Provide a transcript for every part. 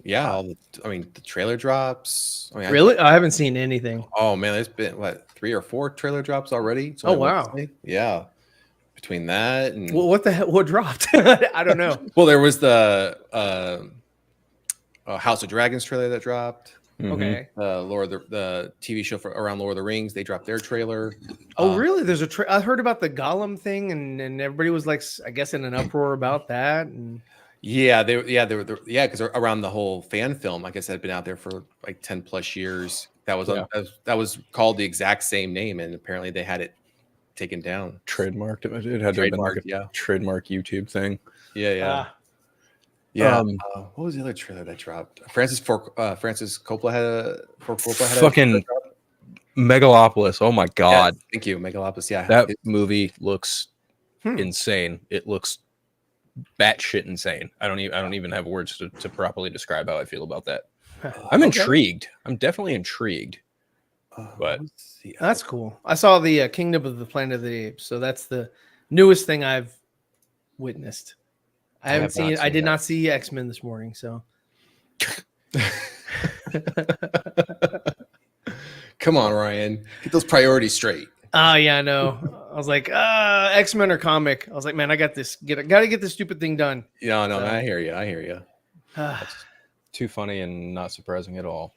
Yeah, the trailer drops. Really? I haven't seen anything. Oh man, there's been what 3 or 4 trailer drops already. It's Oh only wow. Wednesday. Yeah. Between that and Well, what the hell? What dropped? I don't know. well, there was the House of Dragons trailer that dropped. Okay. The TV show around Lord of the Rings, they dropped their trailer. Oh, really? There's I heard about the Gollum thing, and everybody was like, I guess, in an uproar about that. And they were because around the whole fan film, like I said, had been out there for like 10 plus years. That was called the exact same name, and apparently they had it taken down, trademarked. It had to have been like a trademark YouTube thing. Yeah. What was the other trailer that dropped? Francis Coppola had a fucking Megalopolis. Oh my god! Yes, thank you, Megalopolis. Yeah, that movie looks insane. It looks batshit insane. I don't even have words to properly describe how I feel about that. I'm intrigued. I'm definitely intrigued. But that's cool. I saw the Kingdom of the Planet of the Apes, so that's the newest thing I've witnessed. I haven't seen it. I did not see X-Men this morning, so. Come on, Ryan. Get those priorities straight. Oh, yeah, I know. I was like, X-Men or comic. I was like, man, I got this. Got to get this stupid thing done. Yeah, no, I hear you. That's too funny and not surprising at all.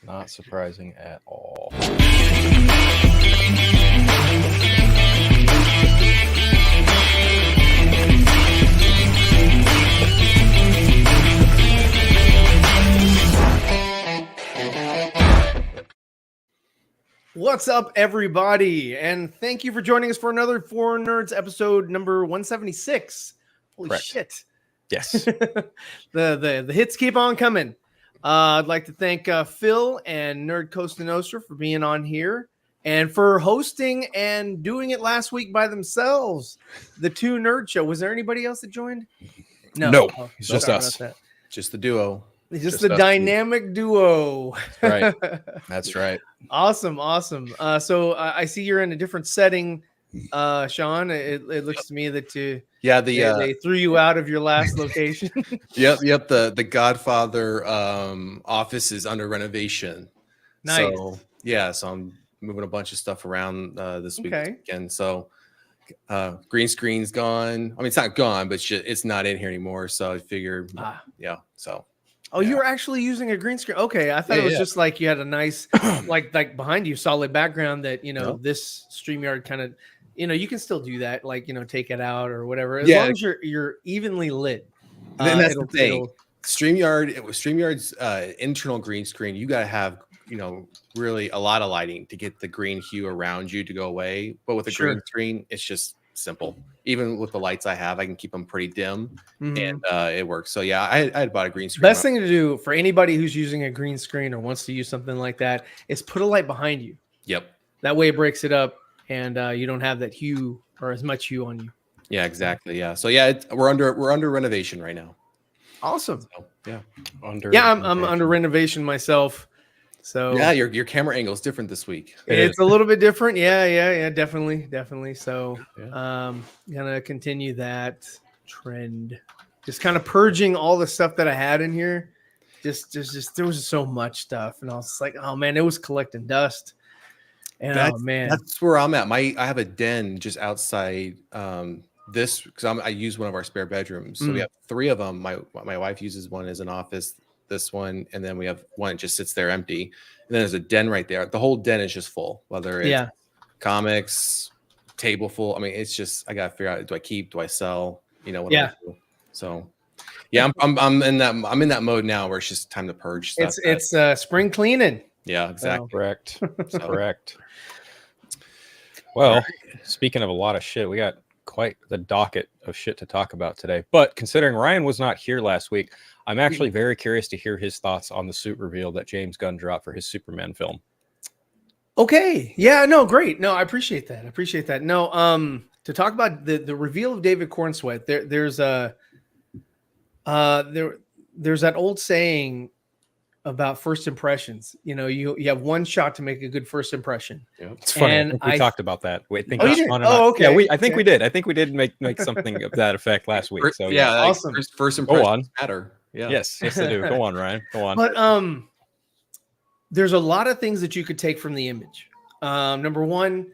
Not surprising at all. What's up, everybody? And thank you for joining us for another 4Nerds episode number 176. Holy Correct. Shit. Yes. the hits keep on coming. I'd like to thank Phil and Nerd Costa Nostra for being on here and for hosting and doing it last week by themselves. The 2 Nerd Show. Was there anybody else that joined? No, it's just us. Just the duo. Just the dynamic duo. Right. That's right. Awesome. So I see you're in a different setting, Sean. It looks to me that they threw you out of your last location. Yep. The Godfather office is under renovation. Nice. So I'm moving a bunch of stuff around this weekend. So green screen's gone. I mean, it's not gone, but it's not in here anymore. So I figured, so. Oh, you were actually using a green screen. Okay, I thought it was just like you had a nice, like behind you, solid background that this StreamYard kind of, you can still do that, like take it out or whatever. As long as you're evenly lit. Then that's the thing. StreamYard's internal green screen. You got to have really a lot of lighting to get the green hue around you to go away. But with a green screen, it's just simple. Even with the lights I have, I can keep them pretty dim, and it works. So I had bought a green screen. Best thing to do for anybody who's using a green screen or wants to use something like that is put a light behind you. Yep. That way it breaks it up, and you don't have that hue or as much hue on you. Yeah, exactly. Yeah. So we're under renovation right now. Awesome. So, I'm under renovation myself. So your camera angle is different this week. It's a little bit different. Yeah, definitely. So gonna continue that trend. Just kind of purging all the stuff that I had in here. Just there was so much stuff, and I was like, oh man, it was collecting dust. And that's where I'm at. I have a den just outside this because I use one of our spare bedrooms. So we have 3 of them. My wife uses one as an office. This one, and then we have one that just sits there empty, and then there's a den right there. The whole den is just full, whether it's comics, table full. I mean, it's just I gotta figure out, do I keep, do I sell, what do I do? So I'm in that mode now where it's just time to purge stuff. It's spring cleaning. Yeah, exactly. Correct. Correct. Well, speaking of a lot of shit, we got quite the docket of shit to talk about today. But considering Ryan was not here last week, I'm actually very curious to hear his thoughts on the suit reveal that James Gunn dropped for his Superman film. Okay. Yeah, no, great. No, I appreciate that. No, to talk about the reveal of David Cornsweet, there's that old saying about first impressions. You have one shot to make a good first impression. Yeah. It's funny. And we talked about that. I think okay. Yeah, I think we did. I think we did make something of that effect last week. So awesome. First impressions matter. Yeah. Yes, they do. Go on, Ryan. Go on. But there's a lot of things that you could take from the image. Number one,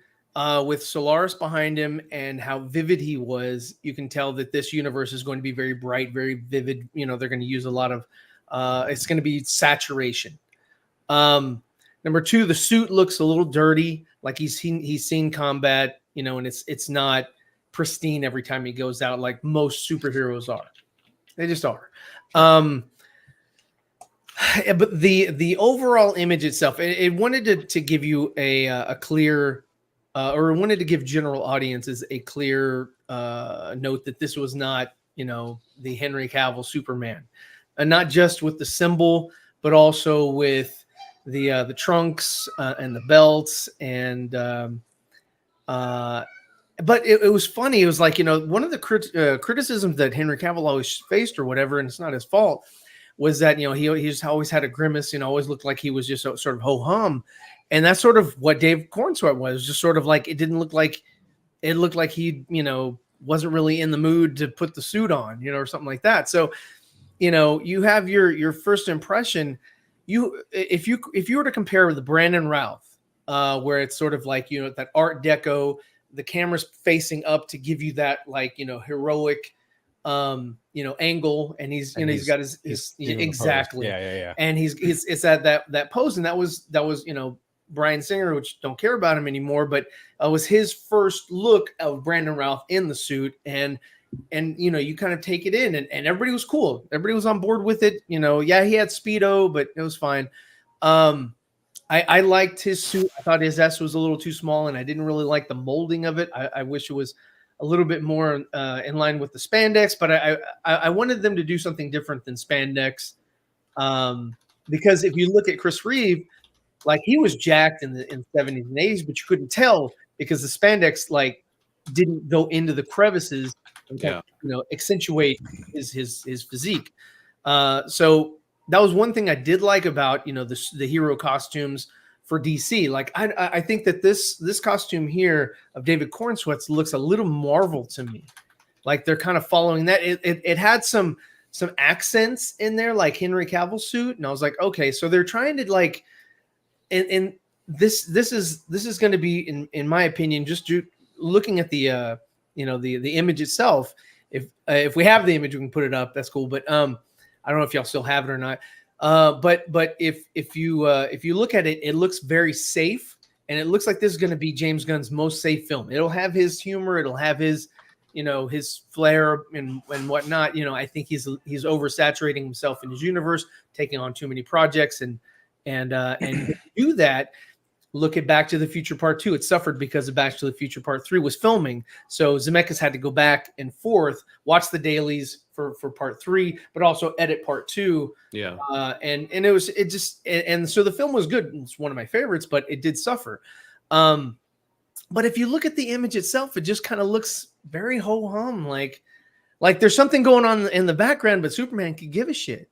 with Solaris behind him and how vivid he was, you can tell that this universe is going to be very bright, very vivid. You know, they're going to use a lot of, it's going to be saturation. Number two, the suit looks a little dirty, like he's seen combat, you know, and it's not pristine every time he goes out like most superheroes are. They just are. But the overall image itself, it wanted to give you a clear, or it wanted to give general audiences a clear note that this was not, you know, the Henry Cavill Superman, and not just with the symbol, but also with the trunks and the belts and. But it was funny. It was like, you know, one of the criticisms that Henry Cavill always faced or whatever, and it's not his fault, was that, you know, he's always had a grimace, you know, always looked like he was just sort of ho-hum. And that's sort of what Dave Cornsweet was, just sort of like, it looked like he, you know, wasn't really in the mood to put the suit on, you know, or something like that. So, you know, you have your first impression. If you were to compare with the Brandon Routh, where it's sort of like, you know, that Art Deco, the camera's facing up to give you that, like, you know, heroic, you know, angle, and he's got his exactly, yeah. And it's at that pose, and that was you know, Bryan Singer, which don't care about him anymore, but was his first look of Brandon Routh in the suit, and you know, you kind of take it in, and everybody was cool, everybody was on board with it, you know. Yeah, he had Speedo, but it was fine. I liked his suit. I thought his S was a little too small, and I didn't really like the molding of it. I wish it was a little bit more in line with the spandex, but I wanted them to do something different than spandex, because if you look at Chris Reeve, like, he was jacked in the 70s and 80s, but you couldn't tell because the spandex, like, didn't go into the crevices and kind of, you know, accentuate his physique. So that was one thing I did like about, you know, the hero costumes for DC. Like, I think that this costume here of David Cornsweet's looks a little Marvel to me. Like, they're kind of following that. It had some accents in there, like Henry Cavill's suit, and I was like, okay, so they're trying to, like, and this is going to be, in my opinion, just looking at the you know, the image itself. If we have the image, we can put it up. That's cool, but I don't know if y'all still have it or not. But if you look at it, it looks very safe, and it looks like this is going to be James Gunn's most safe film. It'll have his humor, it'll have his, you know, his flair and whatnot. You know, I think he's oversaturating himself in his universe, taking on too many projects, and to do that. Look at Back to the Future Part 2. It suffered because of Back to the Future Part 3 was filming. So Zemeckis had to go back and forth, watch the dailies for Part 3, but also edit Part 2. Yeah. And so the film was good. It's one of my favorites, but it did suffer. But if you look at the image itself, it just kind of looks very ho-hum. Like there's something going on in the background, but Superman could give a shit.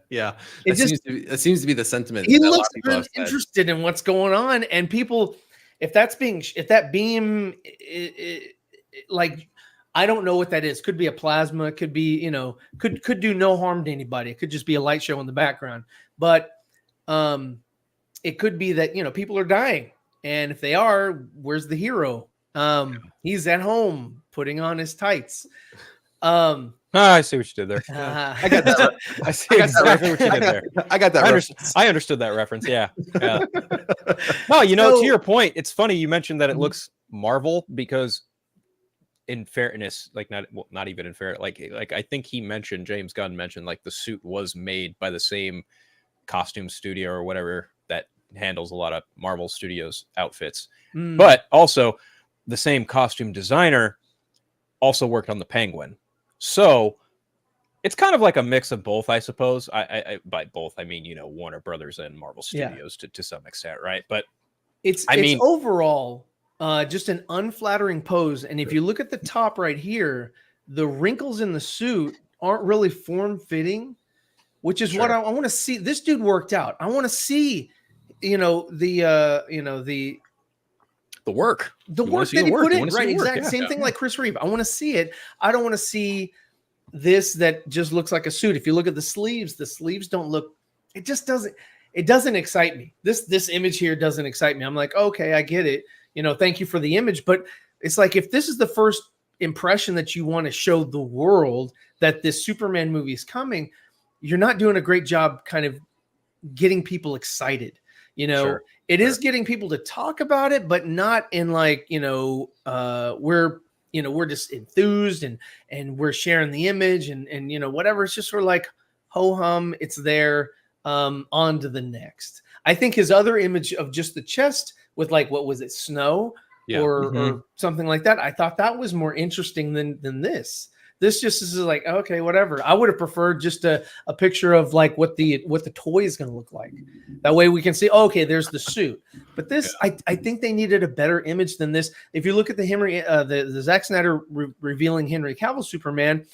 Yeah, it seems to be the sentiment. He looks really interested in what's going on, and people, if that beam, like, I don't know what that is. Could be a plasma. Could be, you know, could do no harm to anybody. It could just be a light show in the background. But it could be that, you know, people are dying, and if they are, where's the hero? He's at home putting on his tights. I see what you did there. I got that. I see exactly what you did there. I got that. I understood that reference. Yeah. No, you know, to your point, it's funny you mentioned that it looks Marvel, because, in fairness, like, not even in fair, like I think James Gunn mentioned, like, the suit was made by the same costume studio or whatever that handles a lot of Marvel Studios outfits, but also the same costume designer also worked on the Penguin. So it's kind of like a mix of both, I suppose. I by both, I mean, you know, Warner Brothers and Marvel Studios to some extent, right? But it's overall just an unflattering pose. And if you look at the top right here, the wrinkles in the suit aren't really form-fitting, which is what I want to see. This dude worked out. I want to see, you know, the work that he put in, right? Exactly. Same thing like Chris Reeve. I want to see it. I don't want to see this that just looks like a suit. If you look at the sleeves don't look, it doesn't excite me. This image here doesn't excite me. I'm like, okay, I get it. Thank you for the image. But it's like, if this is the first impression that you want to show the world that this Superman movie is coming, you're not doing a great job kind of getting people excited. Sure. It is getting people to talk about it, but not in like, we're just enthused and we're sharing the image and whatever. It's just sort of like ho hum, it's there. On to the next. I think his other image of just the chest with like, what was it, snow or something like that, I thought that was more interesting than this. This just is like, okay, whatever. I would have preferred just a picture of like what the toy is going to look like. That way we can see, okay, there's the suit. But this, I think they needed a better image than this. If you look at the Zack Snyder revealing Henry Cavill's Superman,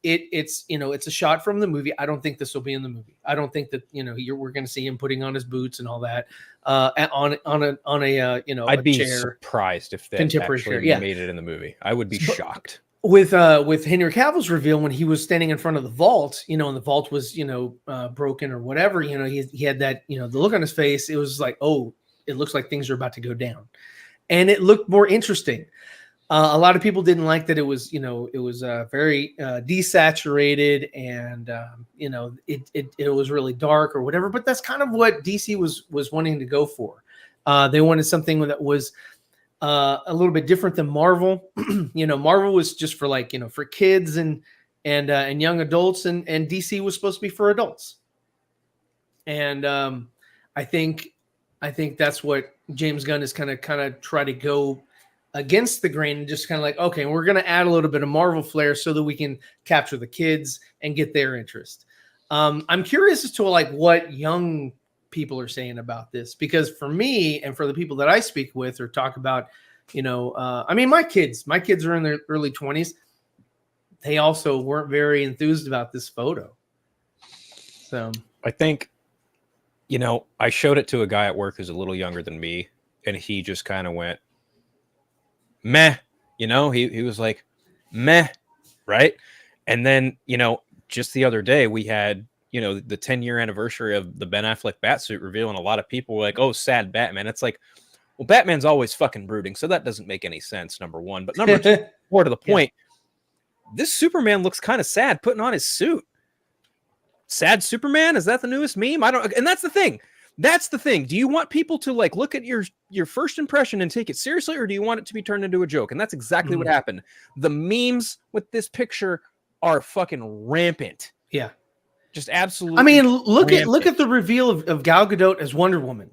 it's a shot from the movie. I don't think this will be in the movie. I don't think that we're going to see him putting on his boots and all that on a I'd be chair, surprised if that actually made it in the movie. I would be shocked. With Henry Cavill's reveal, when he was standing in front of the vault, and the vault was broken or whatever, he had that the look on his face. It was like, oh, it looks like things are about to go down, and it looked more interesting. A lot of people didn't like that it was very desaturated and it was really dark or whatever. But that's kind of what DC was wanting to go for. They wanted something that was a little bit different than Marvel. Marvel was just for like for kids and young adults, and DC was supposed to be for adults. And I think that's what James Gunn is kind of try to go against the grain and just kind of like, okay, we're going to add a little bit of Marvel flair so that we can capture the kids and get their interest. I'm curious as to like what young people are saying about this, because for me and for the people that I speak with or talk about, my kids are in their early 20s. They also weren't very enthused about this photo. So I think, I showed it to a guy at work who's a little younger than me, and he just kind of went, meh, he was like, meh, right? And then, just the other day we had, the 10-year anniversary of the Ben Affleck Batsuit reveal, and a lot of people were like, oh, sad Batman. It's like, well, Batman's always fucking brooding, so that doesn't make any sense, number one. But number two, more to the point, this Superman looks kind of sad putting on his suit. Sad Superman? Is that the newest meme? And that's the thing. That's the thing. Do you want people to like look at your first impression and take it seriously, or do you want it to be turned into a joke? And that's exactly what happened. The memes with this picture are fucking rampant. Yeah. Just absolutely. I mean, look at the reveal of Gal Gadot as Wonder Woman.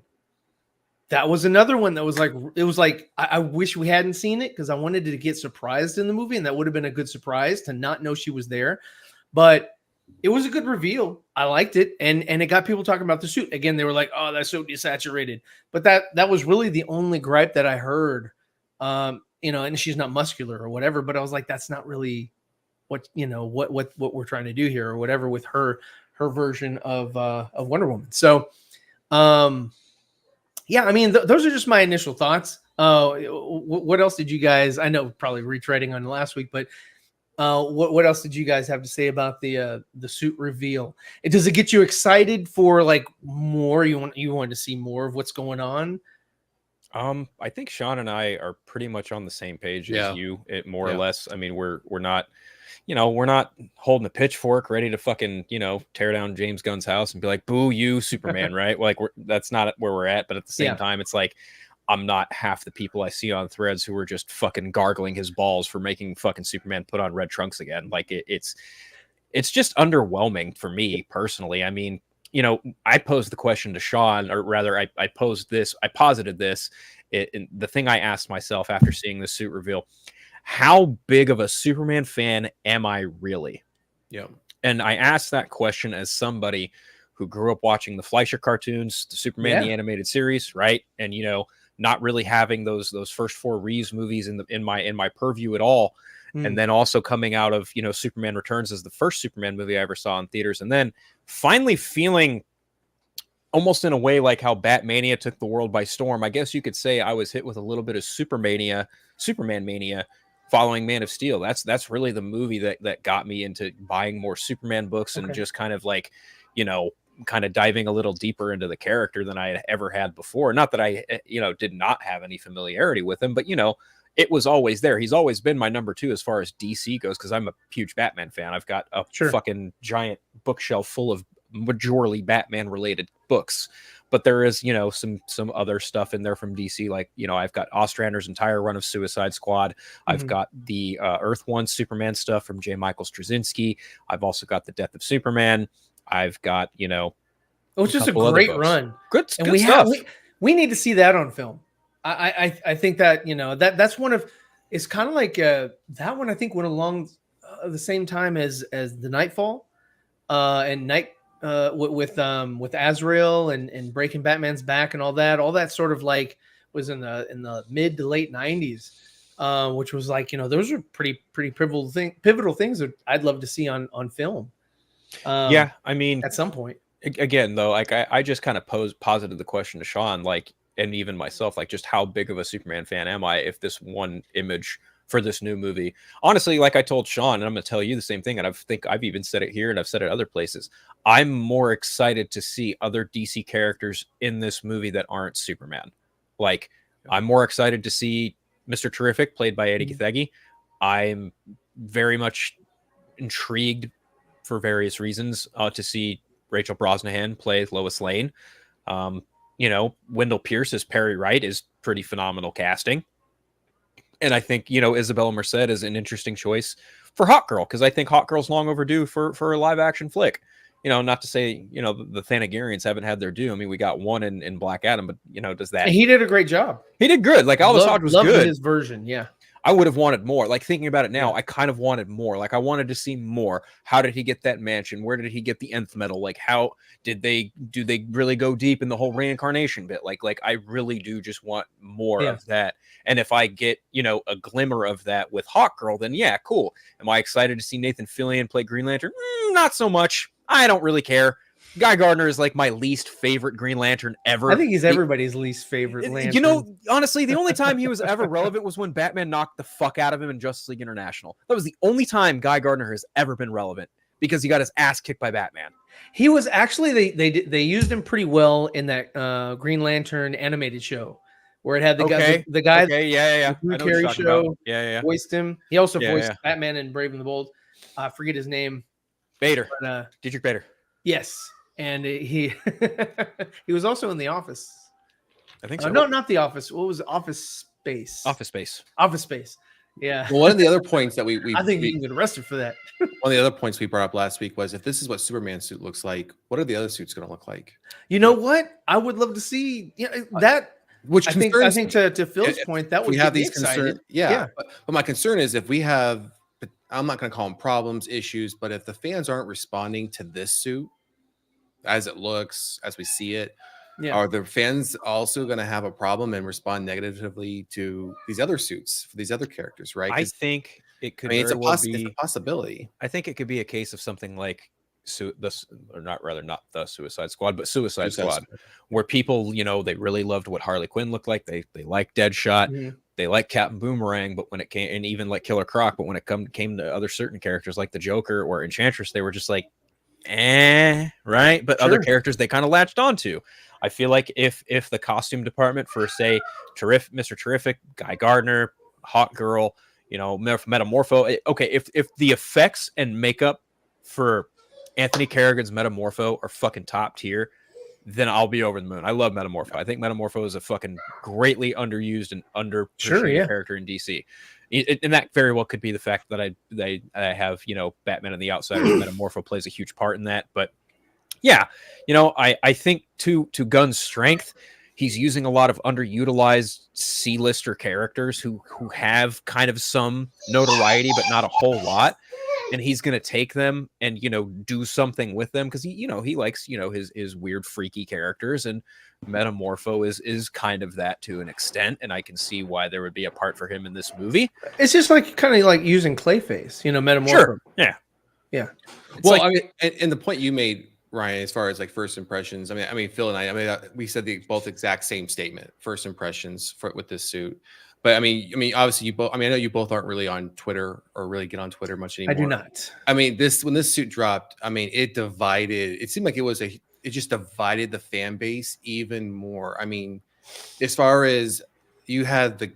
That was another one that was like, it was like, I wish we hadn't seen it because I wanted to get surprised in the movie, and that would have been a good surprise to not know she was there. But it was a good reveal. I liked it. And it got people talking about the suit. Again, they were like, oh, that's so desaturated. But that was really the only gripe that I heard. And she's not muscular or whatever, but I was like, that's not really what we're trying to do here or whatever with her version of Wonder Woman. So, yeah, I mean, those are just my initial thoughts. What else did you guys, I know probably retreading on last week, but what else did you guys have to say about the suit reveal? Does it get you excited for like more? You want to see more of what's going on? I think Sean and I are pretty much on the same page as you, more or less. I mean, we're not, we're not holding a pitchfork ready to fucking, tear down James Gunn's house and be like, boo you, Superman, right? Like that's not where we're at. But at the same time, it's like, I'm not half the people I see on threads who are just fucking gargling his balls for making fucking Superman put on red trunks again. Like it's just underwhelming for me personally. I mean, I posed the question to Sean, or rather I posited this. The thing I asked myself after seeing the suit reveal, how big of a Superman fan am I really? Yeah. And I asked that question as somebody who grew up watching the Fleischer cartoons, the Superman, the animated series, right? And, not really having those first four Reeves movies in my purview at all. And then also coming out of, Superman Returns as the first Superman movie I ever saw in theaters. And then finally feeling almost in a way like how Batmania took the world by storm. I guess you could say I was hit with a little bit of Superman mania following Man of Steel. That's really the movie that got me into buying more Superman books and just kind of like, kind of diving a little deeper into the character than I had ever had before. Not that I, did not have any familiarity with him, but it was always there. He's always been my number 2 as far as DC goes, because I'm a huge Batman fan. I've got a fucking giant bookshelf full of majorly Batman related books. But there is, some other stuff in there from DC. Like, I've got Ostrander's entire run of Suicide Squad. I've got the Earth 1 Superman stuff from J. Michael Straczynski. I've also got the Death of Superman. I've got, it was just a great run. Good we stuff. We need to see that on film. I think that, that's one of, it's kind of like that one, I think, went along the same time as the Nightfall and with Azrael and breaking Batman's back and all that sort of like was in the mid to late 90s, which was like, those are pretty pivotal things that I'd love to see on film. I mean, at some point. Again, though, like I just kind of posited the question to Sean, like, and even myself, like, just how big of a Superman fan am I if this one image for this new movie? Honestly, like I told Sean, and I'm going to tell you the same thing, and I think I've even said it here and I've said it other places. I'm more excited to see other DC characters in this movie that aren't Superman. Like, I'm more excited to see Mr. Terrific, played by Eddie Gathegi. I'm very much intrigued for various reasons to see Rachel Brosnahan play Lois Lane. Wendell Pierce as Perry Wright is pretty phenomenal casting. And I think, Isabella Merced is an interesting choice for Hawkgirl, because I think Hawkgirl's long overdue for a live action flick. Not to say, the Thanagarians haven't had their due. I mean, we got one in Black Adam, but, does that... He did a great job. He did good. Like, Aldous Hodge was good. His version, yeah. I would have wanted more. Like, thinking about it now, I kind of wanted more. Like, I wanted to see more. How did he get that mansion? Where did he get the nth metal? Like, how do they really go deep in the whole reincarnation bit? Like I really do just want more of that. And if I get, a glimmer of that with Hawkgirl, then yeah, cool. Am I excited to see Nathan Fillion play Green Lantern? Not so much. I don't really care. Guy Gardner is like my least favorite Green Lantern ever. I think he's everybody's least favorite Lantern. Honestly, the only time he was ever relevant was when Batman knocked the fuck out of him in Justice League International. That was the only time Guy Gardner has ever been relevant, because he got his ass kicked by Batman. He was actually, they used him pretty well in that Green Lantern animated show, where it had the guy, Drew Carey show, voiced him. He also voiced Batman in Brave and the Bold. I forget his name. Bader. Dietrich Bader. Yes. And he was also in The Office. I think so. No, not The Office. What was Office Space? Office Space. Yeah. Well, one of the other points that we I think he can get arrested for that. One of the other points we brought up last week was, if this is what Superman's suit looks like, what are the other suits going to look like? You know what? I would love to see that. Which I think to Phil's point, that would we have these concerns. Yeah. But my concern is, if we have, I'm not going to call them problems, issues, but if the fans aren't responding to this suit as it looks, as we see it, are the fans also going to have a problem and respond negatively to these other suits for these other characters? Right? I think it could. It's a possibility. I think it could be a case of something like not the Suicide Squad, but Suicide Squad, where people, they really loved what Harley Quinn looked like. They liked Deadshot. They liked Captain Boomerang, but when it came, and even like Killer Croc, but when it came to other certain characters like the Joker or Enchantress, they were just like, right? But other characters they kind of latched onto. I feel like if the costume department for, say, Mr. Terrific, Guy Gardner, Hawkgirl, Metamorpho, okay, if the effects and makeup for Anthony Carrigan's Metamorpho are fucking top tier, then I'll be over the moon. I love Metamorpho. I think Metamorpho is a fucking greatly underused and underappreciated character in DC. And that very well could be the fact that I have, Batman and the Outsiders. Metamorpho plays a huge part in that. But yeah, I think to Gunn's strength, he's using a lot of underutilized C-lister characters who have kind of some notoriety, but not a whole lot. And he's going to take them and, do something with them, because he likes, his weird, freaky characters, and Metamorpho is kind of that to an extent. And I can see why there would be a part for him in this movie. It's just like kind of like using Clayface, Metamorpho. Sure. Yeah. Well, I mean, and the point you made, Ryan, as far as like first impressions, I mean, Phil and I we said both exact same statement, first impressions with this suit. But I mean, obviously you both. I mean, I know you both aren't really on Twitter or really get on Twitter much anymore. I do not. I mean, when this suit dropped, I mean, it divided. It seemed like it just divided the fan base even more. I mean, as far as you had the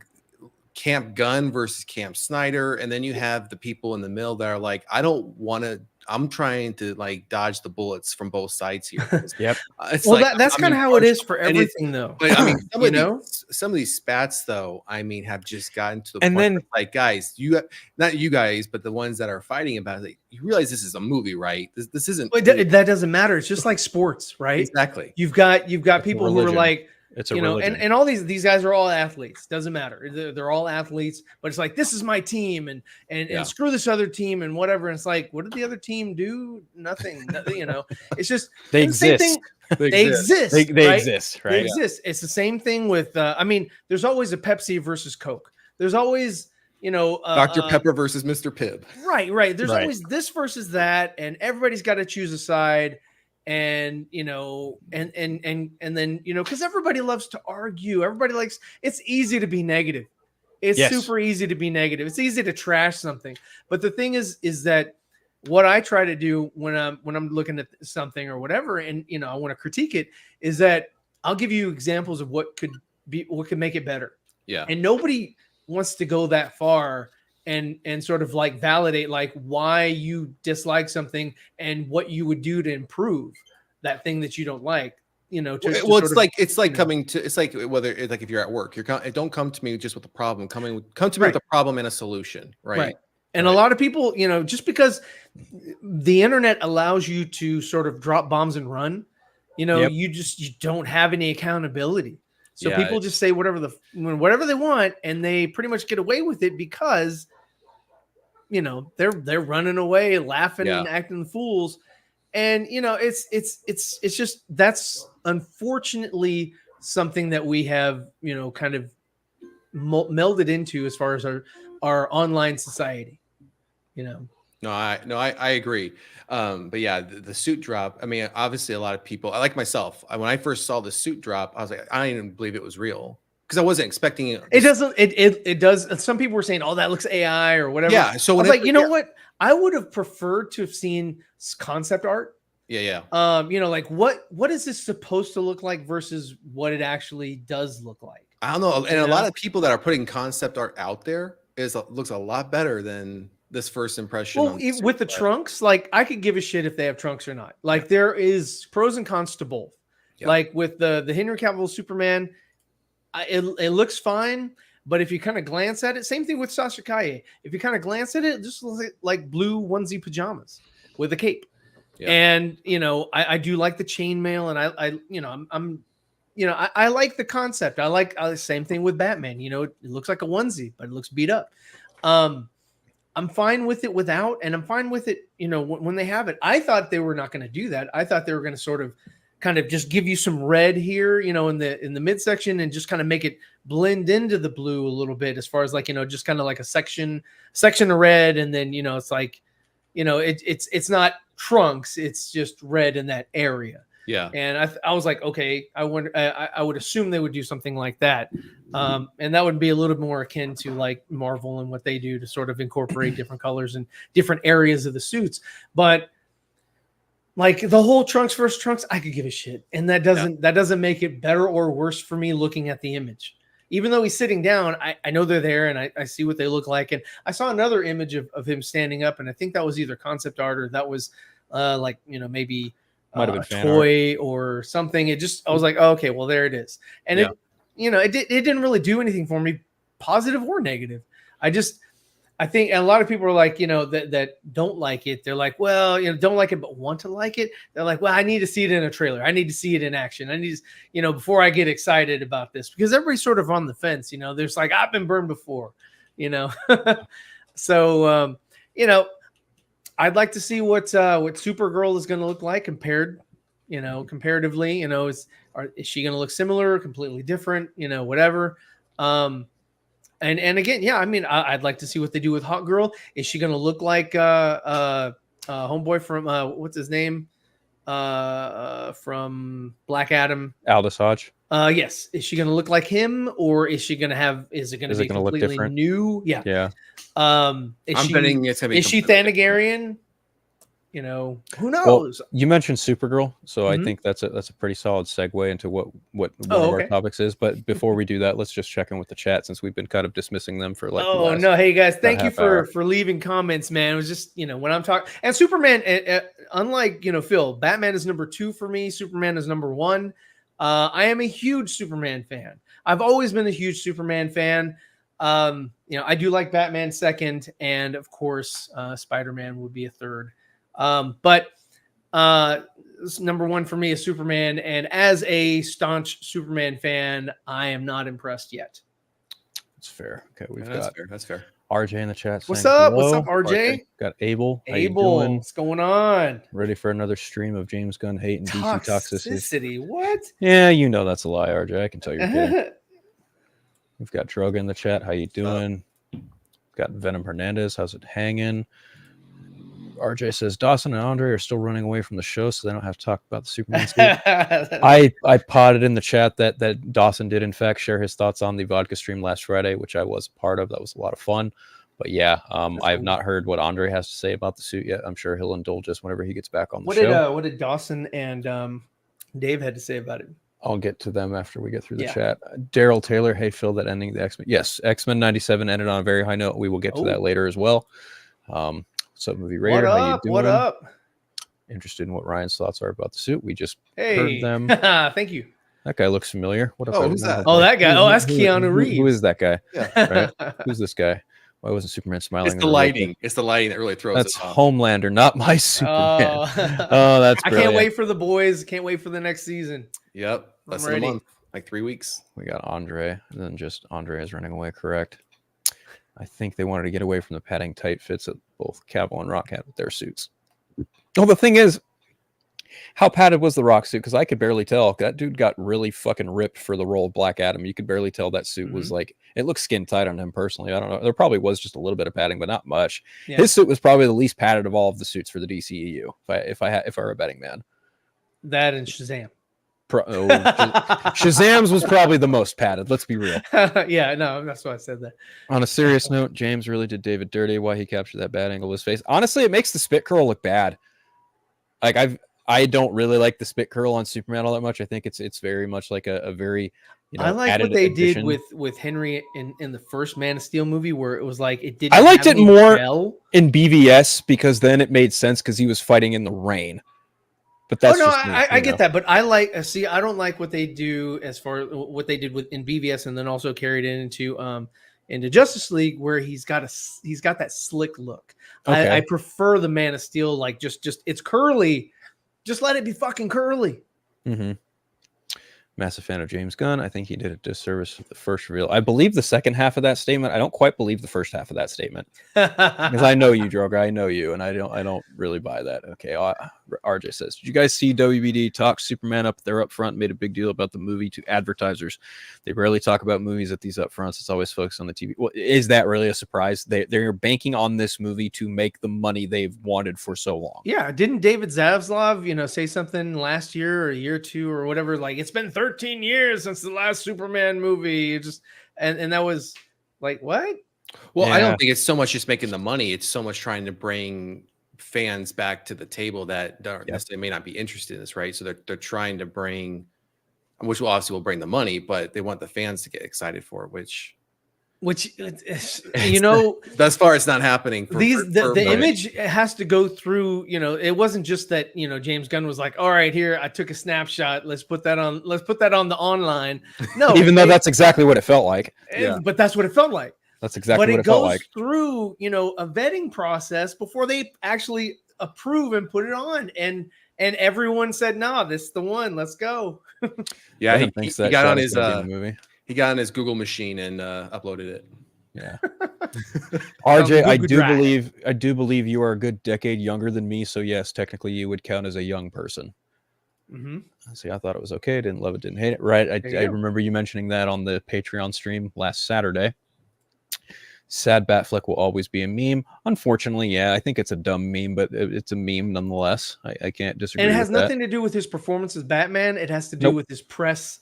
Camp Gunn versus Camp Snyder, and then you have the people in the middle that are like, I don't want to. I'm trying to like dodge the bullets from both sides here. Yep. It's Well, like, that's kind of how it is for everything, though. But I mean, some of these spats, though, I mean, have just gotten to the point where, like, guys, not you guys, but the ones that are fighting about it, you realize this is a movie, right? This isn't. That doesn't matter. It's just like sports, right? Exactly. You've got people who are like, it's a religion. and all these guys are all athletes. Doesn't matter. They're all athletes, but it's like, this is my team, and screw this other team and whatever. And it's like, what did the other team do? Nothing. It's just they exist. They exist. They right? exist, right? They exist. It's the same thing with. I mean, there's always a Pepsi versus Coke. There's always Dr. Pepper versus Mr. Pibb. Right. There's always this versus that, and everybody's got to choose a side. And and then because everybody loves to argue, everybody likes. It's easy to be negative. It's super easy to be negative. It's easy to trash something. But the thing is that what I try to do when I'm looking at something or whatever, and I want to critique it, is that I'll give you examples of what could make it better. Yeah. And nobody wants to go that far and sort of like validate like why you dislike something and what you would do to improve that thing that you don't like. It's like coming to, it's like whether it's like if you're at work, don't come to me just with a problem. Come to me with a problem and a solution, right? And a lot of people, just because the internet allows you to sort of drop bombs and run, you don't have any accountability. So people just say whatever they want, and they pretty much get away with it because they're running away, laughing and acting fools. And it's just, that's unfortunately something that we have kind of melded into as far as our online society. No, I agree. But yeah, the suit drop. I mean, obviously, a lot of people, like myself, when I first saw the suit drop, I was like, I didn't even believe it was real because I wasn't expecting it. It doesn't. It does. Some people were saying, "Oh, that looks AI" or whatever. Yeah. So I was like, what? I would have preferred to have seen concept art. Yeah. Like what is this supposed to look like versus what it actually does look like? I don't know. And a lot of people that are putting concept art out there looks a lot better than this first impression. Well, with the trunks, like I could give a shit if they have trunks or not. Like there is pros and cons to both. Yeah. Like with the Henry Cavill Superman, it looks fine, but if you kind of glance at it, same thing with Sasha Calle. If you kind of glance at it just looks like blue onesie pajamas with a cape. Yeah. And I do like the chainmail, and I like the concept. I like same thing with Batman. It looks like a onesie, but it looks beat up. I'm fine with it without, and I'm fine with it, when they have it. I thought they were not going to do that. I thought they were going to sort of kind of just give you some red here, in the midsection, and just kind of make it blend into the blue a little bit, as far as like, just kind of like a section of red. And then, it's like, it's not trunks, it's just red in that area. Yeah. And I was like, okay, I would assume they would do something like that. And that would be a little more akin to like Marvel and what they do to sort of incorporate different colors and different areas of the suits. But like the whole trunks versus trunks, I could give a shit. And that doesn't make it better or worse for me looking at the image. Even though he's sitting down, I know they're there, and I see what they look like. And I saw another image of him standing up, and I think that was either concept art or that was maybe might have been a toy or something. I was like, oh, okay, well, there it is. And it didn't really do anything for me, positive or negative. I think a lot of people are like, that don't like it. They're like, well, don't like it, but want to like it. They're like, well, I need to see it in a trailer. I need to see it in action. I need to, before I get excited about this, because everybody's sort of on the fence. There's like, I've been burned before, So, I'd like to see what Supergirl is going to look like comparatively. Is she going to look similar, completely different? Whatever. And again, yeah, I mean, I'd like to see what they do with Hot Girl. Is she going to look like homeboy from what's his name? from Black Adam. Aldous Hodge. Yes. Is she going to look like him, or is she going to have? Is it going to be gonna look completely different? new? Yeah. Yeah. I'm betting it's gonna be Is she completely different. Thanagarian? You know, who Well, knows? you mentioned Supergirl, so I Mhm. think that's a pretty solid segue into what one Oh, of our okay. topics is. But before we do that, let's just check in with the chat since we've been kind of dismissing them for like. the Oh last no, hey guys, thank you half hour. for leaving comments, man. It was just, you know, when I'm talking, and Superman, unlike, you know, Phil, Batman is number 2 for me. Superman is number 1. I am a huge Superman fan. I've always been a huge Superman fan. You know, I do like Batman second, and of course, Spider-Man would be a third. But number 1 for me is Superman, and as a staunch Superman fan, I am not impressed yet. That's fair. Okay, we've That's got fair. That's fair. RJ in the chat. What's saying up? What's hello. up, RJ? Got Abel. How you Abel, doing? what's going on? Ready for another stream of James Gunn hate and DC toxicity? Toxicity, what? Yeah, you know that's a lie, RJ. I can tell you're kidding. We've got Droga in the chat. How you doing? Got Venom Hernandez. How's it hanging? RJ says Dawson and Andre are still running away from the show, so they don't have to talk about the Superman suit. I potted in the chat that Dawson did in fact share his thoughts on the vodka stream last Friday, which I was a part of. That was a lot of fun. But yeah, I have not heard what Andre has to say about the suit yet. I'm sure he'll indulge us whenever he gets back on the show. What did Dawson and Dave had to say about it? I'll get to them after we get through the chat. Daryl Taylor, hey Phil, that ending the X-Men. Yes, X-Men 97 ended on a very high note. We will get to that later as well. What's up, Movie Raider? What up? How you doing? What up? Interested in what Ryan's thoughts are about the suit. We just Hey, heard them. Thank you. That guy looks familiar. What if who's that? Oh, that guy. Oh, that's Keanu Reeves. Who is that guy? Yeah. Right? Who's this guy? Why wasn't Superman smiling? It's the lighting. It's the lighting that really throws That's us off. Homelander, not my Superman. Oh, That's brilliant. I can't wait for the boys. Can't wait for the next season. Yep. Less than a month. Like 3 weeks. We got Andre, and then just Andre is running away, correct? I think they wanted to get away from the padding tight fits that both Cavill and Rock had with their suits. Oh, the thing is, how padded was the Rock suit? Because I could barely tell. That dude got really fucking ripped for the role of Black Adam. You could barely tell that suit was like, it looked skin tight on him personally. I don't know. There probably was just a little bit of padding, but not much. Yeah. His suit was probably the least padded of all of the suits for the DCEU. If I were a betting man. That and Shazam. Shazam's was probably the most padded. Let's be real. Yeah, no, that's why I said that. On a serious note, James really did David dirty. Why he captured that bad angle of his face. Honestly, it makes the spit curl look bad. Like I don't really like the spit curl on Superman all that much. I think it's very much like a very I like what they did with Henry in the first Man of Steel movie, where it was like it didn't. I liked it more in BVS because then it made sense because he was fighting in the rain. But that's I get that, but I like I don't like what they do as far what they did in BVS and then also carried it into Justice League, where he's got that slick look. Okay. I prefer the Man of Steel, like just it's curly, just let it be fucking curly. Mm-hmm. Massive fan of James Gunn. I think he did a disservice with the first reveal. I believe the second half of that statement. I don't quite believe the first half of that statement because I know you, Droga. I know you, and I don't really buy that. Okay, RJ says, did you guys see WBD talk Superman up there up front? Made a big deal about the movie to advertisers. They rarely talk about movies at these up fronts. It's always focused on the TV. Well, is that really a surprise? They're banking on this movie to make the money they've wanted for so long. Yeah, didn't David Zaslav, say something last year or a year or two or whatever? Like, it's been 13 years since the last Superman movie. And that was like, what? Well, yeah. I don't think it's so much just making the money. It's so much trying to bring fans back to the table that necessarily may not be interested in this, right? So they're trying to bring, which will obviously bring the money, but they want the fans to get excited for it, which thus far it's not happening. The image has to go through. It wasn't just that. James Gunn was like, "All right, here I took a snapshot. Let's put that on the online." No, even though that's exactly what it felt like. But that's what it felt like. That's exactly what it felt like. But it goes through, a vetting process before they actually approve and put it on. And everyone said, "No, this is the one. Let's go." Yeah, he got on his movie. He got on his Google machine and uploaded it. Yeah. RJ, I do believe you are a good decade younger than me. So yes, technically you would count as a young person. Mm-hmm. See, I thought it was okay. Didn't love it, didn't hate it. Right. I remember you mentioning that on the Patreon stream last Saturday. Sad Batfleck will always be a meme. Unfortunately, yeah, I think it's a dumb meme, but it's a meme nonetheless. I can't disagree. And it has with nothing that. to do with his performance as Batman. It has to do with his press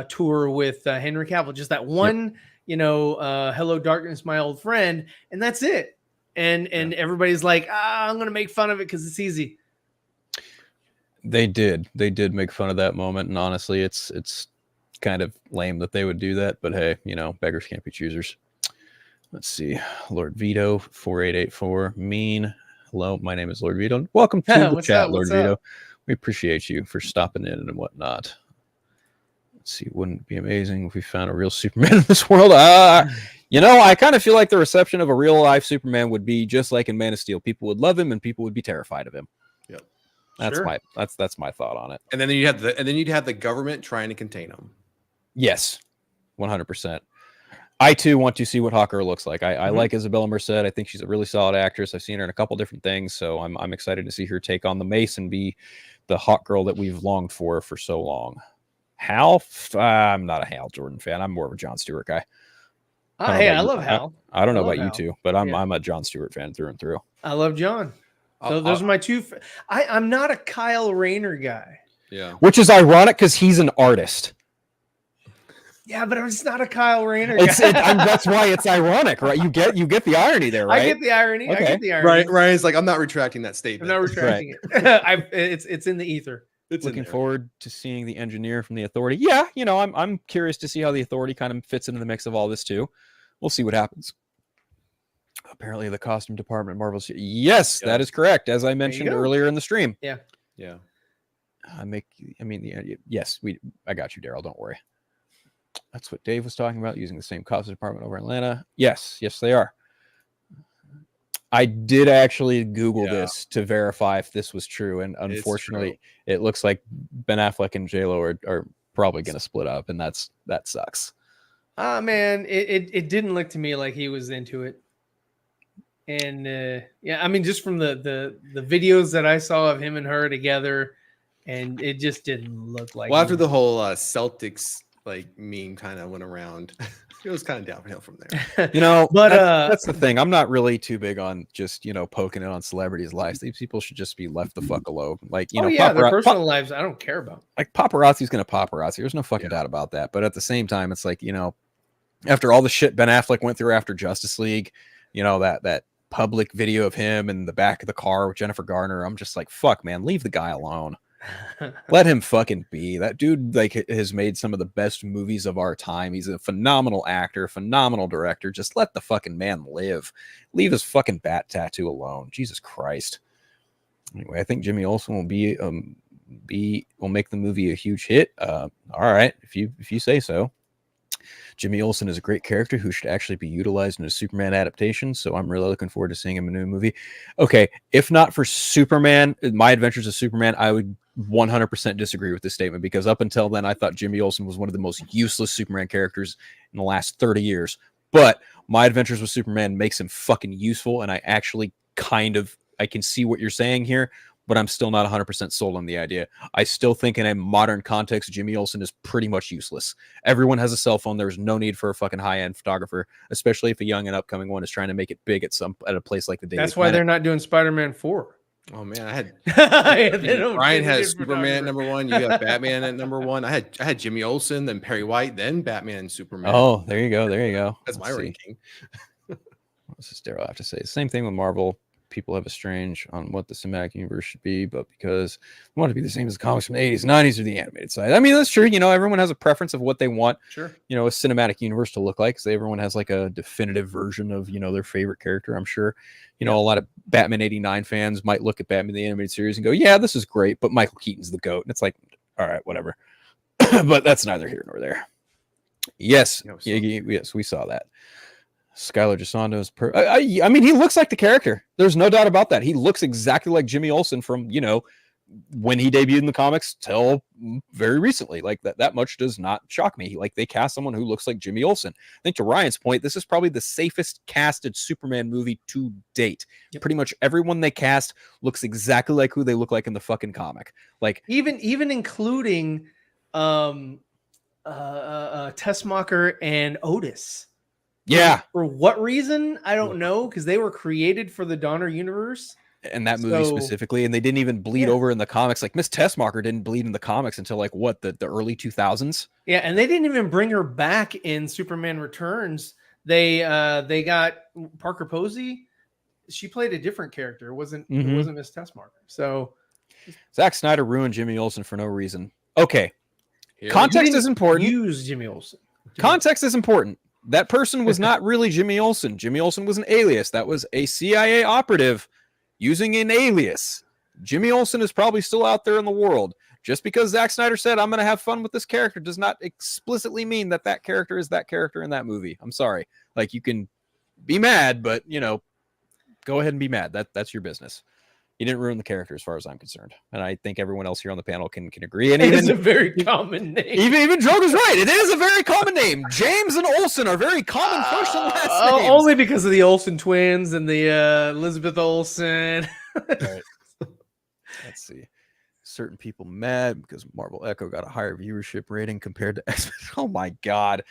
tour with Henry Cavill. Just that one, hello darkness, my old friend, and that's it. And everybody's like, I'm gonna make fun of it because it's easy. They did make fun of that moment, and honestly, it's kind of lame that they would do that. But hey, beggars can't be choosers. Let's see, Lord Vito 4884 mean. Hello, my name is Lord Vito. Welcome to the chat, Lord Vito. We appreciate you for stopping in and whatnot. Let's see, wouldn't it be amazing if we found a real Superman in this world? I kind of feel like the reception of a real life Superman would be just like in Man of Steel. People would love him and people would be terrified of him. Yep. That's my thought on it. And then you'd have the government trying to contain him. Yes, 100%. I too want to see what Hawkgirl looks like. I like Isabella Merced. I think she's a really solid actress. I've seen her in a couple different things, so I'm excited to see her take on the mace and be the Hawkgirl that we've longed for so long. Hal, I'm not a Hal Jordan fan. I'm more of a Jon Stewart guy. I love Hal. I don't know about you two, but I'm a Jon Stewart fan through and through. I love John. So those are my two. I'm not a Kyle Rayner guy. Yeah, which is ironic because he's an artist. Yeah, but I'm just not a Kyle Rayner guy. That's why it's ironic, right? You get the irony there, right? I get the irony. Okay. I get the irony. Ryan's like, I'm not retracting that statement. I'm not retracting it. It's in the ether. It's looking forward to seeing the engineer from the Authority. Yeah, I'm curious to see how the Authority kind of fits into the mix of all this too. We'll see what happens. Apparently, the costume department, Marvel's. Yes, that is correct. As I mentioned earlier in the stream. Yeah. Yes, I got you, Daryl. Don't worry. That's what Dave was talking about, using the same costume department over in Atlanta. Yes, they are. I did actually Google this to verify if this was true, and unfortunately, it looks like Ben Affleck and J-Lo are probably going to split up, and that sucks. Man, it didn't look to me like he was into it, and just from the videos that I saw of him and her together, and it just didn't look like. Well, after the whole Celtics meme kind of went around, it was kind of downhill from there. But that's the thing. I'm not really too big on just poking it on celebrities' lives. These people should just be left the fuck alone. Their personal lives I don't care about. Like paparazzi's gonna paparazzi. There's no fucking doubt about that. But at the same time, it's like after all the shit Ben Affleck went through after Justice League, that public video of him in the back of the car with Jennifer Garner, I'm just like, fuck, man, leave the guy alone. Let him fucking be. That dude has made some of the best movies of our time. He's a phenomenal actor, phenomenal director. Just let the fucking man live. Leave his fucking bat tattoo alone. Jesus Christ. Anyway, I think Jimmy Olsen will make the movie a huge hit. All right, if you say so. Jimmy Olsen is a great character who should actually be utilized in a Superman adaptation, so I'm really looking forward to seeing him in a new movie. Okay, if not for Superman, My Adventures of Superman, I would 100% disagree with this statement, because up until then, I thought Jimmy Olsen was one of the most useless Superman characters in the last 30 years. But My Adventures with Superman makes him fucking useful, and I actually I can see what you're saying here, but I'm still not 100% sold on the idea. I still think in a modern context, Jimmy Olsen is pretty much useless. Everyone has a cell phone. There's no need for a fucking high-end photographer, especially if a young and upcoming one is trying to make it big at a place like the Daily That's why Planet. they're not doing Spider-Man 4. Oh man, I had Ryan has Superman at number 1. You got Batman at number 1. I had Jimmy Olsen, then Perry White, then Batman and Superman. Oh, there you go. That's my ranking. What does Daryl have to say? Same thing with Marvel. People have a strange on what the cinematic universe should be, but because we want to be the same as the comics from the 80s, 90s, or the animated side. I mean, that's true. everyone has a preference of what they want, a cinematic universe to look like. So everyone has like a definitive version of, their favorite character. I'm sure, a lot of Batman 89 fans might look at Batman the Animated Series and go, yeah, this is great, but Michael Keaton's the GOAT. And it's like, all right, whatever. But that's neither here nor there. Yes. Yes, we saw that. Skylar Gisondo is I mean, he looks like the character. There's no doubt about that. He looks exactly like Jimmy Olsen from, when he debuted in the comics till very recently. Like that much does not shock me. Like, they cast someone who looks like Jimmy Olsen. I think to Ryan's point, this is probably the safest casted Superman movie to date. Yep. Pretty much everyone they cast looks exactly like who they look like in the fucking comic. Like even including Tessmacher and Otis. Yeah. For what reason? I don't know, because they were created for the Donner universe. And that movie specifically, and they didn't even bleed over in the comics. Like Miss Tessmacher didn't bleed in the comics until like what, the early 2000s. Yeah, and they didn't even bring her back in Superman Returns. They got Parker Posey. She played a different character. It wasn't Miss Tessmacher. So Zack Snyder ruined Jimmy Olsen for no reason. Okay, context is important. Use Jimmy Olsen. Context is important. That person was not really Jimmy Olsen. Jimmy Olsen was an alias. That was a CIA operative using an alias. Jimmy Olsen is probably still out there in the world. Just because Zack Snyder said, I'm going to have fun with this character, does not explicitly mean that that character is that character in that movie. I'm sorry. Like, you can be mad, but, you know, go ahead and be mad. That's your business. He didn't ruin the character as far as I'm concerned. And I think everyone else here on the panel can agree. And it's a very common name. Even Joker's right. It is a very common name. James and Olsen are very common first and last names. Only because of the Olsen twins and the Elizabeth Olsen. Right. Let's see. Certain people mad because Marvel Echo got a higher viewership rating compared to X-Men. Oh my God.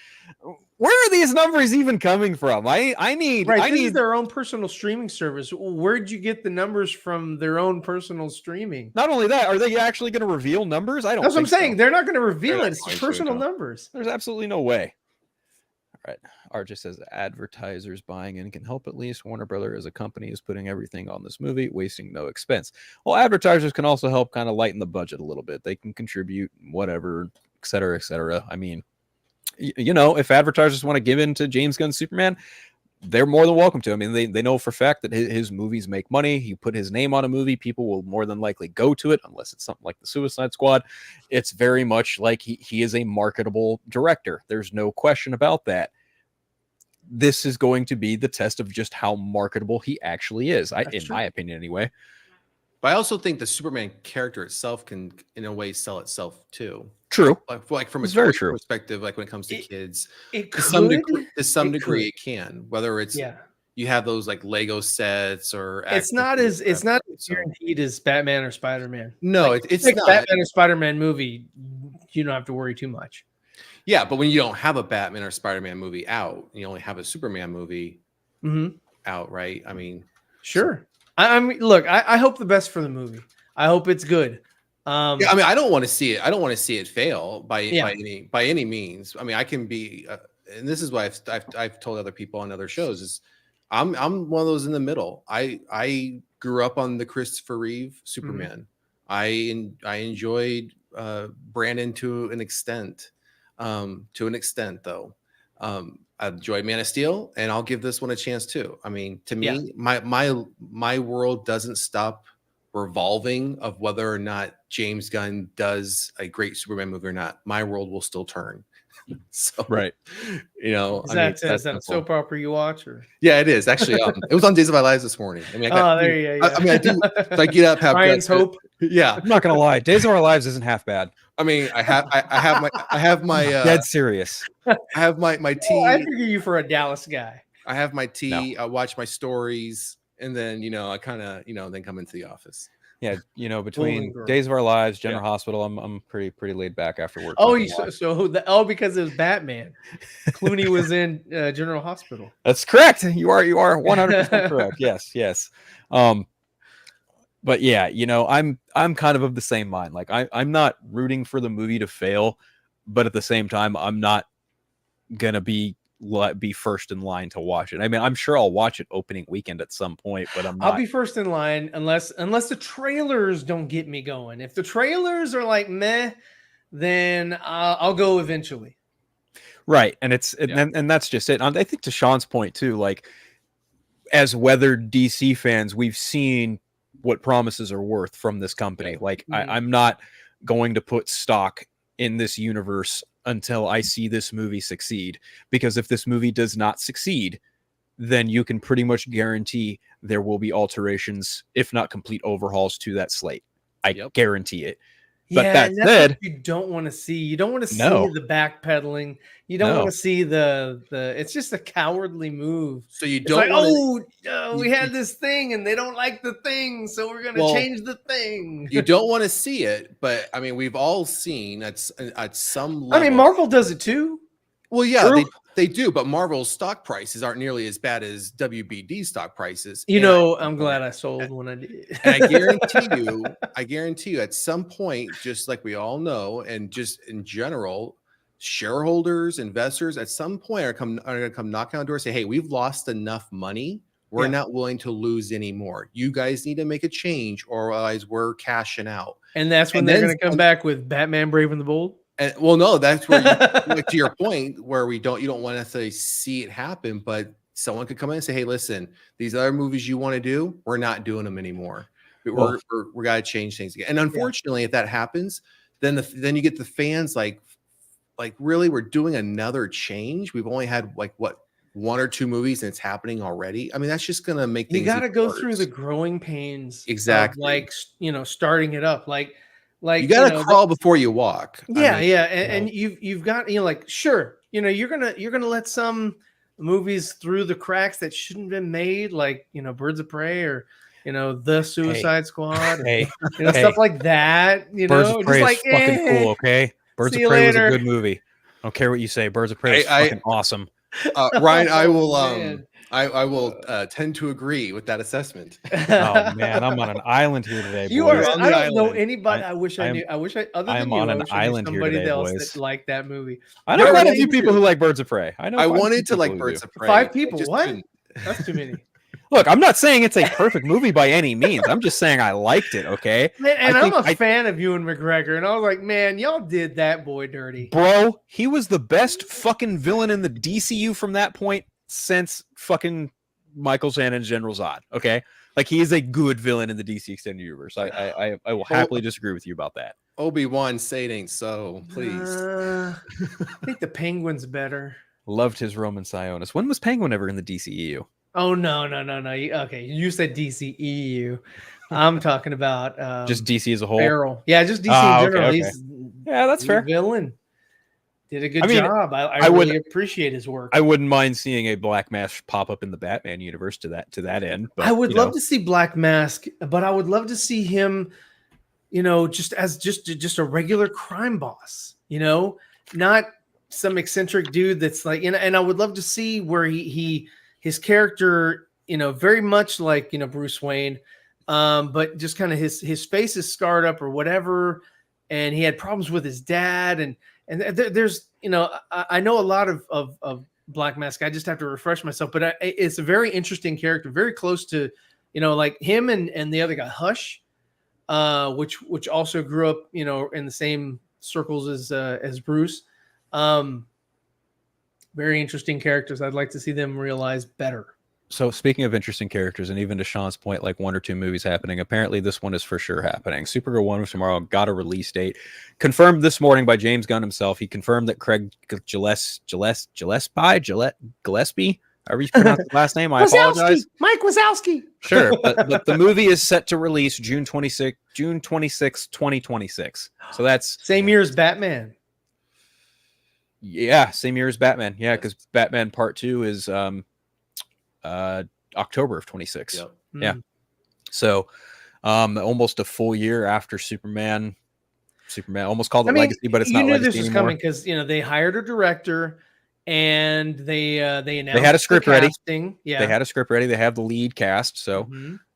Where are these numbers even coming from? I need their own personal streaming service. Where'd you get the numbers from their own personal streaming? Not only that, are they actually going to reveal numbers? I don't That's what I'm think saying. so. They're not going to reveal it. It's personal numbers. There's absolutely no way. All right. Art just says advertisers buying in can help at least. Warner Brother as a company is putting everything on this movie, wasting no expense. Well, advertisers can also help kind of lighten the budget a little bit. They can contribute, whatever, et cetera, et cetera. I mean, you know, if advertisers want to give in to James Gunn's Superman, they're more than welcome to. I mean, they know for a fact that his movies make money. He put his name on a movie. People will more than likely go to it, unless it's something like the Suicide Squad. It's very much like he is a marketable director. There's no question about that. This is going to be the test of just how marketable he actually is, in my opinion, anyway. But I also think the Superman character itself can, in a way, sell itself too. True. Like from a very true perspective, like when it comes to kids, to some degree, it can. Whether it's you have those like Lego sets or it's not as guaranteed as Batman or Spider-Man. No, like, it's like not. Batman or Spider-Man movie. You don't have to worry too much. Yeah, but when you don't have a Batman or Spider-Man movie out, you only have a Superman movie out, right? I mean, sure. I mean, look, I hope the best for the movie. I hope it's good. I mean, I don't want to see it. I don't want to see it fail by any means. I mean, I can be, and this is what I've told other people on other shows is, I'm one of those in the middle. I grew up on the Christopher Reeve Superman. I enjoyed Brandon to an extent. Though, I enjoyed Man of Steel, and I'll give this one a chance too. I mean, to me, my world doesn't stop revolving of whether or not James Gunn does a great Superman movie or not. My world will still turn. So, right, you know, is that a soap opera you watch? Or yeah, it is actually. It was on Days of Our Lives this morning. I mean, I mean, I do. If I get up, have Ryan's Hope. Yeah, I'm not gonna lie. Days of Our Lives isn't half bad. I mean, I have my dead serious. I have my tea. Oh, I figure you for a Dallas guy. I have my tea. I watch my stories, and then I kind of then come into the office. Yeah, between Days of Our Lives, General Hospital, I'm pretty laid back after work. Oh, because it was Batman. Clooney was in General Hospital. That's correct. You are 100% correct. Yes. But yeah, I'm kind of the same mind. Like I'm not rooting for the movie to fail, but at the same time, I'm not gonna be first in line to watch it. I mean, I'm sure I'll watch it opening weekend at some point, but I'll be first in line unless the trailers don't get me going. If the trailers are like meh, then I'll go eventually. Right, and and that's just it. I think to Sean's point too, like as weathered DC fans, we've seen what promises are worth from this company. Like I'm not going to put stock in this universe until I see this movie succeed, because if this movie does not succeed, then you can pretty much guarantee there will be alterations, if not complete overhauls to that slate. I guarantee it. But that said, you don't want to see. You don't want to see the backpedaling. You don't want to see the. It's just a cowardly move. So you don't. We had this thing, and they don't like the thing, so we're going to change the thing. You don't want to see it, but I mean, we've all seen at some level. I mean, Marvel does it too. Well, yeah, True. they do, but Marvel's stock prices aren't nearly as bad as WBD stock prices. You And know, I'm glad I sold when I did. and I guarantee you, at some point, just like we all know, and just in general, shareholders, investors, at some point are going to come knocking on the door and say, "Hey, we've lost enough money. We're not willing to lose anymore. You guys need to make a change, or otherwise we're cashing out." And that's when they're going to come back with Batman Brave and the Bold. And well, no, that's where like, to your point, where you don't want to necessarily see it happen, but someone could come in and say, "Hey, listen, these other movies you want to do, we're not doing them anymore. We're got to change things again." And unfortunately, if that happens, then you get the fans like really, we're doing another change. We've only had like what, 1 or 2 movies, and it's happening already. I mean, that's just gonna make things. You got to go worse. through the growing pains, exactly. Of like starting it up, like you gotta crawl before you walk. Yeah, and you've got like sure, you're gonna let some movies through the cracks that shouldn't have been made, like Birds of Prey or the Suicide Squad, or, stuff like that. Birds of Prey just is fucking cool. Okay, Birds of Prey was a good movie. I don't care what you say. Birds of Prey is fucking awesome. Ryan, I will I will tend to agree with that assessment. Oh man, I'm on an island here today. You boys. are. I don't know anybody. I wish I knew. I wish I. Other than I'm you, on I an wish island I knew here somebody today, else boys. that liked that movie. I know quite a few people who like Birds of Prey. I wanted to like Birds of Prey. 5 people. What? That's too many. Look, I'm not saying it's a perfect movie by any means. I'm just saying I liked it. Okay, Man, and I'm a fan of Ewan McGregor, and I was like, man, y'all did that boy dirty, bro. He was the best fucking villain in the DCU from that point since fucking Michael Shannon's General Zod. Okay, like he is a good villain in the DC extended universe. I will happily disagree with you about that. Obi-Wan, say it ain't so, please. I think the Penguin's better. Loved his Roman Sionis. When was Penguin ever in the DCEU? Oh no. Okay, you said DCEU. I'm talking about just DC as a whole. Feral. Yeah, just DC in general. Okay. Yeah, that's fair. Villain did a good job. I really appreciate his work. I wouldn't mind seeing a Black Mask pop up in the Batman universe to that end. But, I would love to see Black Mask, but I would love to see him, just as just a regular crime boss. Not some eccentric dude that's like, and I would love to see where his character, very much like Bruce Wayne, but just kind of his face is scarred up or whatever, and he had problems with his dad, and there's I know a lot of Black Mask. I just have to refresh myself, but it's a very interesting character, very close to like him and the other guy Hush, which also grew up in the same circles as Bruce. Very interesting characters. I'd like to see them realize better. So speaking of interesting characters, and even to Sean's point, like 1 or 2 movies happening, apparently this one is for sure happening. Supergirl 1 of tomorrow got a release date. Confirmed this morning by James Gunn himself. He confirmed that Craig Gillespie, however you pronounce the last name, I apologize. Mike Wazowski. Sure, but the movie is set to release June 26, 2026. So that's... Same year as Batman. Yeah, same year as Batman. Yeah, because Batman Part 2 is... October of 26. Yep. Yeah. So almost a full year after Superman almost called it Legacy, but it's not Legacy this was anymore. Coming because they hired a director and they announced they had a script ready. Yeah, they had a script ready. They have the lead cast. So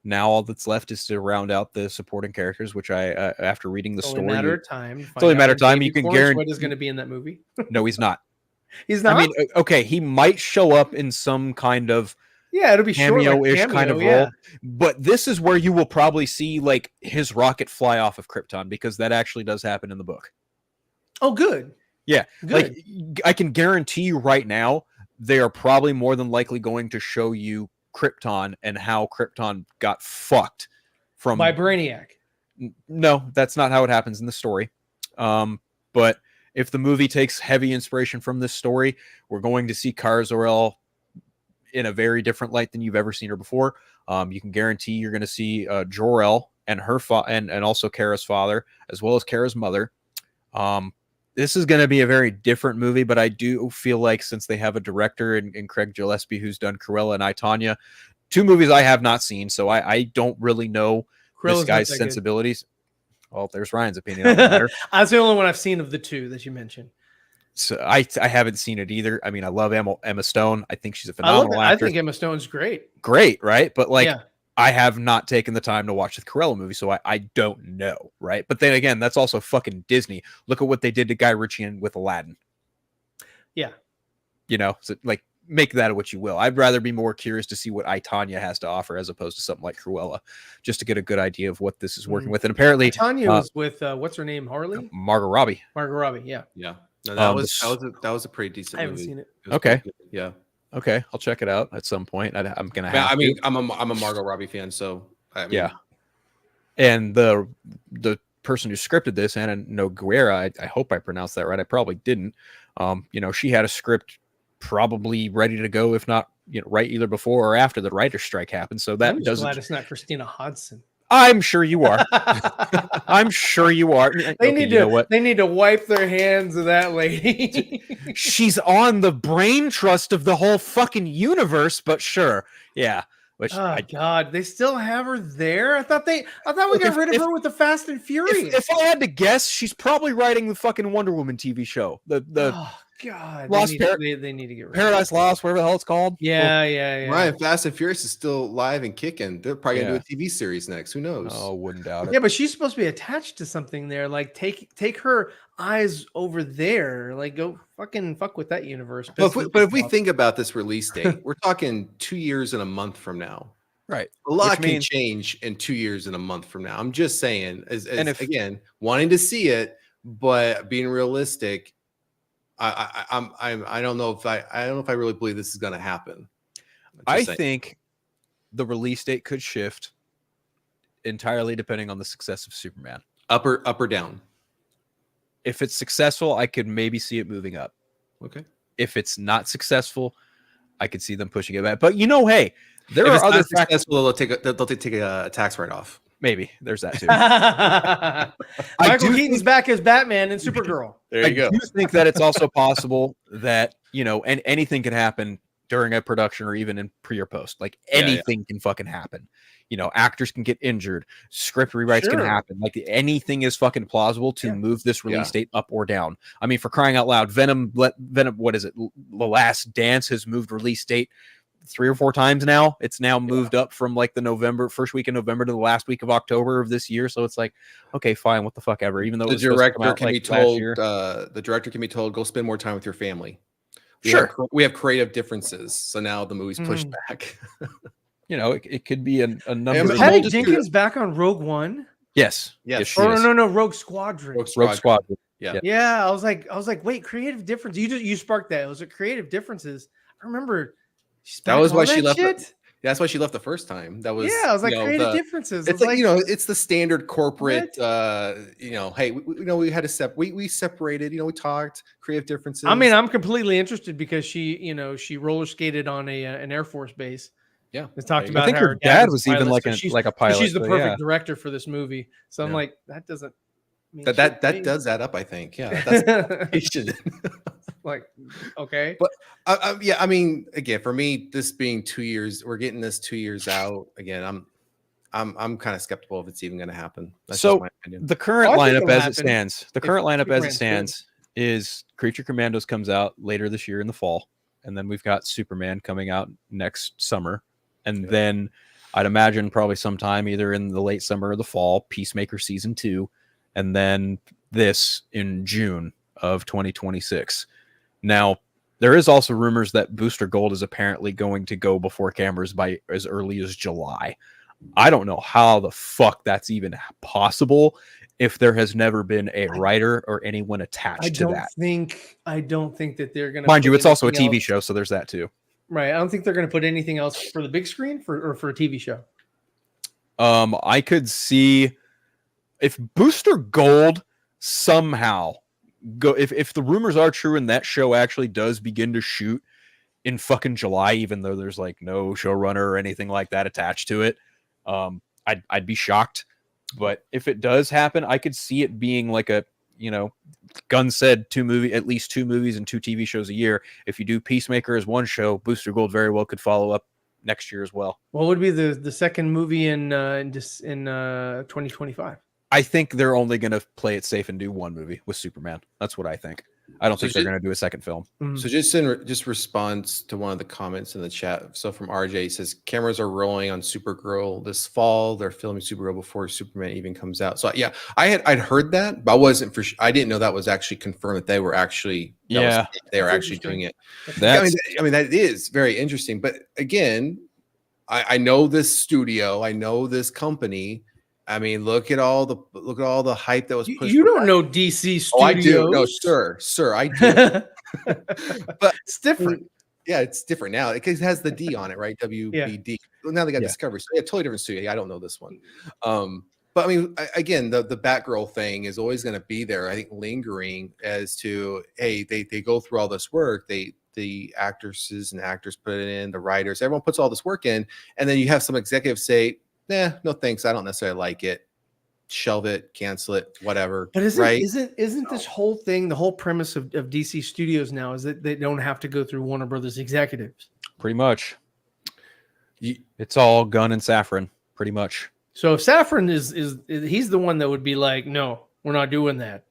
now all that's left is to round out the supporting characters, which I after reading the story, it's only a matter of time. It's only a matter of time. You can guarantee what is going to be in that movie. No, he's not. He's not. I mean, okay, he might show up in some kind of it'll be cameo-ish kind of role, but this is where you will probably see like his rocket fly off of Krypton, because that actually does happen in the book. Oh, good. Yeah, good. Like I can guarantee you right now, they are probably more than likely going to show you Krypton and how Krypton got fucked from by Brainiac. No, that's not how it happens in the story. But if the movie takes heavy inspiration from this story, we're going to see Kara-Zor-El in a very different light than you've ever seen her before. You can guarantee you're going to see Jor-El and her and also Kara's father, as well as Kara's mother. This is going to be a very different movie, but I do feel like since they have a director in Craig Gillespie who's done Cruella and I, Tonya, 2 movies I have not seen, so I don't really know this guy's sensibilities. Well, there's Ryan's opinion on the matter. That's the only one I've seen of the 2 that you mentioned. So I haven't seen it either. I mean, I love Emma Stone. I think she's a phenomenal I actress. think Emma Stone's great. Great, right? But like, Yeah. I have not taken the time to watch the Cruella movie, so I don't know, right? But then again, that's also fucking Disney. Look at what they did to Guy Ritchie with Aladdin. Yeah. You know, so like, make that what you will. I'd rather be more curious to see what I, Tanya has to offer as opposed to something like Cruella, just to get a good idea of what this is working with. And apparently, Tanya was with what's her name, Harley? Margot Robbie. Margot Robbie, yeah. Yeah. No, that was a pretty decent I haven't movie. seen it. Okay. Yeah. Okay, I'll check it out at some point. I'm gonna have. I mean, I'm a Margot Robbie fan, so I mean, yeah. And the person who scripted this, Ana Noguera, I hope I pronounced that right. I probably didn't. You know, she had a script probably ready to go, if not, you know, right either before or after the writer's strike happened. So that I'm just doesn't. glad it's not Christina Hodson. I'm sure you are. I'm sure you are. They need to wipe their hands of that lady. She's on the brain trust of the whole fucking universe, but sure. Yeah. Which God, they still have her there? I thought we got rid of her with the Fast and Furious. If I had to guess, she's probably writing the fucking Wonder Woman TV show. God, Lost they need to get rid Paradise Lost, whatever the hell it's called. Yeah. Ryan, Fast and Furious is still live and kicking. They're probably gonna do a TV series next. Who knows? Oh, wouldn't doubt it. Yeah, but she's supposed to be attached to something there. Like take her eyes over there. Like go fuck with that universe. But if we think about this release date, we're talking 2 years and a month from now. Right. A lot can change in 2 years and a month from now. I'm just saying, again, wanting to see it, but being realistic. I don't know if I really believe this is going to happen. I think the release date could shift entirely depending on the success of Superman. Up or down. If it's successful, I could maybe see it moving up. Okay. If it's not successful, I could see them pushing it back. But you know, hey, there are other successful. They'll take a tax write-off. Maybe there's that too. Michael Keaton's back as Batman and Supergirl. There you go. I do think that it's also possible that, you know, and anything can happen during a production or even in pre or post. Like anything can fucking happen. You know, actors can get injured, script rewrites can happen. Like anything is fucking plausible to move this release date up or down. I mean, for crying out loud, Venom, what is it? The Last Dance has moved release date 3 or 4 times now. It's now moved up from like the first week of November to the last week of October of this year. So it's like, okay, fine, what the fuck ever. Even though the director can be told, the director can be told, go spend more time with your family. We have creative differences, so now the movie's pushed back. You know, it could be a number. Is Patty Jenkins back on Rogue One? Yes. No, Rogue Squadron. Rogue Squadron. Yeah. I was like, wait, creative difference. You sparked that. It was a creative differences. I remember. That was why she left. That's why she left the first time. That was I was like, creative differences. It's like, you know, it's the standard corporate. You know, hey, we had to we separated. You know, we talked creative differences. I mean, I'm completely interested because she roller skated on an Air Force base. Yeah, we talked about. I think her dad was even like a pilot. She's the perfect director for this movie. So I'm like, that doesn't. That does add up, I think. Yeah, that's like, okay, but I mean, again, for me, this being 2 years, we're getting this 2 years out. Again, I'm kind of skeptical if it's even going to happen. That's just my opinion. The current lineup as it stands, is Creature Commandos comes out later this year in the fall, and then we've got Superman coming out next summer, and then I'd imagine probably sometime either in the late summer or the fall, Peacemaker season 2. And then this in June of 2026. Now, there is also rumors that Booster Gold is apparently going to go before cameras by as early as July. I don't know how the fuck that's even possible if there has never been a writer or anyone attached to that. I don't think that they're going to. Mind you, it's also a TV show, so there's that too. Right. I don't think they're going to put anything else for the big screen or for a TV show. I could see if Booster Gold somehow if the rumors are true and that show actually does begin to shoot in fucking July, even though there's like no showrunner or anything like that attached to it, I'd be shocked. But if it does happen, I could see it being like a, you know, Gunn said at least 2 movies and 2 TV shows a year. If you do Peacemaker as one show, Booster Gold very well could follow up next year as well. What would be the second movie in 2025? I think they're only going to play it safe and do one movie with Superman. That's what I think. I don't think they're going to do a second film. So just response to one of the comments in the chat. So from RJ, he says cameras are rolling on Supergirl this fall. They're filming Supergirl before Superman even comes out. So yeah, I'd heard that, but I wasn't I didn't know that was actually confirmed that they were actually they were actually doing it. I mean that is very interesting. But again, I know this studio, I know this company. I mean, look at all the hype that was pushed. You don't know DC Studios. Oh, I do. No, sir, I do. But it's different. Yeah, it's different now because it has the D on it, right? WBD. Yeah. Well, now they got Discovery, so yeah, totally different studio. Yeah, I don't know this one. But I mean, again, the Batgirl thing is always going to be there. I think lingering as to hey, they go through all this work. The actresses and actors put it in, the writers, everyone puts all this work in, and then you have some executives say, "Nah, no thanks. I don't necessarily like it. Shelve it, cancel it, whatever." But isn't this whole thing, the whole premise of DC Studios now is that they don't have to go through Warner Brothers executives? Pretty much. It's all Gunn and Safran, pretty much. So if Safran is he's the one that would be like, no, we're not doing that,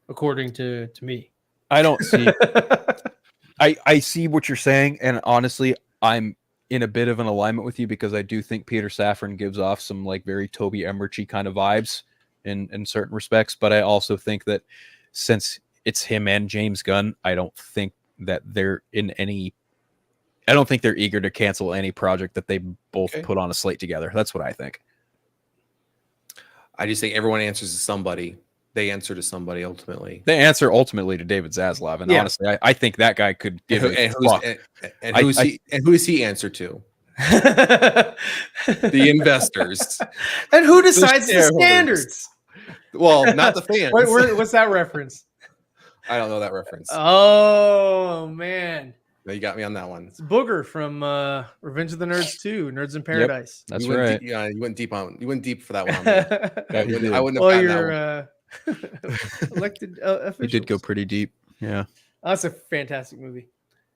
according to me. I don't see. I see what you're saying, and honestly, I'm in a bit of an alignment with you because I do think Peter Safran gives off some like very Toby Emmerich kind of vibes in certain respects. But I also think that since it's him and James Gunn, I don't think that they're I don't think they're eager to cancel any project that they both put on a slate together. That's what I think. I just think everyone answers to somebody. They answer to somebody ultimately. They answer ultimately to David Zaslav, and honestly, I think that guy could give who does he answer to? The investors. And who decides the standards? Well, not the fans. What's that reference? I don't know that reference. Oh man. No, you got me on that one. It's Booger from Revenge of the Nerds 2, Nerds in Paradise. Yep, that's right. You went deep for that one. I wouldn't have gotten that one. Elected It did go pretty deep. Yeah. That's a fantastic movie.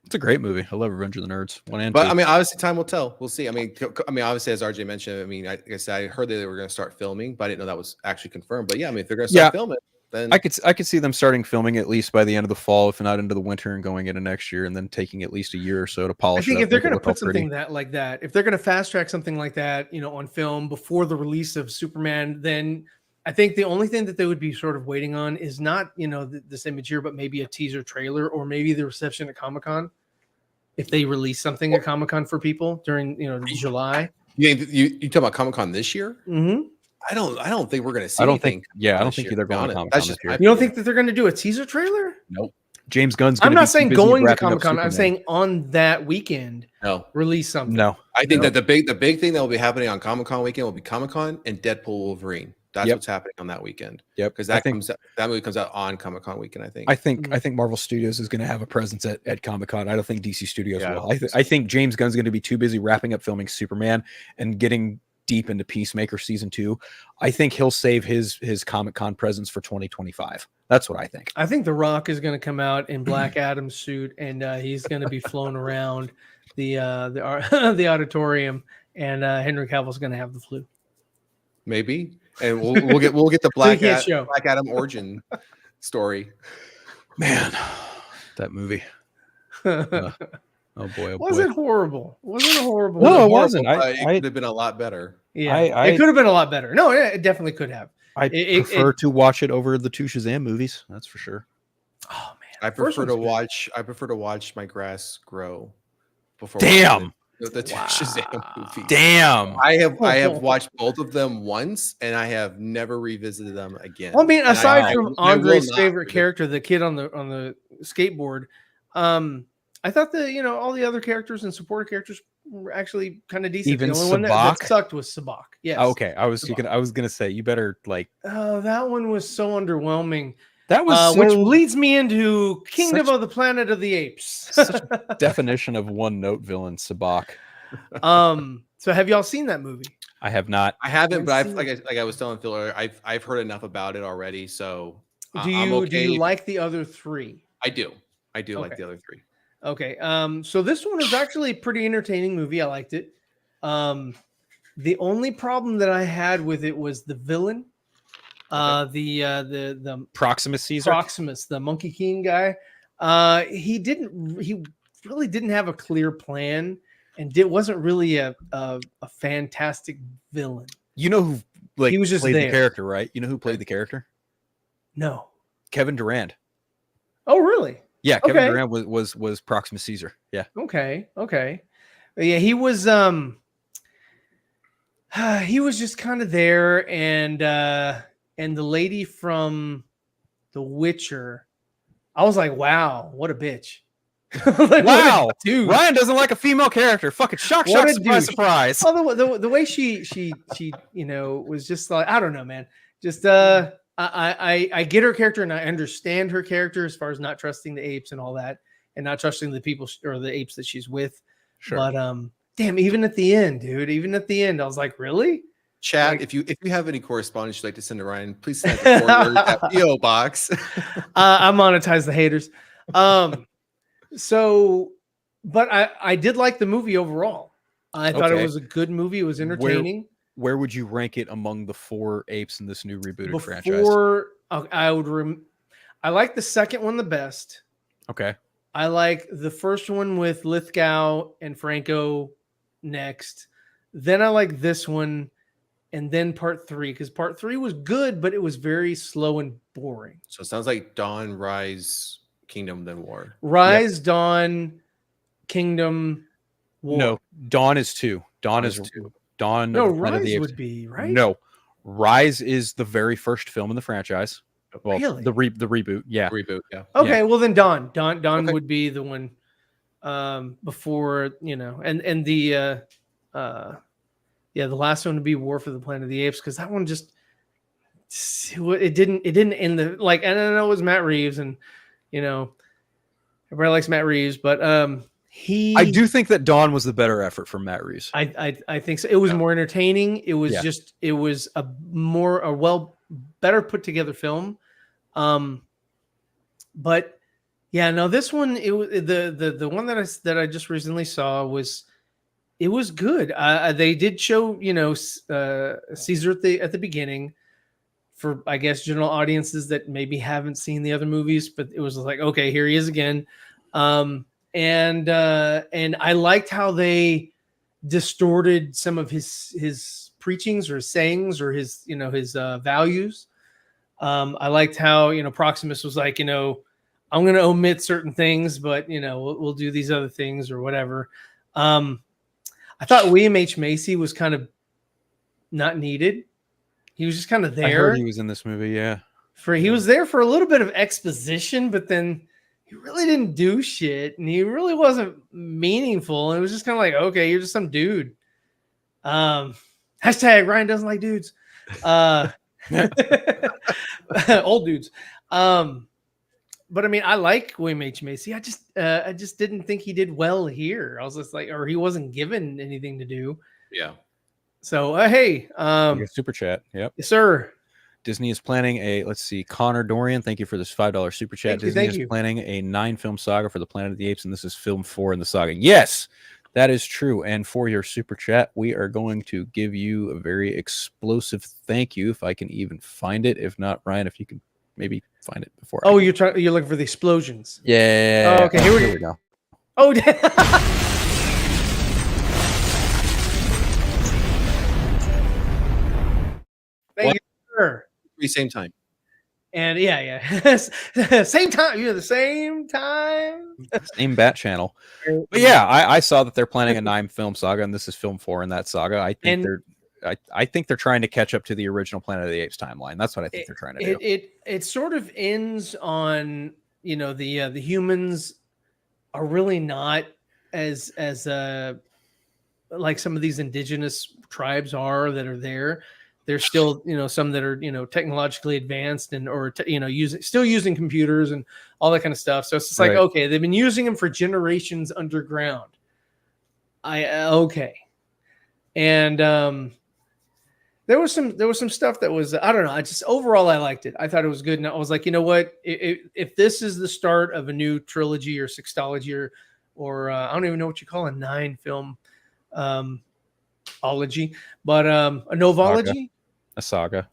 It's a great movie. I love Revenge of the Nerds 1 and 2. But I mean, obviously, time will tell. We'll see. I mean, obviously, as RJ mentioned, I mean, like I said, I heard that they were going to start filming, but I didn't know that was actually confirmed. But yeah, I mean, if they're going to start filming, then I could see them starting filming at least by the end of the fall, if not into the winter, and going into next year, and then taking at least a year or so to polish. I think if they're going to put something like that, if they're going to fast track something like that, on film before the release of Superman, then I think the only thing that they would be sort of waiting on is not, this image here, but maybe a teaser trailer or maybe the reception at Comic-Con. If they release something at Comic-Con for people during, July. You talk about Comic-Con this year? Mm-hmm. I don't think we're going to see. I don't think they're going to Comic-Con this year. You don't think that they're going to do a teaser trailer? Nope. James Gunn's. I'm not saying going to Comic-Con. I'm saying on that weekend. No. Release something. No. I think that the big thing that will be happening on Comic-Con weekend will be Comic-Con and Deadpool Wolverine. That's what's happening on that weekend. Yep. Because that movie comes out on Comic-Con weekend, I think. I think Marvel Studios is going to have a presence at Comic-Con. I don't think DC Studios will. I think James Gunn's going to be too busy wrapping up filming Superman and getting deep into Peacemaker season 2. I think he'll save his Comic-Con presence for 2025. That's what I think. I think The Rock is going to come out in Black Adam's suit, and he's going to be flown around the auditorium, and Henry Cavill's going to have the flu. Maybe. And we'll get the Black Adam origin story. Man, that movie. Oh boy! Was it horrible? Was it horrible? No, it wasn't. It could have been a lot better. Yeah, it could have been a lot better. No, it definitely could have. I prefer to watch it over the two Shazam movies. That's for sure. Oh man, I prefer to watch my grass grow before. Damn. The Shazam movie. Damn. I have watched both of them once, and I have never revisited them again. Well, I mean, aside from Andre's favorite character, the kid on the skateboard, I thought all the other characters and supporting characters were actually kind of decent. Even the only one that sucked was Sabak. Yes. Okay, I was gonna say you better Oh, that one was so underwhelming. That was which leads me into Kingdom of the Planet of the Apes. Such a definition of one-note villain, Sabak. So have y'all seen that movie? I have not. I haven't, but like I was telling Phil earlier, I've heard enough about it already. So do you like the other three? I do like the other three. Okay. So this one is actually a pretty entertaining movie. I liked it. The only problem that I had with it was the villain. The Proximus Caesar. Proximus, the Monkey King guy. He really didn't have a clear plan, and wasn't really a fantastic villain. You know who He was just played there. the character, right? You know who played the character? No. Kevin Durant. Oh, really? Yeah, Kevin Okay. Durant was Proximus Caesar. Yeah. Okay. Yeah, he was just kind of there, and the lady from The Witcher, I was like, wow, what a bitch. Like, Wow, dude. Ryan doesn't like a female character. Fucking shock, What a surprise, douche. surprise. Oh, the way she was just like, I don't know, man. Just I get her character, and I understand her character as far as not trusting the apes and all that, and not trusting the people or the apes that she's with. Sure. But damn, even at the end, dude, I was like, really? Chat, Like- if you have any correspondence you'd like to send to Ryan, please send it to 4Nerds at PO Box. I monetize the haters. So, but I did like the movie overall. I thought it Okay. was a good movie. It was entertaining. Where would you rank it among the 4 apes in this new rebooted franchise? Before I like the second one the best. Okay. I like the first one with Lithgow and Franco next. Then I like this one, and then part 3, because part 3 was good, but it was very slow and boring. So it sounds like Dawn, Rise, Kingdom, then War. Rise, Dawn, Kingdom, War. No, Dawn is 2. Dawn is 2. Dawn. No, of the Planet of the Rise Apes. would be, right? No, Rise is the very first film in the franchise. Well, Really? the reboot. Yeah. Reboot, yeah. Okay, well then Dawn Okay. would be the one before, and the the last one would be War for the Planet of the Apes, because that one just it didn't end the like, and I know it was Matt Reeves, and everybody likes Matt Reeves, but I do think that Dawn was the better effort from Matt Reeves. I think so. It was more entertaining. It was it was a better put together film. But yeah, no, this one, it was the one that I just recently saw was good. They did show Caesar at the beginning for, I guess, general audiences that maybe haven't seen the other movies, but it was like, okay, here he is again. And I liked how they distorted some of his preachings or his sayings or his values. I liked how Proximus was like, I'm going to omit certain things, but we'll do these other things or whatever. I thought William H. Macy was kind of not needed. He was just kind of there. I heard he was in this movie. Yeah, he was there for a little bit of exposition, but then he really didn't do shit, and he really wasn't meaningful. And it was just kind of like, okay, you're just some dude. Hashtag Ryan doesn't like dudes. Old dudes. But I mean, I like William H. Macy. I just didn't think he did well here. I was just like, or he wasn't given anything to do. Yeah. So hey, super chat. Yep. Yes, sir. Disney is planning let's see, Connor Dorian, thank you for this $5 super chat. Disney is planning a 9-film saga for the Planet of the Apes, and this is film 4 in the saga. Yes, that is true. And for your super chat, we are going to give you a very explosive thank you, if I can even find it. If not, Ryan, if you can maybe find it before. Oh, you're looking for the explosions. Yeah. Oh, okay, here we go. Oh, thank you, sir. Same time. And yeah. Same time. You're the same time. Same bat channel. But yeah, I saw that they're planning a 9-film saga, and this is film 4 in that saga. I think they're trying to catch up to the original Planet of the Apes timeline. That's what I think they're trying to do. It sort of ends on, the humans are really not as like some of these indigenous tribes are that are there. There's still, some that are, technologically advanced and still using computers and all that kind of stuff. So it's just like, okay, they've been using them for generations underground. Okay. And there was some stuff that was, I don't know. Overall, I liked it. I thought it was good. And I was like, you know what? If this is the start of a new trilogy or sextology or I don't even know what you call a 9-film ology, but a novology, a saga.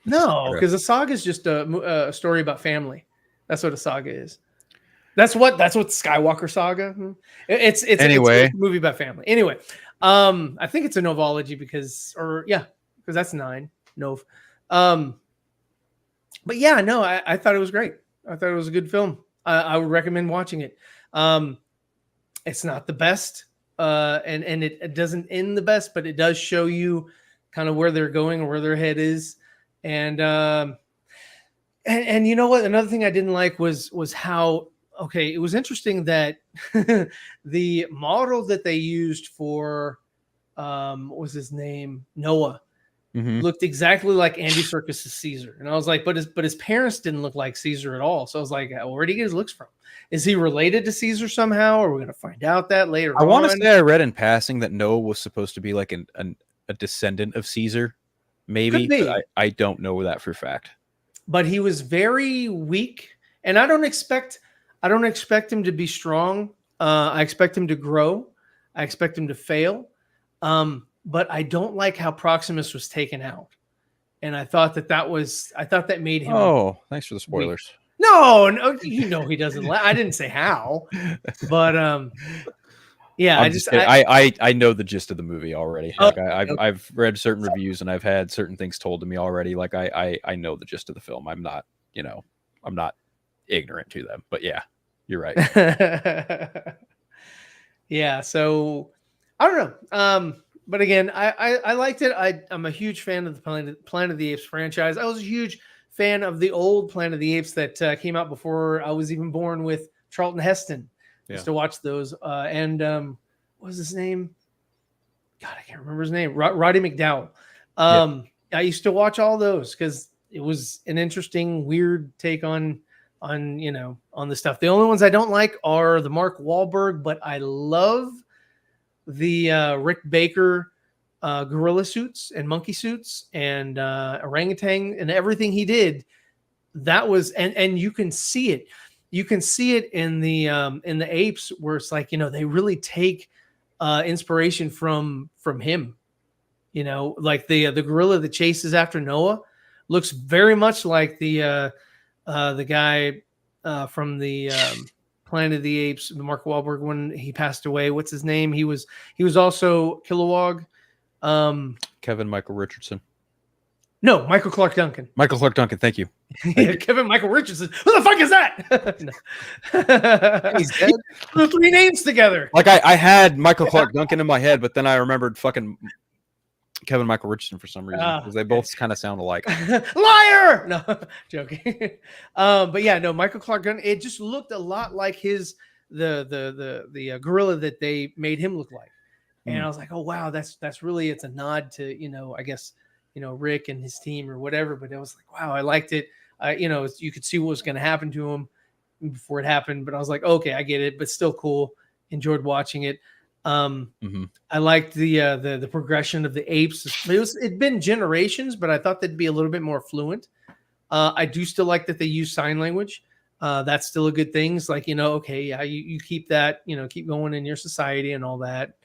No, because a saga is just a story about family. That's what a saga is. That's what Skywalker saga. It's a movie about family. Anyway, I think it's a novology because that's 9 nov. But yeah, no, I thought it was great. I thought it was a good film. I would recommend watching it. It's not the best, and it doesn't end the best, but it does show you kind of where they're going or where their head is. And you know what? Another thing I didn't like was how it was interesting that the model that they used for what was his name? Noah. Looked exactly like Andy Serkis's Caesar, and I was like, but his parents didn't look like Caesar at all. So I was like, where did he get his looks from? Is he related to Caesar somehow? Or we're going to find out that later. I want to say I read in passing that Noah was supposed to be like a descendant of Caesar, maybe. But I don't know that for a fact. But he was very weak, and I don't expect him to be strong. I expect him to grow. I expect him to fail. But I don't like how Proximus was taken out. And I thought that made him. Oh, thanks for the spoilers. No, he doesn't. I didn't say how, but yeah, I know the gist of the movie already. Like I've read certain reviews and I've had certain things told to me already. Like I know the gist of the film. I'm not ignorant to them, but yeah, you're right. Yeah. So I don't know. But again, I liked it. I'm a huge fan of the Planet of the Apes franchise. I was a huge fan of the old Planet of the Apes that came out before I was even born with Charlton Heston. Used to watch those. And what was his name? God, I can't remember his name. Roddy McDowall. I used to watch all those because it was an interesting, weird take on the stuff. The only ones I don't like are the Mark Wahlberg, but I love the Rick Baker gorilla suits and monkey suits and orangutan and everything he did. That was and you can see it. You can see it in the apes where it's like, they really take inspiration from him. Like the gorilla that chases after Noah looks very much like the guy from the Planet of the Apes, the Mark Wahlberg when he passed away. What's his name? He was also Kilowog. Kevin Michael Richardson. No, Michael Clark Duncan. Michael Clark Duncan. Thank you. Kevin Michael Richardson. Who the fuck is that? He's dead. The 3 names together. Like I had Michael Clark Duncan in my head, but then I remembered fucking Kevin Michael Richardson for some reason because they both kind of sound alike. Liar! No, joking. But yeah, no, Michael Clark Duncan. It just looked a lot like the gorilla that they made him look like, and I was like, oh wow, that's really, it's a nod to I guess Rick and his team or whatever. But I was like, wow, I liked it. You could see what was going to happen to him before it happened, but I was like, okay, I get it, but still cool. Enjoyed watching it. I liked the progression of the apes. It'd been generations, but I thought they'd be a little bit more fluent. I do still like that they use sign language. That's still a good thing. It's like, you keep that, keep going in your society and all that,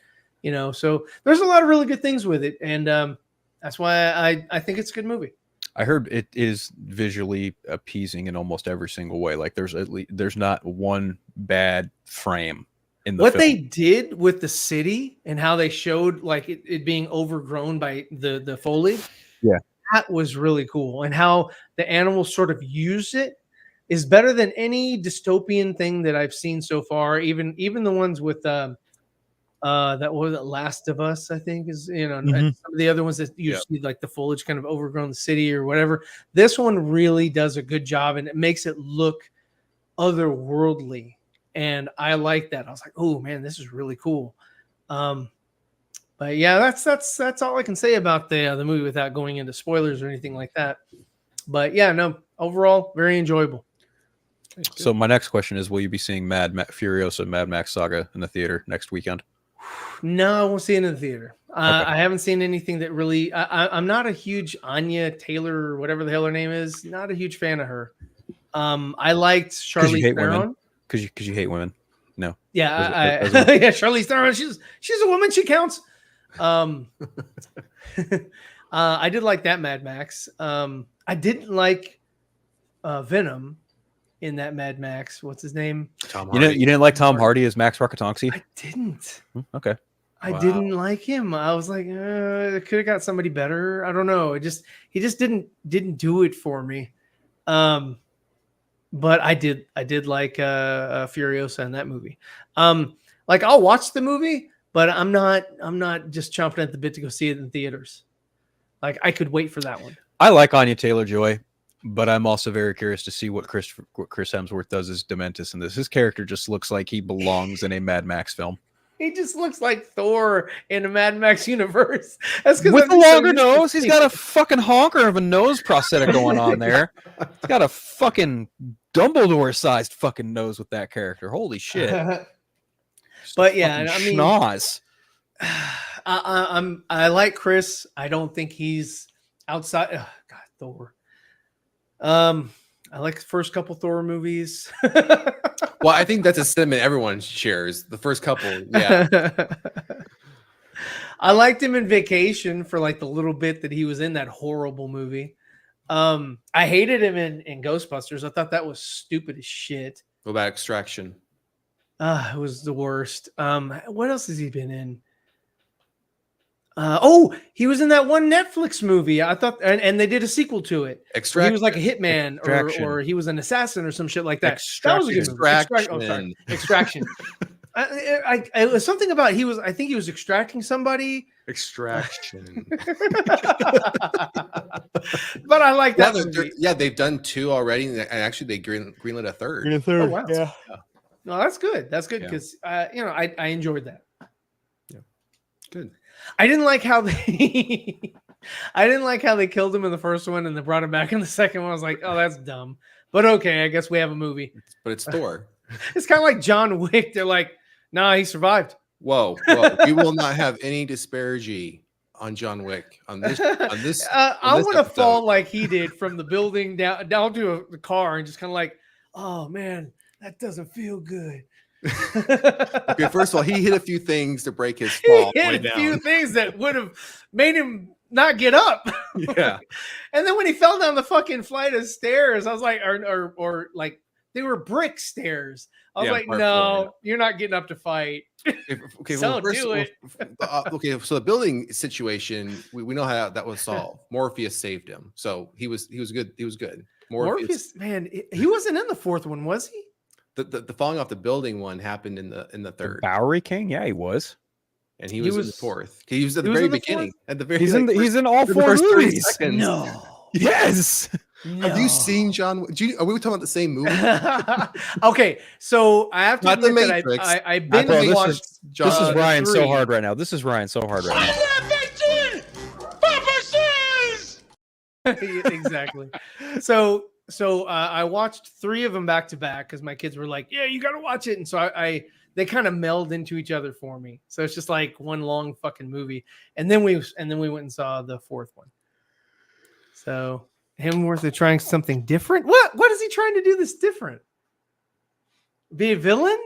so there's a lot of really good things with it. And that's why I think it's a good movie. I heard it is visually appeasing in almost every single way. Like there's not one bad frame in the what film. They did with the city and how they showed like it being overgrown by the foliage. Yeah, that was really cool. And how the animals sort of used it is better than any dystopian thing that I've seen so far. Even the ones with that was Last of Us, I think is, and some of the other ones that you see like the foliage kind of overgrown the city or whatever. This one really does a good job and it makes it look otherworldly. And I like that. I was like, oh man, this is really cool. But yeah, that's all I can say about the movie without going into spoilers or anything like that. But yeah, no, overall, very enjoyable. So my next question is, will you be seeing Furiosa Mad Max Saga in the theater next weekend? No, I won't see it in the theater. Okay. I haven't seen anything that really. I'm not a huge Anya Taylor or whatever the hell her name is. Not a huge fan of her. I liked Charlize Theron. Because you hate women. No. Yeah, yeah, Charlize Theron. She's a woman. She counts. I did like that Mad Max. I I didn't like Venom in that Mad Max. What's his name? Tom You Hardy. didn't like Tom Hardy as Max Rokitansky? I didn't. Okay. I Wow. didn't like him. I was like, could have got somebody better. I don't know. He just didn't do it for me. But I did like Furiosa in that movie. Like I'll watch the movie, but I'm not just chomping at the bit to go see it in theaters. Like I could wait for that one. I like Anya Taylor-Joy, but I'm also very curious to see what Chris Hemsworth does as Dementis in this. His character just looks like he belongs in a Mad Max film. He just looks like Thor in a Mad Max universe. That's With a longer nose, he's got a fucking honker of a nose prosthetic going on there. He's got a fucking Dumbledore-sized fucking nose with that character. Holy shit! But yeah, I mean, schnoz. I like Chris. I don't think he's outside. Oh, God, Thor. I like the first couple Thor movies. Well, I think that's a sentiment everyone shares. The first couple, yeah. I liked him in Vacation for like the little bit that he was in that horrible movie. I hated him in Ghostbusters. I thought that was stupid as shit. What about Extraction? It was the worst. What else has he been in? He was in that one Netflix movie. I thought, and they did a sequel to it. Extraction. He was like a hitman, or he was an assassin, or some shit like that. That was a good movie. Extraction. It was something about I think he was extracting somebody. Extraction. But I like that. They've done 2 already, and actually they greenlit a third. Oh, wow. Yeah. No, that's good. That's good because I enjoyed that. Yeah, good. I didn't like how they killed him in the first one and then brought him back in the second one. I was like, oh, that's dumb. But okay, I guess we have a movie. But it's Thor. It's kind of like John Wick. They're like, nah, he survived. Whoa. We will not have any disparity on John Wick on this. I want to fall like he did from the building down to the car and just kind of like, oh man, that doesn't feel good. Okay, first of all, he hit a few things to break his fall. He hit a few things that would have made him not get up. Yeah. And then when he fell down the fucking flight of stairs, I was like, or like they were brick stairs. I was like, no, you're not getting up to fight. Okay, So do it. Okay, so the building situation, we know how that was solved. Morpheus saved him, so he was good. He was good. Morpheus, man, he wasn't in the fourth one, was he? The falling off the building one happened in the third. The Bowery King, yeah, he was, and he was in the fourth. He was at the very beginning. At the very, he's in all 4 movies. No, yes. No. Have you seen John? Are we talking about the same movie? Okay, so I have to Not the admit that Matrix. I binge watched. This is Ryan 3. so hard right now. This is Ryan so hard right now. Exactly. So I watched 3 of them back to back because my kids were like, "Yeah, you got to watch it," and so they kind of meld into each other for me. So it's just like one long fucking movie, and then we went and saw the 4th one. So Hemsworth is trying something different. What is he trying to do that's different? Be a villain?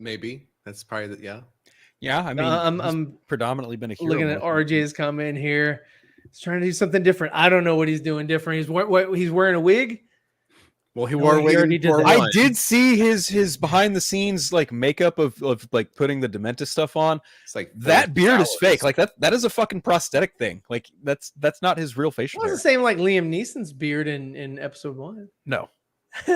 Maybe that's probably Yeah, I mean, I'm predominantly been a hero. Looking at RJ's comment here. He's trying to do something different. I don't know what he's doing different. He's wearing a wig. Well, he wore a wig. Already did that. I did see his behind the scenes like makeup of like putting the Dementis stuff on. It's like that beard is fake. Like that is a fucking prosthetic thing. Like that's not his real facial It was hair. the same like Liam Neeson's beard in episode 1. No. They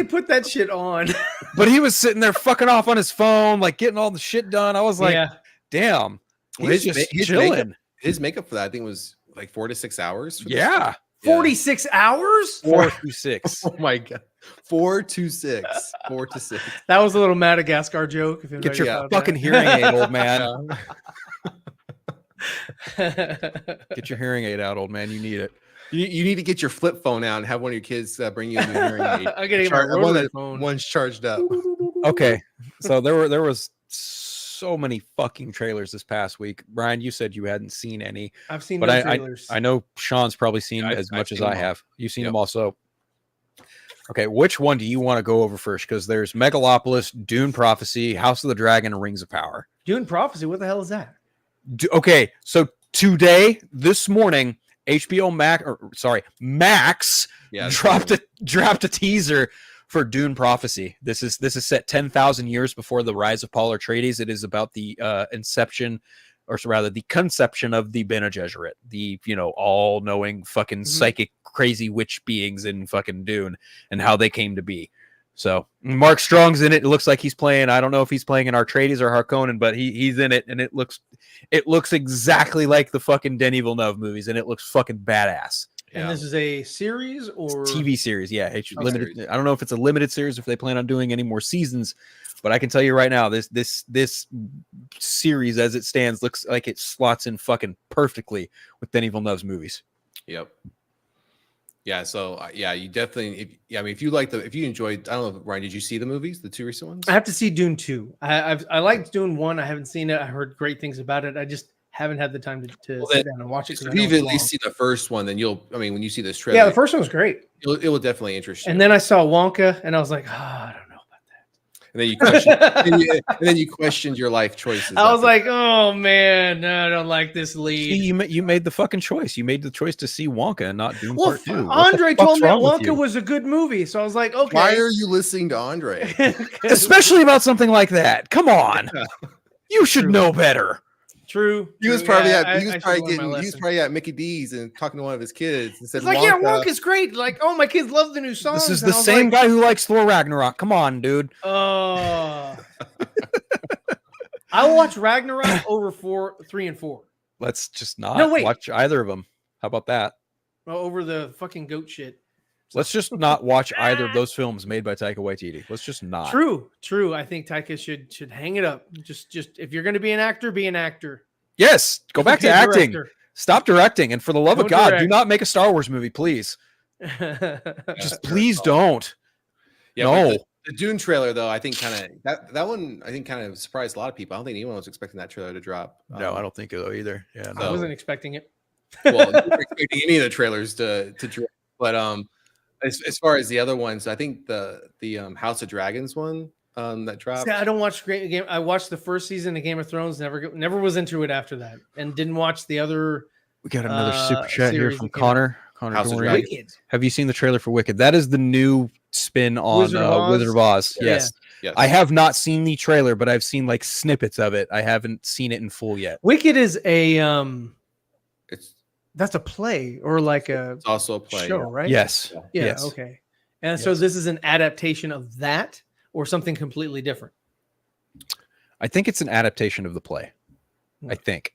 put that shit on. But he was sitting there fucking off on his phone, like getting all the shit done. I was like, yeah. Damn. Well, He's just chilling. His makeup for that, I think, was like 4 to 6 hours. For Yeah. 46 hours? 4 to 6. Oh my god. 4 to 6. 4 to 6. That was a little Madagascar joke. If Get your fucking hearing aid, old man. Get your hearing aid out, old man. You need it. You need to get your flip phone out and have one of your kids bring you a new hearing aid. I'm gonna get my rotary phone. One's charged up. Okay. So there was so many fucking trailers this past week. Brian, you said you hadn't seen any. I've seen but no trailers. I know Sean's probably seen as much as I have. You've seen them also. Okay, which one do you want to go over first? Because there's Megalopolis, Dune Prophecy, House of the Dragon, and Rings of Power. Dune Prophecy, what the hell is that? Okay, so this morning, Max Yeah, dropped a teaser for Dune Prophecy. This is set 10,000 years before the rise of Paul Atreides. It is about the inception, or rather the conception of the Bene Gesserit, the all-knowing fucking psychic crazy witch beings in fucking Dune, and how they came to be. So Mark Strong's in it. It looks like he's playing. I don't know if he's playing an Atreides or Harkonnen, but he's in it, and it looks exactly like the fucking Denis Villeneuve movies, and it looks fucking badass. And this is a series or TV series, yeah. Limited. I don't know if it's a limited series, if they plan on doing any more seasons, but I can tell you right now, this series as it stands looks like it slots in fucking perfectly with Denis Villeneuve's movies. Yep. Yeah. So you definitely. If you enjoyed, I don't know, Ryan, did you see the movies, the two recent ones? I have to see Dune 2. I liked Dune 1. I haven't seen it. I heard great things about it. I just haven't had the time to sit down and watch it. If you've at least seen the first one, then when you see this trailer, yeah, the first one was great. It will definitely interest you. And then I saw Wonka, and I was like, I don't know about that. And then you questioned, and then you questioned your life choices. I was like, oh man, no, I don't like this lead. See, you made the fucking choice. You made the choice to see Wonka and not Dune Part 2. Andre told me that Wonka was a good movie, so I was like, okay. Why are you listening to Andre? Especially about something like that. Come on, you should know better. True. He was probably at Mickey D's and talking to one of his kids and said, Wonka's great. Like, oh, my kids love the new songs. This is the same guy who likes Thor Ragnarok. Come on, dude. I will watch Ragnarok over 3 and 4. Let's just not watch either of them. How about that? Over the fucking goat shit. Let's just not watch either of those films made by Taika Waititi. Let's just not. True. I think Taika should hang it up. Just if you're going to be an actor, be an actor. Yes, go back to acting. Stop directing, and for the love of God, do not make a Star Wars movie, please. Just please don't. Yeah, no. The Dune trailer, though, I think that one, I think kind of surprised a lot of people. I don't think anyone was expecting that trailer to drop. No, I don't think so either. Yeah, no. I wasn't expecting it. Well, I wasn't expecting any of the trailers to drop, but as far as the other ones, I think the House of Dragons one that dropped. See, I don't watch great game. I watched the first season of Game of Thrones. Never was into it after that, and didn't watch the other. We got another super chat here from Connor. House of Dragons. Wicked. Have you seen the trailer for Wicked? That is the new spin on Wizard of Oz. Yes. I have not seen the trailer, but I've seen like snippets of it. I haven't seen it in full yet. Wicked is that's a play or like it's also a play show, right? Yes. Yeah. Yes. Okay. And so this is an adaptation of that or something completely different. I think it's an adaptation of the play. I think.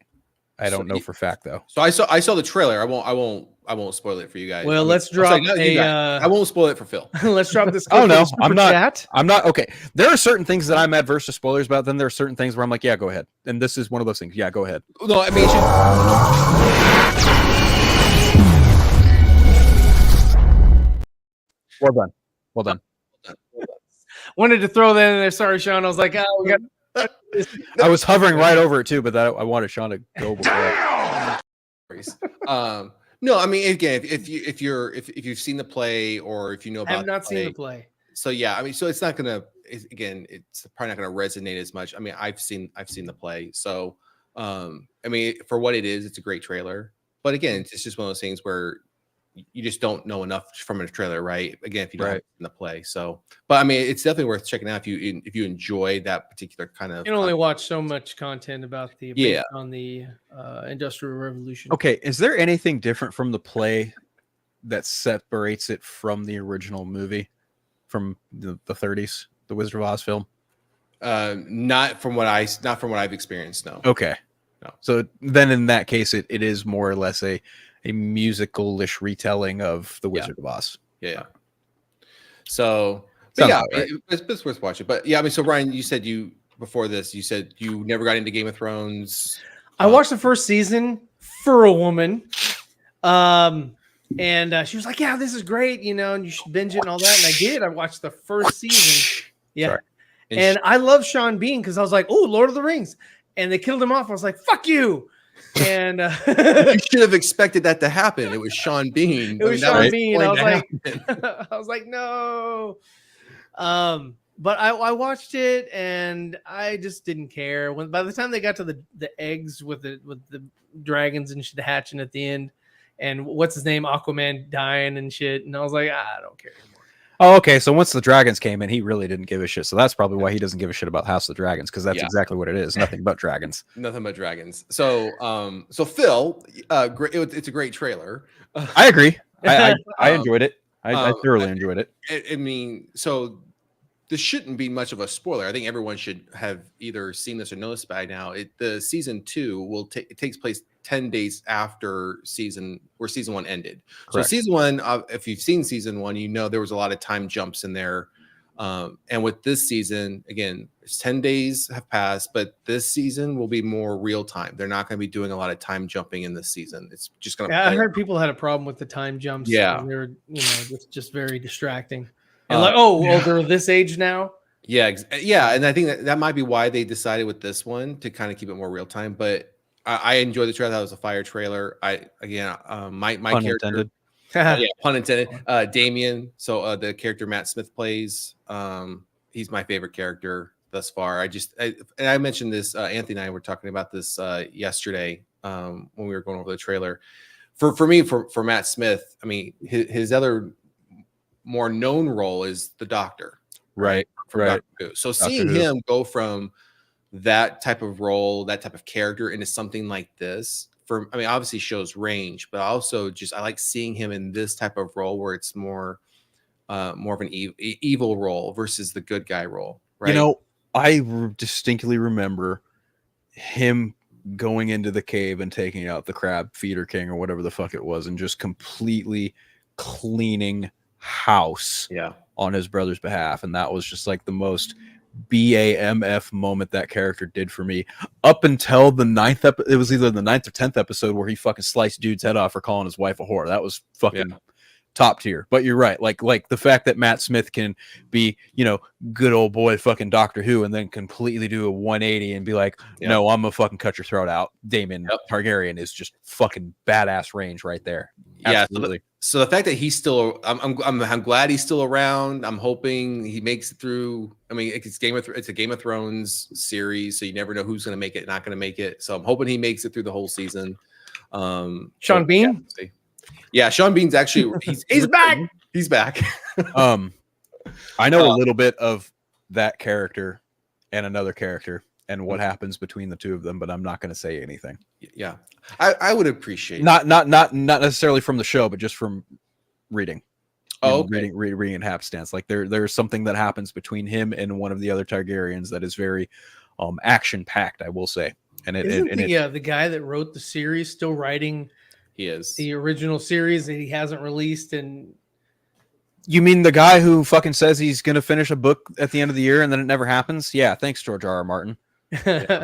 I don't know for fact though. So I saw the trailer. I won't spoil it for you guys. Well, let's drop I won't spoil it for Phil. Let's drop this. Oh no, I'm not okay. There are certain things that I'm adverse to spoilers about. Then there are certain things where I'm like, yeah, go ahead. And this is one of those things. Yeah, go ahead. No, I mean, Well done. Wanted to throw that in there. Sorry, Sean. I was like, oh, we got. I was hovering right over it too, but I wanted Sean to go before. No, I mean, again, if you've seen the play or if you know about, I have not seen the play. So yeah, I mean, so it's not gonna. It's probably not gonna resonate as much. I mean, I've seen the play, so I mean, for what it is, it's a great trailer. But again, it's just one of those things where you just don't know enough from a trailer, right? Again, if you don't have the play. So, but I mean, it's definitely worth checking out if you enjoy that particular kind of. You can only watch so much content about on the Industrial Revolution. Okay, is there anything different from the play that separates it from the original movie from the 30s, the Wizard of Oz film? Not from what I've experienced. No. Okay. No. So then, in that case, it is more or less a musical-ish retelling of the Wizard of Oz. Yeah. So, it's worth watching. But yeah, I mean, so Ryan, you said before this, you said you never got into Game of Thrones. I watched the first season for a woman, and she was like, "Yeah, this is great, and you should binge it and all that." And I did. I watched the first season. Yeah, sorry. And I love Sean Bean because I was like, "Oh, Lord of the Rings," and they killed him off. I was like, "Fuck you." And you should have expected that to happen. It was Sean Bean. It was Sean Bean. I was like, no. But I watched it and I just didn't care. By the time they got to the eggs with the dragons and shit hatching at the end, and what's his name, Aquaman dying and shit. And I was like, I don't care anymore. Oh, okay. So once the dragons came in, he really didn't give a shit. So that's probably why he doesn't give a shit about House of the Dragons, because that's exactly what it is. Nothing but dragons. Nothing but dragons. So, so Phil, it's a great trailer. I agree. I enjoyed it. I thoroughly enjoyed it. I mean, so this shouldn't be much of a spoiler. I think everyone should have either seen this or knows by now. The season 2 it takes place 10 days after season 1 ended. Correct. So season 1, if you've seen season 1, you know there was a lot of time jumps in there. And with this season, again, 10 days have passed, but this season will be more real time. They're not going to be doing a lot of time jumping in this season. It's just going to. I heard people had a problem with the time jumps. Yeah, they were, just very distracting. And they're this age now. Yeah, and I think that might be why they decided with this one to kind of keep it more real time. But I enjoyed the trailer. That was a fire trailer. My Pun character. intended. Yeah, pun intended. Damien. So the character Matt Smith plays. He's my favorite character thus far. And I mentioned this. Anthony and I were talking about this yesterday when we were going over the trailer. For me, for Matt Smith, I mean, his other more known role is the Doctor, right? From Doctor Who. So seeing him go from that type of role, that type of character into something like this, obviously shows range, but also I like seeing him in this type of role where it's more of an evil role versus the good guy role, right? I distinctly remember him going into the cave and taking out the crab feeder king or whatever the fuck it was, and just completely cleaning house on his brother's behalf. And that was just like the most BAMF moment that character did for me up until the 9th it was either the 9th or 10th episode where he fucking sliced dude's head off for calling his wife a whore. That was fucking top tier. But you're right, like the fact that Matt Smith can be, good old boy fucking Doctor Who and then completely do a 180 and be like, no, I'm gonna fucking cut your throat out. Damon Targaryen is just fucking badass range right there. Absolutely. So the fact that he's still, I'm glad he's still around. I'm hoping he makes it through. I mean, it's a Game of Thrones series, so you never know who's going to make it, not going to make it. So I'm hoping he makes it through the whole season. Sean Bean, Sean Bean's actually he's back. He's back. I know a little bit of that character and another character and what happens between the two of them, but I'm not going to say anything. Yeah, I would appreciate not necessarily from the show, but just from reading. Reading in hapstance. Like there's something that happens between him and one of the other Targaryens that is very action packed, I will say. And the guy that wrote the series still writing? He is the original series that he hasn't released. And you mean the guy who fucking says he's going to finish a book at the end of the year and then it never happens? Yeah, thanks, George R.R. Martin. Because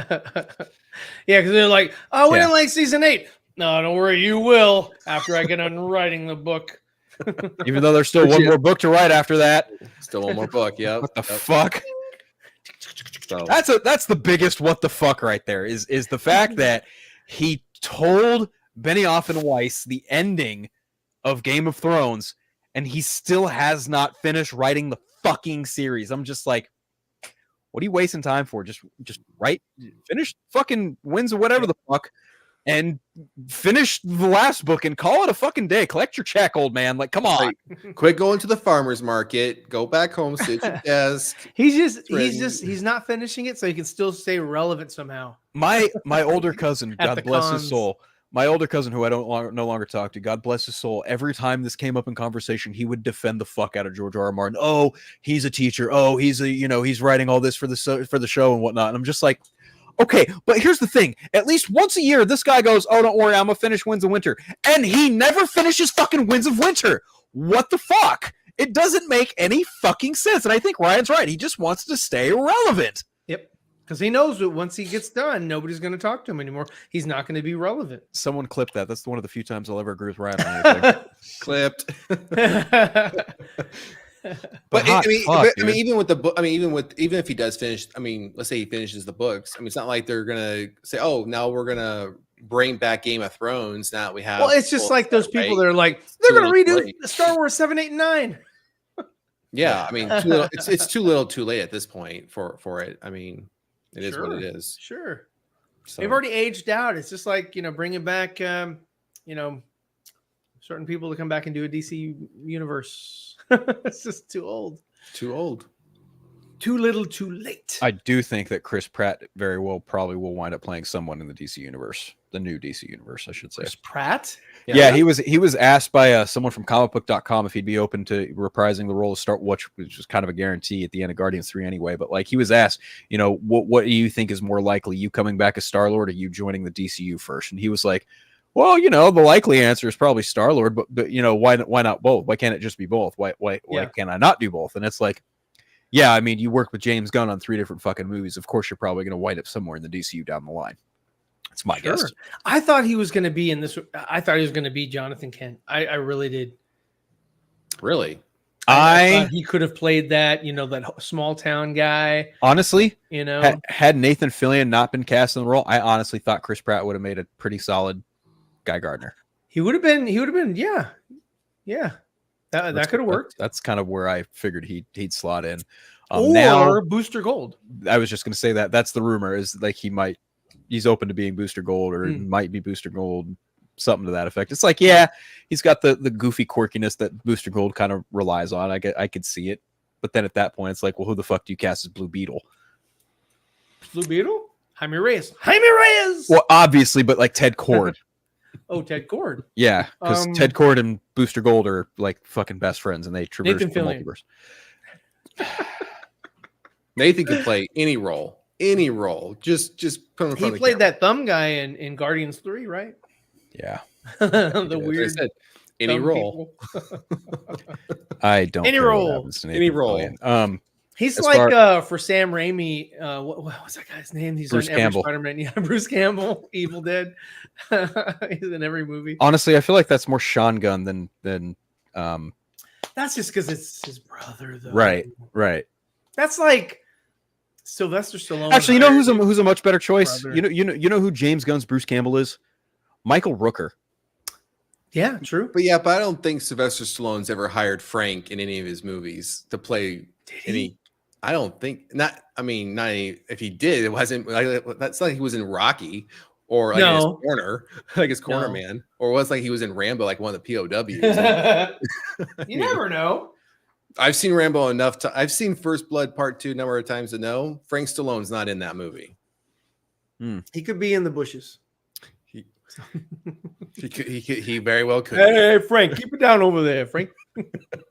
they're like, oh, we didn't like season 8. No, don't worry, you will after I get on writing the book. Even though there's still one more book to write after that. Still one more book, yeah. What the fuck? So. That's the biggest what the fuck right there is the fact that he told Benioff and Weiss the ending of Game of Thrones and he still has not finished writing the fucking series. I'm just like, what are you wasting time for? Just write, finish fucking Winds of whatever the fuck, and finish the last book and call it a fucking day. Collect your check, old man. Like, come on. Quit going to the farmer's market. Go back home, sit at your desk. He's not finishing it so he can still stay relevant somehow. My older cousin, God bless his soul. My older cousin, who I don't no longer talk to, God bless his soul, every time this came up in conversation, he would defend the fuck out of George R.R. Martin. Oh, he's a teacher. Oh, he's writing all this for the show and whatnot. And I'm just like, okay, but here's the thing. At least once a year, this guy goes, oh, don't worry, I'm gonna finish Winds of Winter, and he never finishes fucking Winds of Winter. What the fuck? It doesn't make any fucking sense. And I think Ryan's right. He just wants to stay relevant. Yep. Because he knows that once he gets done, nobody's going to talk to him anymore. He's not going to be relevant. Someone clipped that. That's one of the few times I'll ever agree with Ryan on anything. Clipped. But even with the book, even if he does finish, let's say he finishes the books. It's not like they're gonna say, "Oh, now we're gonna bring back Game of Thrones." Now that we have. Well, it's just like those people that are like, they're gonna redo Star Wars 7, 8, and 9. Yeah, too little, it's too little, too late at this point for it. It is what it is. Sure. So. They've already aged out. It's just like, bringing back, certain people to come back and do a DC universe. It's just too old. Too old. Too little, too late. I do think that Chris Pratt very well probably will wind up playing someone in the DC universe, the new DC universe, I should say. Chris Pratt? Yeah, he was asked by someone from comicbook.com if he'd be open to reprising the role of Star, which was kind of a guarantee at the end of Guardians 3 anyway. But like he was asked, you know, what do you think is more likely, you coming back as Star-Lord or you joining the DCU first? And he was like, well, you know, the likely answer is probably Star-Lord, but you know, why not both? Why can't it just be both? Why can I not do both? And it's like, yeah, I mean, you work with James Gunn on 3 different fucking movies. Of course, you're probably going to wind up somewhere in the DCU down the line. That's my guess. I thought he was going to be in this. I thought he was going to be Jonathan Kent. I really did. Really? I thought he could have played that, you know, that small town guy. Honestly, you know, had Nathan Fillion not been cast in the role, I honestly thought Chris Pratt would have made a pretty solid Guy Gardner. He would have been. Yeah. That could have worked. That's kind of where I figured he'd slot in. Or now, Booster Gold. I was just going to say that's the rumor, is like he's open to being Booster Gold, or might be Booster Gold, something to that effect. It's like, yeah, he's got the goofy quirkiness that Booster Gold kind of relies on. I could see it, but then at that point, it's like, well, who the fuck do you cast as Blue Beetle? Blue Beetle? Jaime Reyes. Well, obviously, but like Ted Kord. Oh, Ted Kord. Yeah, because Ted Kord and Booster Gold are like fucking best friends, and they traverse the multiverse. Nathan can play any role. Just put him in front of the He played camera. that thumb guy in Guardians 3, right? Yeah. The weird Said, any role. I don't. Any role. Any role. He's as like for Sam Raimi. What was that guy's name? He's Bruce on every Campbell. Spider-Man. Yeah, Bruce Campbell, Evil Dead. He's in every movie. Honestly, I feel like that's more Sean Gunn than That's just because it's his brother, though. Right. That's like Sylvester Stallone. Actually, you know who's a much better choice? Brother. You know who James Gunn's Bruce Campbell is? Michael Rooker. Yeah, true. But I don't think Sylvester Stallone's ever hired Frank in any of his movies to play any. I don't think not. I mean, not any, if he did, it wasn't. That's like he was in Rocky or like his corner, like his corner man, or was like he was in Rambo, like one of the POWs. You never know. I've seen Rambo enough. I've seen First Blood Part 2 a number of times to know Frank Stallone's not in that movie. He could be in the bushes. He very well could. Hey, Frank, keep it down over there, Frank.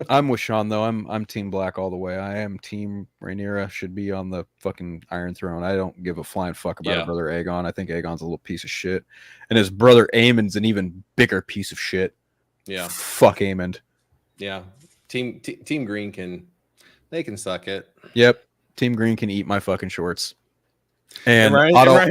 I'm with Sean though. I'm Team Black all the way. I am Team Rhaenyra should be on the fucking Iron Throne. I don't give a flying fuck about her brother Aegon. I think Aegon's a little piece of shit, and his brother Aemon's an even bigger piece of shit. Yeah, fuck Aemond. Yeah, Team Green can suck it. Yep, Team Green can eat my fucking shorts. And Otto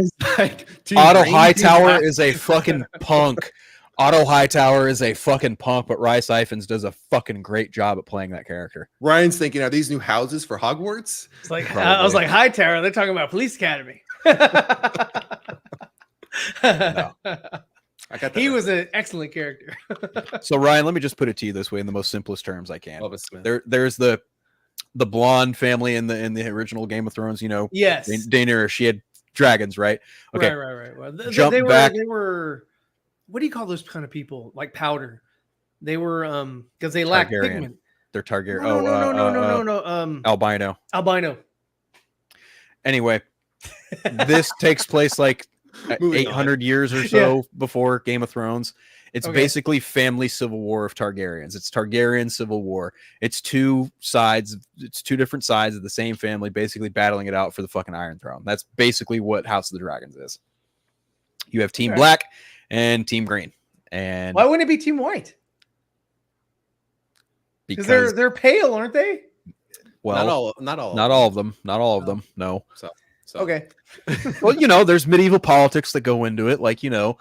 Hightower is a fucking punk. Otto Hightower is a fucking punk, but Rhys Ifans does a fucking great job at playing that character. Ryan's thinking, are these new houses for Hogwarts? It's like I was like, Hightower. They're talking about Police Academy. No. He was an excellent character. So Ryan, let me just put it to you this way in the most simplest terms I can. Smith. There's the blonde family in the original Game of Thrones, you know. Yes. Daenerys, she had dragons, right? Okay. Right. Well, Jump back. They were what do you call those kind of people? Like powder. They were because they lack pigment. They're Targaryen. No. Albino. Anyway, this takes place like 800 years or so before Game of Thrones. It's basically family civil war of Targaryens. It's Targaryen civil war. It's two different sides of the same family basically battling it out for the fucking Iron Throne. That's basically what House of the Dragons is. You have Team Black and Team Green. And why wouldn't it be Team White? Because they're pale, aren't they? Well, not all of them. No. So. Okay. Well, you know, there's medieval politics that go into it, like, you know,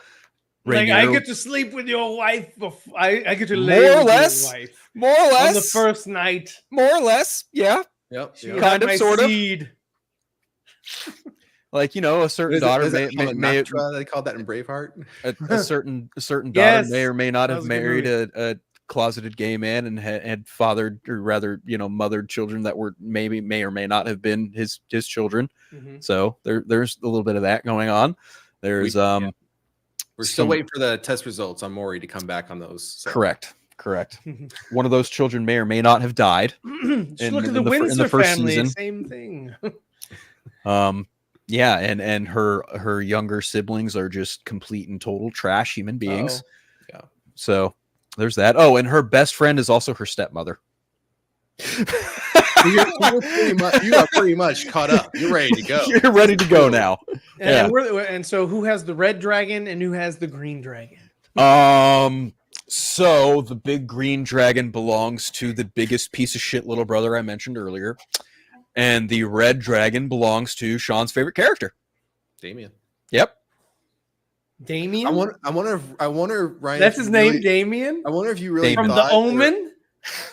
like I get to sleep with your wife. I get to lay with your wife. More or less. On the first night. More or less. Yeah. Yep. Kind of, sort of. Like, you know, a certain daughter may they called that in Braveheart. A certain daughter may or may not have married a closeted gay man and had fathered, or rather, you know, mothered children that were may or may not have been his children. So there's a little bit of that going on. There's We're still waiting for the test results on Maury to come back on those. So. Correct. One of those children may or may not have died. Just look at the Windsor family. Same thing. Yeah, and her younger siblings are just complete and total trash human beings. Yeah. So there's that. Oh, and her best friend is also her stepmother. You are pretty much caught up. You're ready to go. You're ready to go now. And so who has the red dragon and who has the green dragon? So the big green dragon belongs to the biggest piece of shit little brother I mentioned earlier. And the red dragon belongs to Sean's favorite character. Damien. Yep. Damien? I wonder if Ryan. That's his name, Damien? I wonder if you really from The Omen?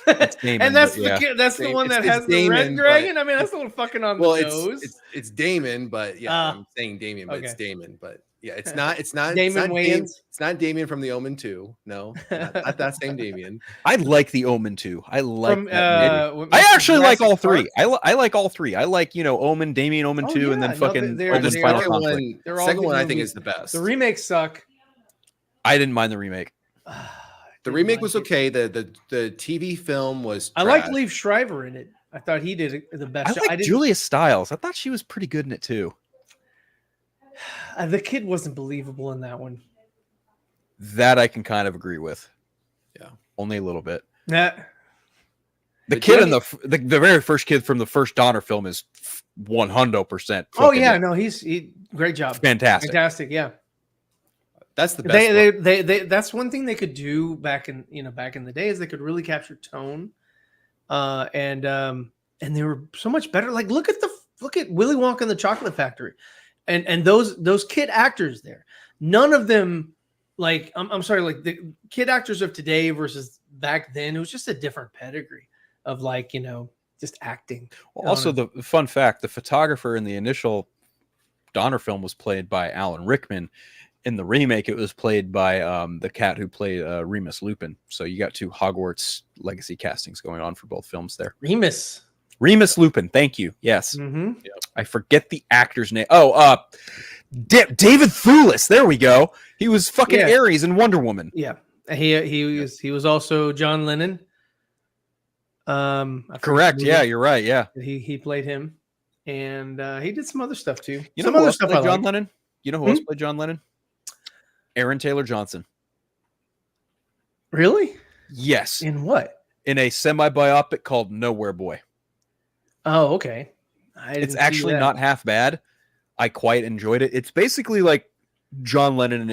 Damon, and that's yeah. the one that has the red dragon. I mean, that's a little fucking on the nose. It's Damon, but yeah, I'm saying Damien, but it's Damon, but yeah, it's not Damon Wayans. It's not Damien from The Omen 2. No, not that same Damien. I like The Omen 2. I like that movie. I actually like all three. I like all three. I like Omen, Damien, Omen 2, and then fucking Omen's Final Conflict. The second one I think is the best. The remakes suck. I didn't mind the remake. The remake was okay. The TV film was trash. I like Liev Schreiber in it. I thought he did the best. I like Julia Stiles. I thought she was pretty good in it too. The kid wasn't believable in that one. That I can kind of agree with. Yeah, only a little bit. The kid in the very first kid from the first Donner film is 100%. Oh yeah, no, he's great job, fantastic, yeah. That's the best. They that's one thing they could do back in the day is they could really capture tone, and they were so much better. Like look at Willy Wonka and the Chocolate Factory, and those kid actors there. None of them like I'm sorry, like the kid actors of today versus back then. It was just a different pedigree of just acting. Well, also the fun fact: the photographer in the initial Donner film was played by Alan Rickman. In the remake, it was played by the cat who played Remus Lupin. So you got two Hogwarts legacy castings going on for both films there. Remus Lupin. Thank you. Yes. Mm-hmm. Yep. I forget the actor's name. Oh, David Thewlis. There we go. He was fucking Ares in Wonder Woman. Yeah. He was also John Lennon. Correct. Yeah, you're right. Yeah. He played him, and he did some other stuff too. You know some who other else stuff played I John like. Lennon? You know who else played John Lennon? Aaron Taylor Johnson. Really? Yes. In what? In a semi-biopic called Nowhere Boy. Oh, okay. It's actually not half bad. I quite enjoyed it. It's basically like John Lennon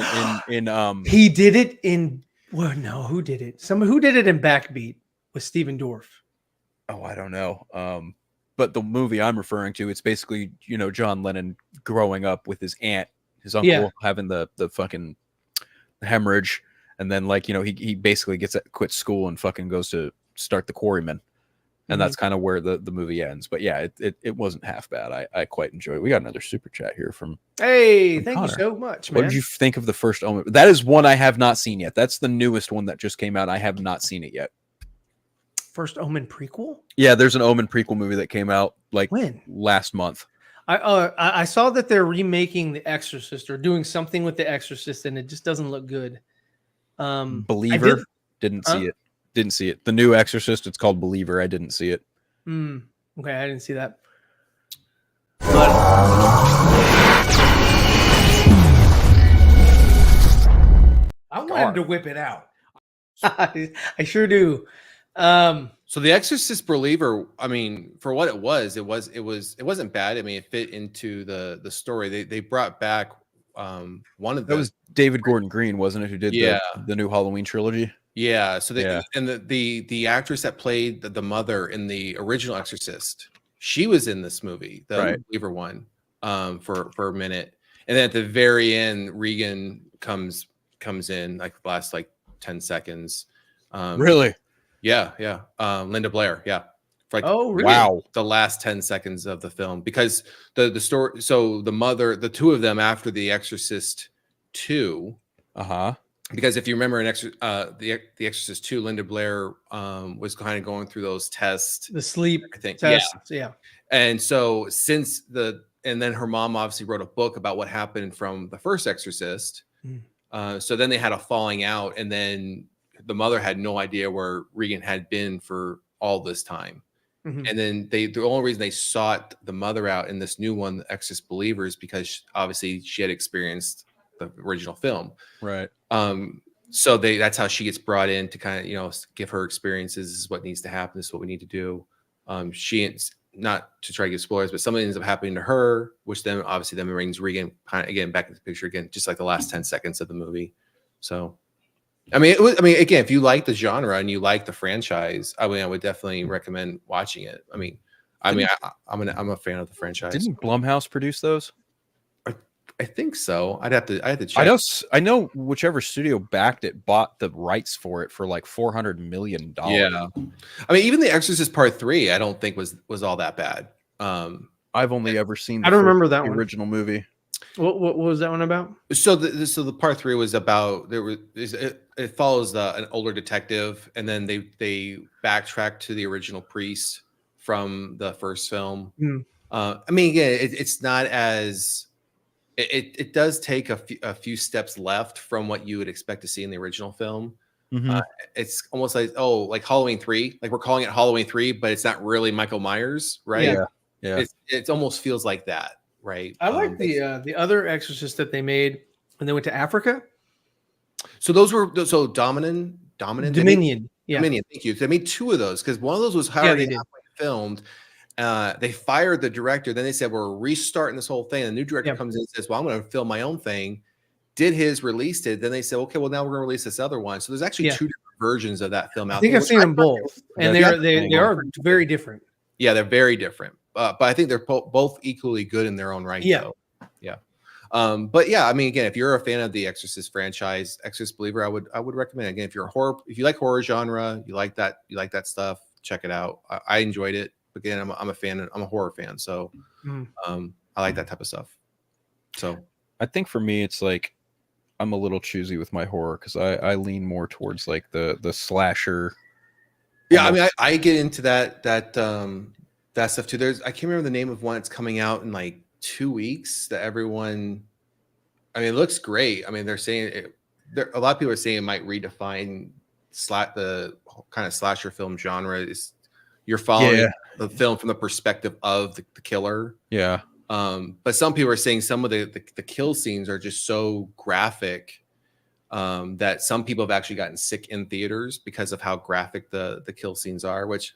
in He did it in who did it? Who did it in Backbeat with Steven Dorff? Oh, I don't know. But the movie I'm referring to, it's basically, John Lennon growing up with his aunt, his uncle having the fucking hemorrhage, and then he basically quits school and fucking goes to start the Quarrymen, and that's kind of where the movie ends. But yeah, it wasn't half bad. I quite enjoyed it. We got another super chat here from thank Connor. you so much, man. What did you think of the first Omen? That is one I have not seen yet. That's the newest one that just came out. I have not seen it yet. First Omen prequel? Yeah, there's an Omen prequel movie that came out when? Last month. I saw that they're remaking The Exorcist or doing something with The Exorcist, and it just doesn't look good. Believer, didn't see it. Didn't see it. The new Exorcist, it's called Believer. I didn't see it. Okay, I didn't see that. But I wanted to whip it out. I sure do. So The Exorcist Believer, I mean, for what it wasn't bad. I mean, it fit into the story. They brought back one of that was David Gordon Green, wasn't it? Who did the new Halloween trilogy? Yeah. So and the actress that played the mother in the original Exorcist, she was in this movie, the Believer one, for a minute, and then at the very end, Regan comes in like the last 10 seconds. Really? Yeah. Linda Blair. Yeah. For really? Wow. The last 10 seconds of the film, because the story. So the mother, the two of them after The Exorcist 2. Because if you remember in the Exorcist 2, Linda Blair was kind of going through those tests. The sleep, I think. tests, yeah. And so and then her mom obviously wrote a book about what happened from the first Exorcist. So then they had a falling out, and then the mother had no idea where Regan had been for all this time. Mhm. And then the only reason they sought the mother out in this new one, The Exorcist Believers, because obviously she had experienced the original film. Right. So that's how she gets brought in to kind of, give her experiences. This is what needs to happen. This is what we need to do. She, not to try to give spoilers, but something ends up happening to her, which then obviously then brings Regan kind of again back into the picture again, just like the last 10 seconds of the movie. So, I mean, again, if you like the genre and you like the franchise, I would definitely recommend watching it. I'm a fan of the franchise. Didn't Blumhouse produce those? I think so. I'd have to check. I know whichever studio backed it bought the rights for it for like $400 million. Yeah. I mean, even The Exorcist Part 3, I don't think was all that bad. I've only ever seen I don't remember that the one. original movie. What was that one about? So the Part 3 was about it follows an older detective, and then they backtrack to the original priest from the first film. I mean, again, it's not as it does take a few steps left from what you would expect to see in the original film. It's almost like Halloween 3, like we're calling it Halloween 3, but it's not really Michael Myers, right? Yeah. It almost feels like that, right? I like the other Exorcist that they made when they went to Africa. So those were Dominion. Dominion. Yeah. Dominion. Thank you. They made 2 of those because one of those was they already did. halfway filmed. They fired the director. Then they said, we're restarting this whole thing. And the new director comes in and says, well, I'm going to film my own thing. Did his, released it. Then they said, okay, well, now we're going to release this other one. So there's actually 2 different versions of that film out there. I think I've seen them both. And they are very different. Yeah, they're very different. But I think they're both equally good in their own right. Yeah. Though. Yeah. But yeah, I mean, again, if you're a fan of the Exorcist franchise, Exorcist Believer, I would recommend it. Again, if you like horror genre, you like that stuff, check it out. I enjoyed it. Again, I'm a fan. I'm a horror fan, so I like that type of stuff. So I think for me, it's like I'm a little choosy with my horror because I lean more towards like the slasher. Yeah, I mean, I get into that stuff too. I can't remember the name of one that's coming out in like 2 weeks. That everyone, I mean, it looks great. I mean, they're saying a lot of people are saying it might redefine the kind of slasher film genre. You're following the film from the perspective of the killer. Yeah. But some people are saying some of the kill scenes are just so graphic that some people have actually gotten sick in theaters because of how graphic the kill scenes are. Which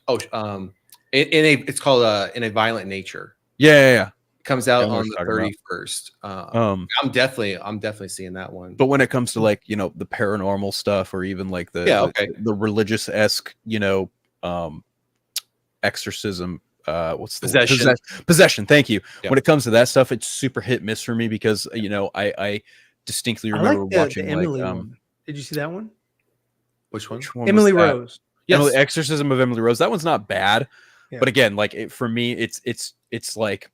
it's called In a Violent Nature. Yeah. It comes out on the 31st. I'm definitely seeing that one. But when it comes to like the paranormal stuff or even like the religious-esque exorcism, what's the possession, thank you. When it comes to that stuff, it's super hit miss for me because I distinctly remember watching the Emily one. Did you see that one? Which one? Emily Rose. Yes. Exorcism of Emily Rose. That one's not bad, but again, like for me, it's like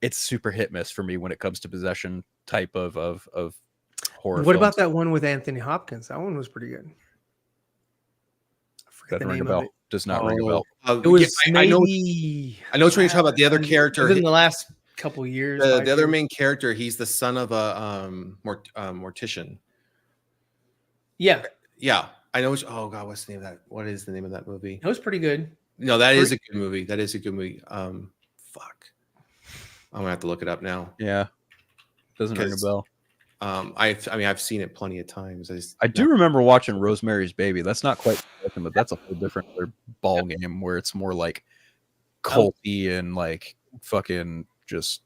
it's super hit miss for me when it comes to possession type of horror. What about that one with Anthony Hopkins? That one was pretty good. I forget the name of it. Does not ring a bell. It was I know what you're talking about. The other character in the last couple years. The other main character, he's the son of a mortician. Yeah. I know. Oh God, what's the name of that? What is the name of that movie? It was pretty good. No, that is a good movie. Fuck. I'm gonna have to look it up now. Yeah, doesn't ring a bell. I've seen it plenty of times. I do remember watching Rosemary's Baby. That's not quite, but that's a whole different ball game where it's more like culty and like fucking just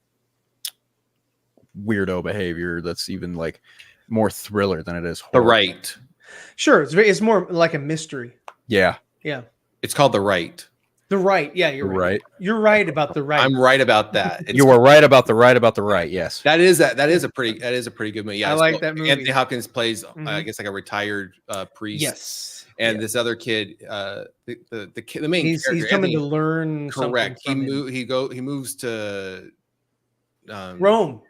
weirdo behavior. That's even like more thriller than it is horror. The Right. Sure, it's more like a mystery. Yeah. It's called The Right. The Right. Yeah, you're right. You're right about The Right. I'm right about that. You were right about the right. Yes. That is a pretty good movie. Yeah, I like that movie. Anthony Hopkins plays, I guess, like a retired priest. Yes. And this other kid, the main he's character, coming to learn. Correct. He moves to Rome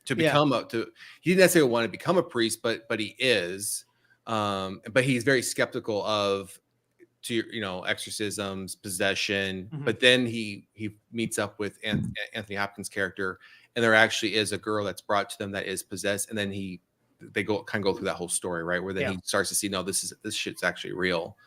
to become he didn't necessarily want to become a priest, but he is. But he's very skeptical of exorcisms, possession. But then he meets up with Anthony Hopkins' character, and there actually is a girl that's brought to them that is possessed, and then they go through that whole story, right? Where then he starts to see, no, this shit's actually real.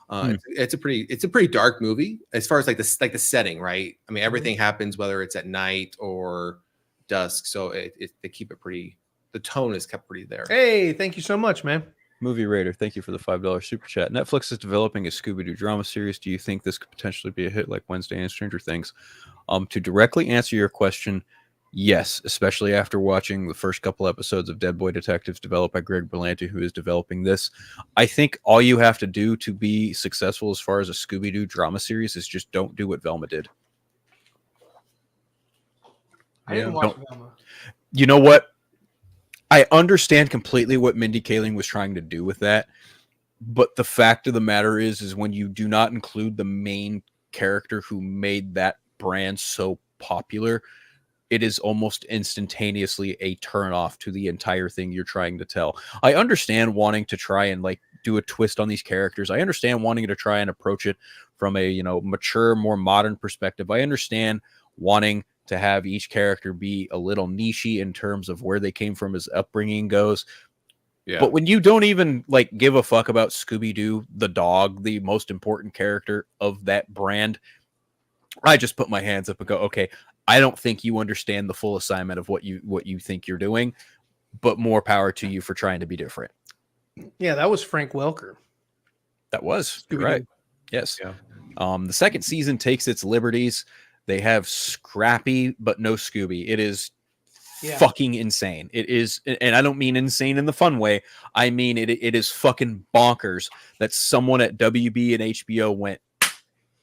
It's a pretty dark movie as far as like the setting, right? I mean, everything happens whether it's at night or dusk, so they keep it pretty. The tone is kept pretty there. Hey, thank you so much, man. Movie Raider, thank you for the $5 super chat. Netflix is developing a Scooby-Doo drama series. Do you think this could potentially be a hit like Wednesday and Stranger Things? To directly answer your question, yes, especially after watching the first couple episodes of Dead Boy Detectives developed by Greg Berlanti, who is developing this. I think all you have to do to be successful as far as a Scooby-Doo drama series is just don't do what Velma did. I didn't watch Velma. You know what? I understand completely what Mindy Kaling was trying to do with that, but the fact of the matter is when you do not include the main character who made that brand so popular, it is almost instantaneously a turn off to the entire thing you're trying to tell. I understand wanting to try and like do a twist on these characters. I understand wanting to try and approach it from a, mature, more modern perspective. I understand wanting to have each character be a little nichey in terms of where they came from, his upbringing goes. Yeah. But when you don't even like give a fuck about Scooby-Doo, the dog, the most important character of that brand, I just put my hands up and go, okay, I don't think you understand the full assignment of what you think you're doing, but more power to you for trying to be different. Yeah, that was Frank Welker. That was right. Yes. Yeah. The second season takes its liberties. They have Scrappy, but no Scooby. It is fucking insane. It is, and I don't mean insane in the fun way. I mean it is fucking bonkers that someone at WB and HBO went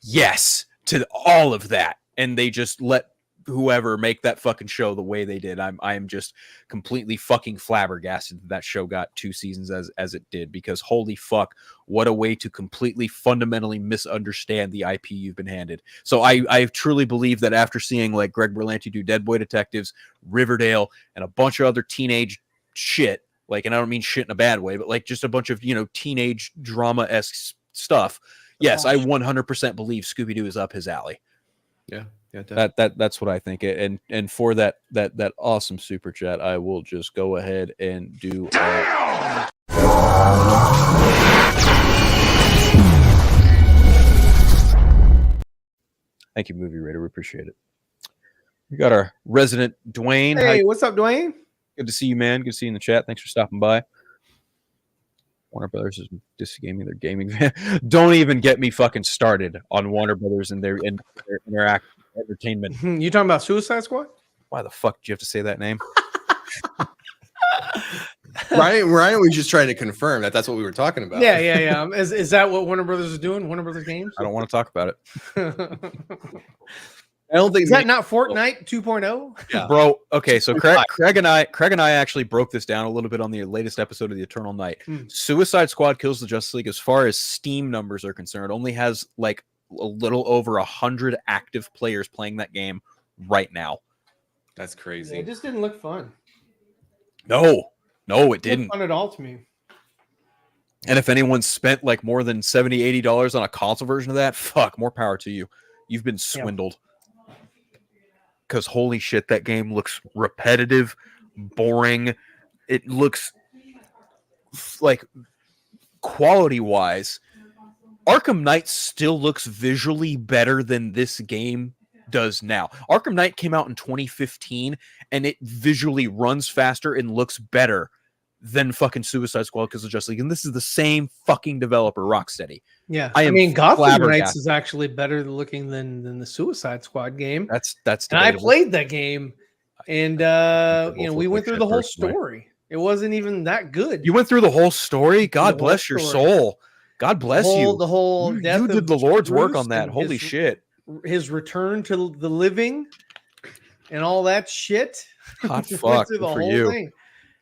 yes to all of that, and they just let whoever make that fucking show the way they did. I'm just completely fucking flabbergasted that show got 2 seasons as it did, because holy fuck, what a way to completely fundamentally misunderstand the IP you've been handed. So I truly believe that after seeing like Greg Berlanti do Dead Boy Detectives, Riverdale, and a bunch of other teenage shit, like, and I don't mean shit in a bad way, but like just a bunch of, teenage drama-esque stuff. Yes, I 100% believe Scooby-Doo is up his alley. Yeah. Yeah, that's what I think. And for that awesome super chat, I will just go ahead and do. Thank you, Movie Raider. We appreciate it. We got our resident Dwayne. Hey, what's up, Dwayne? Good to see you, man. Good to see you in the chat. Thanks for stopping by. Warner Brothers is just gaming their gaming van. Don't even get me fucking started on Warner Brothers and their entertainment. You talking about Suicide Squad? Why the fuck did you have to say that name? Ryan was just trying to confirm that's what we were talking about. Yeah. Is that what Warner Brothers is doing? Warner Brothers games? I don't want to talk about it. I don't think is that not Fortnite 2.0? Yeah. Bro, okay, so Craig and I actually broke this down a little bit on the latest episode of The Eternal Night. Suicide Squad Kills the Justice League, as far as Steam numbers are concerned, only has like a little over 100 active players playing that game right now. That's crazy. It just didn't look fun. No, it didn't. Fun at all to me. And if anyone spent like more than $70-$80 on a console version of that, fuck, more power to you. You've been swindled. Because holy shit, that game looks repetitive, boring. It looks like quality-wise, Arkham Knight still looks visually better than this game does now. Arkham Knight came out in 2015, and it visually runs faster and looks better than fucking Suicide Squad because of Justice League. And this is the same fucking developer, Rocksteady. Yeah, I mean, Gotham Knights is actually better looking than the Suicide Squad game. That's and I played that game, and we went through the whole story. It wasn't even that good. You went through the whole story? God bless your soul. God bless you. The whole death you did the Lord's work on that. Holy shit. His return to the living and all that shit. Hot fuck. Good for you. Thing.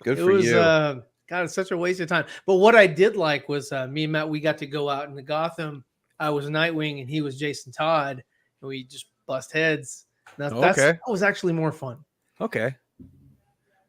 Good for you. God, it's such a waste of time. But what I did like was me and Matt, we got to go out into Gotham. I was Nightwing and he was Jason Todd. And we just bust heads. That was actually more fun. Okay.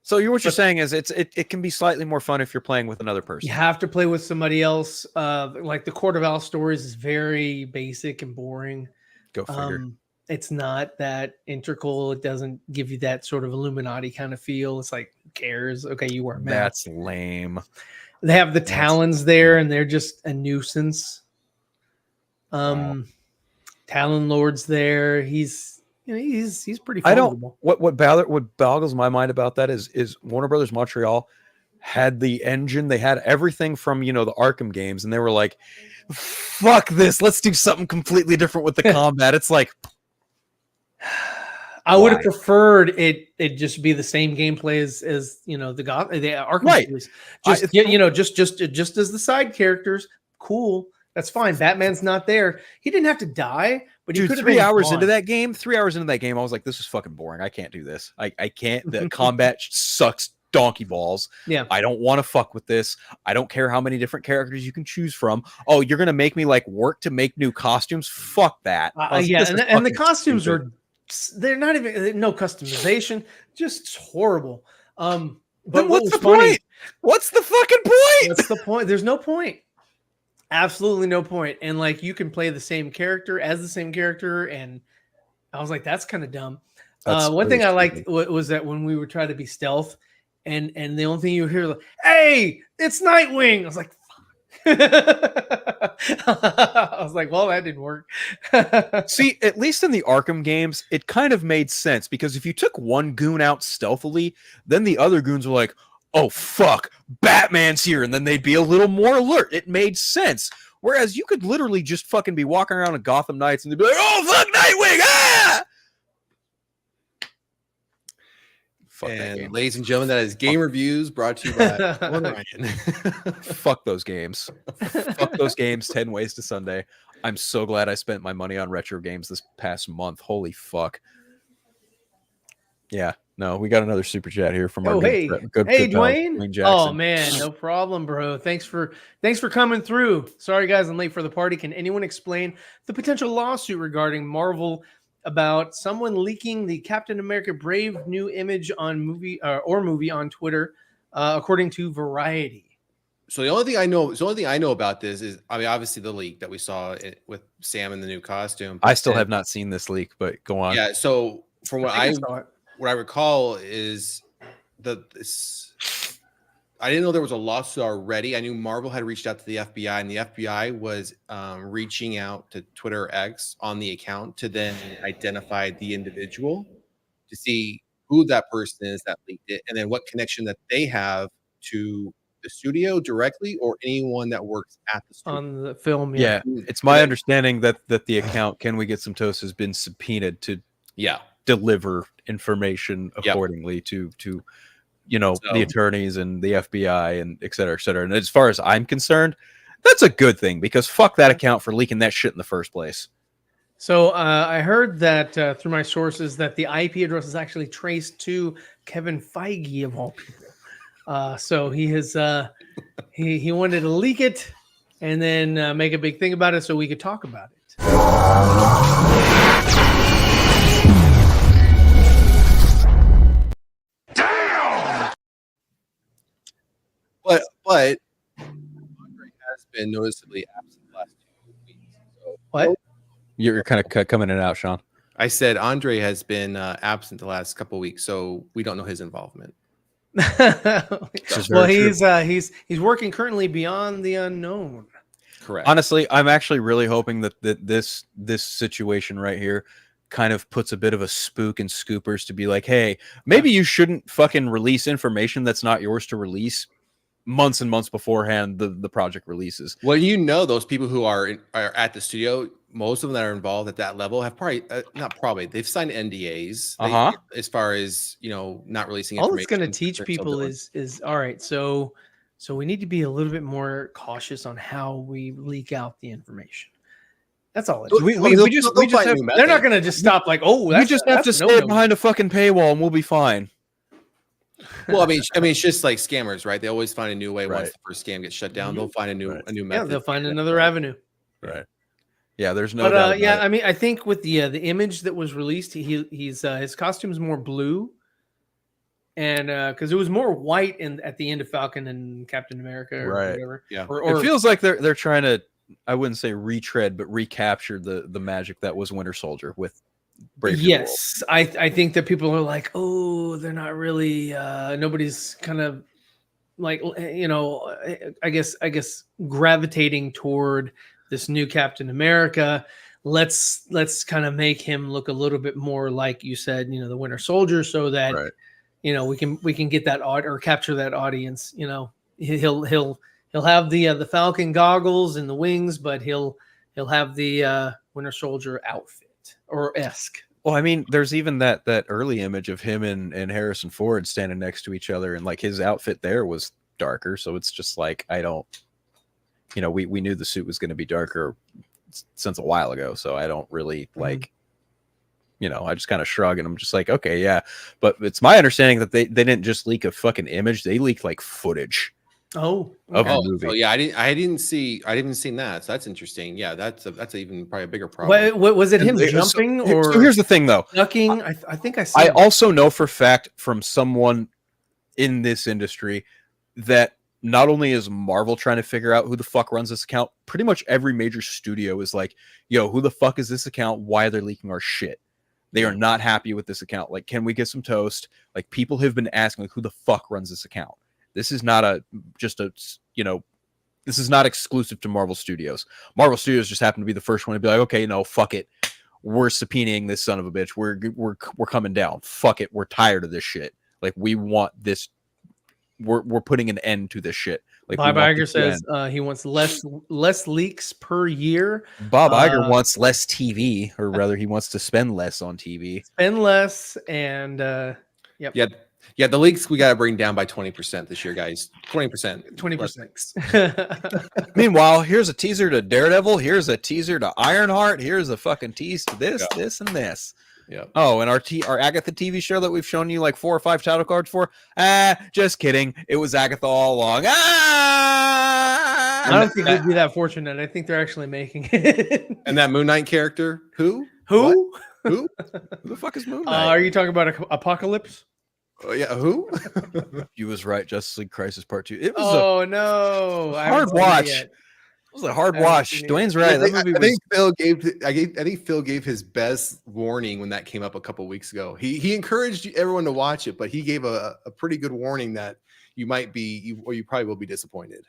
So what you're saying is it can be slightly more fun if you're playing with another person. You have to play with somebody else. Like the Court of Owls stories is very basic and boring. Go figure. It's not that integral. It doesn't give you that sort of Illuminati kind of feel. It's like, who cares? Okay, you wear a mask. That's lame. They have the Talons there, and they're just a nuisance. Talon Lord's there. He's pretty formidable. What boggles my mind about that is Warner Brothers Montreal had the engine. They had everything from the Arkham games, and they were like, fuck this, let's do something completely different with the combat. It's like, I would have preferred it just be the same gameplay as the Arkham series. Just as the side characters. Cool, that's fine. Batman's not there. He didn't have to die, but he could have been 3 hours gone. into that game. 3 hours into that game, I was like, this is fucking boring. I can't do this. I can't. The combat sucks donkey balls. Yeah, I don't want to fuck with this. I don't care how many different characters you can choose from. Oh, you're gonna make me work to make new costumes? Fuck that. And the costumes they're not even no customization, just horrible. But what's the point? What's the fucking point? What's the point? There's no point. Absolutely no point. And you can play the same character as the same character, and I was like, that's kind of dumb. One thing I liked was that when we were trying to be stealth, and the only thing you would hear, hey, it's Nightwing. I was like, I was like, well, that didn't work. See, at least in the Arkham games, it kind of made sense, because if you took one goon out stealthily, then the other goons were like, oh, fuck, Batman's here, and then they'd be a little more alert. It made sense. Whereas you could literally just fucking be walking around in Gotham Knights, and they'd be like, oh, fuck, Nightwing, ah! And ladies and gentlemen, that is Game Reviews brought to you by Ryan. Fuck those games. Fuck those games. 10 Ways to Sunday. I'm so glad I spent my money on retro games this past month. Holy fuck. Yeah. No, we got another super chat here from our good Dwayne. Dwayne Jackson. Oh man, no problem, bro. Thanks for coming through. Sorry guys, I'm late for the party. Can anyone explain the potential lawsuit regarding Marvel about someone leaking the Captain America Brave new image on movie on Twitter, according to Variety? So the only thing I know about this is, obviously the leak that we saw with Sam in the new costume. I still have not seen this leak, but go on. Yeah. So from what I recall is I didn't know there was a lawsuit already. I knew Marvel had reached out to the FBI, and the FBI was reaching out to Twitter or X on the account to then identify the individual to see who that person is that leaked it, and then what connection that they have to the studio directly or anyone that works at the studio. On the film. Yeah. It's my understanding that the account Can We Get Some Toast has been subpoenaed to deliver information accordingly to the attorneys and the FBI and et cetera, et cetera. And as far as I'm concerned, that's a good thing, because fuck that account for leaking that shit in the first place. So I heard that through my sources that the IP address is actually traced to Kevin Feige of all people. So he has he wanted to leak it and then make a big thing about it so we could talk about it. But Andre has been noticeably absent the last 2 weeks. So, what? You're kind of coming in and out, Sean. I said Andre has been absent the last couple of weeks, so we don't know his involvement. Well, he's working currently beyond the unknown. Correct. Honestly, I'm actually really hoping that this situation right here kind of puts a bit of a spook in Scoopers to be like, hey, maybe you shouldn't fucking release information that's not yours to release months and months beforehand the project releases. Well, those people who are at the studio, most of them that are involved at that level have they've signed NDAs as far as not releasing information. All it's going to teach people is all right, so we need to be a little bit more cautious on how we leak out the information. That's all it is. They're not going to just stop like, oh, we just have to stay behind a fucking paywall and we'll be fine. Well, I mean, it's just like scammers, right? They always find a new way. Once the first scam gets shut down, they'll find a new method. Yeah, they'll find another avenue. Right. Yeah, there's no. But I mean, I think with the image that was released, he's his costume's more blue, and because it was more white at the end of Falcon and Captain America, or whatever. Yeah. Or it feels like they're trying to, I wouldn't say retread, but recapture the magic that was Winter Soldier with Brave New World. Yes, I think that people are like, oh, they're not really. Nobody's kind of like, I guess gravitating toward this new Captain America. Let's kind of make him look a little bit more like you said, the Winter Soldier, so that Right. we can get that or capture that audience. He'll have the Falcon goggles and the wings, but he'll have the Winter Soldier outfit or esque. Well, I mean, there's even that early image of him and Harrison Ford standing next to each other, and like his outfit there was darker. So it's just like, I don't, we knew the suit was going to be darker since a while ago. So I don't really like, I just kind of shrug and I'm just like, okay, yeah. But it's my understanding that they didn't just leak a fucking image. They leaked like footage. Oh, of okay. the movie. So yeah, I didn't seen that. So that's interesting. Yeah, that's even probably a bigger problem. What was it? Him And jumping so or here's the thing though. ducking? I think I see. I also know for fact from someone in this industry that not only is Marvel trying to figure out who the fuck runs this account, pretty much every major studio is like, yo, who the fuck is this account? Why are they leaking our shit? They are not happy with this account. Like, can we get some toast? Like, people have been asking, like, who the fuck runs this account? This is not this is not exclusive to Marvel Studios. Marvel Studios just happened to be the first one to be like, okay, no, fuck it. We're subpoenaing this son of a bitch. We're coming down. Fuck it. We're tired of this shit. Like, we want this. We're putting an end to this shit. Like, Bob Iger says he wants less leaks per year. Bob Iger wants less TV, or rather, he wants to spend less on TV. Spend less, and yep. Yeah, the leaks we got to bring down by 20% this year, guys. 20%. 20%. Meanwhile, here's a teaser to Daredevil. Here's a teaser to Ironheart. Here's a fucking tease to this, this, and this. Yeah. Oh, and our Agatha TV show that we've shown you like 4 or 5 title cards for. Just kidding. It was Agatha all along. I don't think they'd be that fortunate. I think they're actually making it. And that Moon Knight character, who? Who? Who? Who the fuck is Moon Knight? Are you talking about Apocalypse? Oh, yeah, who? You was right. Justice League Crisis Part 2. It was no, hard watch. It was a hard watch. Dwayne's right. I think Phil gave his best warning when that came up a couple weeks ago. He encouraged everyone to watch it, but he gave a pretty good warning that you probably will be disappointed.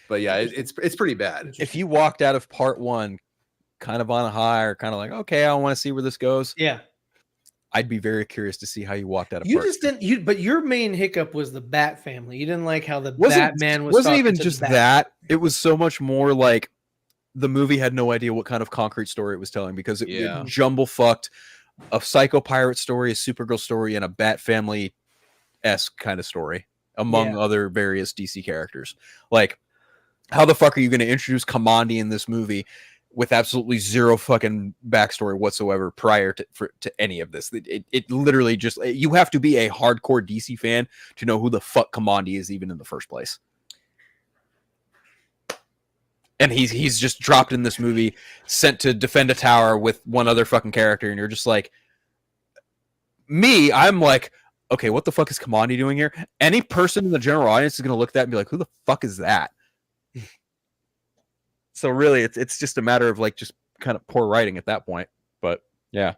But yeah, it's pretty bad. If you walked out of Part 1 kind of on a high, or kind of like, okay, I want to see where this goes. Yeah. I'd be very curious to see how you walked out of. You just didn't. But your main hiccup was the Bat family. You didn't like how the Batman was. Wasn't even just that. It was so much more like the movie had no idea what kind of concrete story it was telling, because it jumble fucked a psycho pirate story, a Supergirl story, and a Bat family-esque kind of story among other various DC characters. Like, how the fuck are you going to introduce Kamandi in this movie with absolutely zero fucking backstory whatsoever prior to any of this? It literally just, you have to be a hardcore DC fan to know who the fuck Kamandi is even in the first place. And he's just dropped in this movie, sent to defend a tower with one other fucking character, and you're just like, I'm like, okay, what the fuck is Kamandi doing here? Any person in the general audience is going to look at that and be like, who the fuck is that? So really, it's just a matter of like just kind of poor writing at that point. But yeah.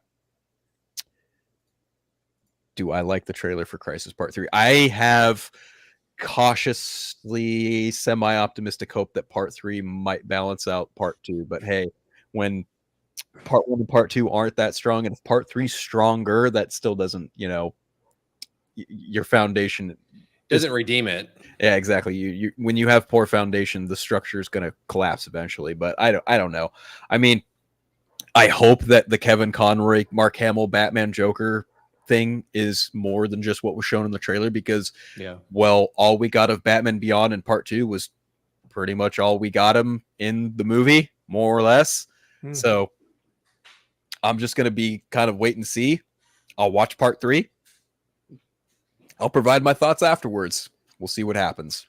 Do I like the trailer for Crisis Part 3? I have cautiously semi-optimistic hope that Part 3 might balance out Part 2. But hey, when Part 1 and Part 2 aren't that strong, and if Part 3's stronger, that still doesn't, your foundation doesn't redeem it. Yeah, exactly. You when you have poor foundation, the structure is going to collapse eventually. But I don't know. I mean, I hope that the Kevin Conroy, Mark Hamill, Batman, Joker thing is more than just what was shown in the trailer, because all we got of Batman Beyond in Part 2 was pretty much all we got him in the movie, more or less. So I'm just going to be kind of wait and see. I'll watch Part 3. I'll provide my thoughts afterwards. We'll see what happens.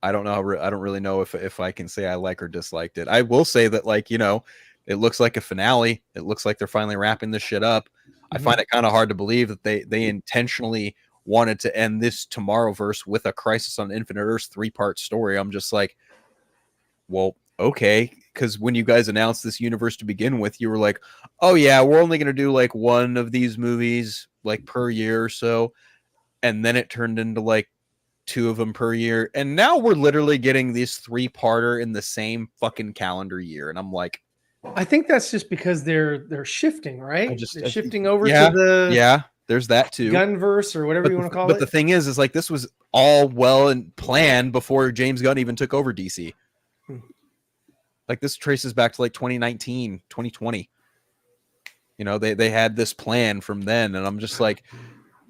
I don't know. I don't really know if I can say I like or disliked it. I will say that, like, it looks like a finale. It looks like they're finally wrapping this shit up. I find it kind of hard to believe that they intentionally wanted to end this Tomorrowverse with a Crisis on Infinite Earths 3-part story. I'm just like, well, okay. because when you guys announced this universe to begin with, you were like, oh yeah, we're only going to do like one of these movies like per year or so. And then it turned into like 2 of them per year. And now we're literally getting this 3-parter in the same fucking calendar year. And I'm like, I think that's just because they're shifting, right? They're shifting over yeah, to the there's that too. Gunverse or whatever you want to call it. But the thing is like this was all well and planned before James Gunn even took over DC. Like this traces back to like 2019, 2020. You know, they had this plan from then, and I'm just like,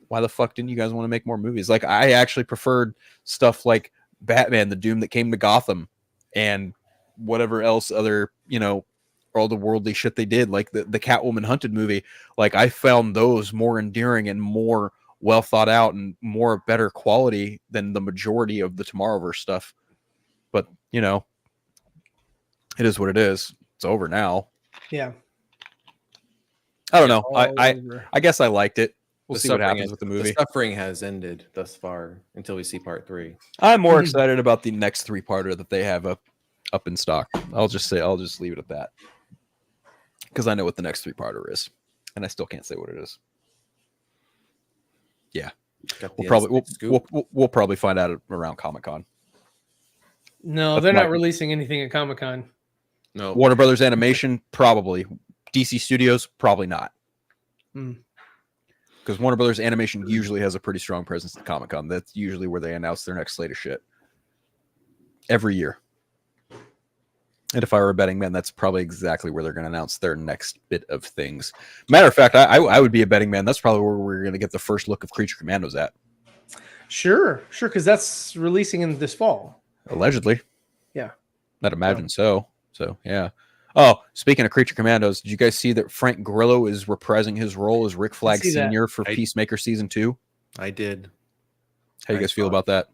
why the fuck didn't you guys want to make more movies? Like I actually preferred stuff like Batman, the Doom that came to Gotham, and whatever else other, you know, all the worldly shit they did, like the Catwoman Hunted movie. Like I found those more endearing and more well thought out and more better quality than the majority of the Tomorrowverse stuff. But you know, it is what it is. It's over now. Yeah. I don't know. I guess I liked it. We'll see what happens with the movie. The suffering has ended thus far until we see part 3. I'm more excited about the next 3-parter that they have up in stock. I'll just leave it at that. Because I know what the next 3-parter is. And I still can't say what it is. Yeah. We'll probably find out around Comic-Con. No, they're not releasing anything at Comic-Con. No. Warner Brothers Animation, probably. DC Studios, probably not. Because Warner Brothers Animation usually has a pretty strong presence at Comic-Con. That's usually where they announce their next slate of shit. Every year. And if I were a betting man, that's probably exactly where they're going to announce their next bit of things. Matter of fact, I would be a betting man. That's probably where we're going to get the first look of Creature Commandos at. Sure, because that's releasing in this fall. Allegedly. Yeah. I'd imagine so. So, yeah. Oh, speaking of Creature Commandos, did you guys see that Frank Grillo is reprising his role as Rick Flag Sr. for Peacemaker Season 2? I did. How you guys feel about that?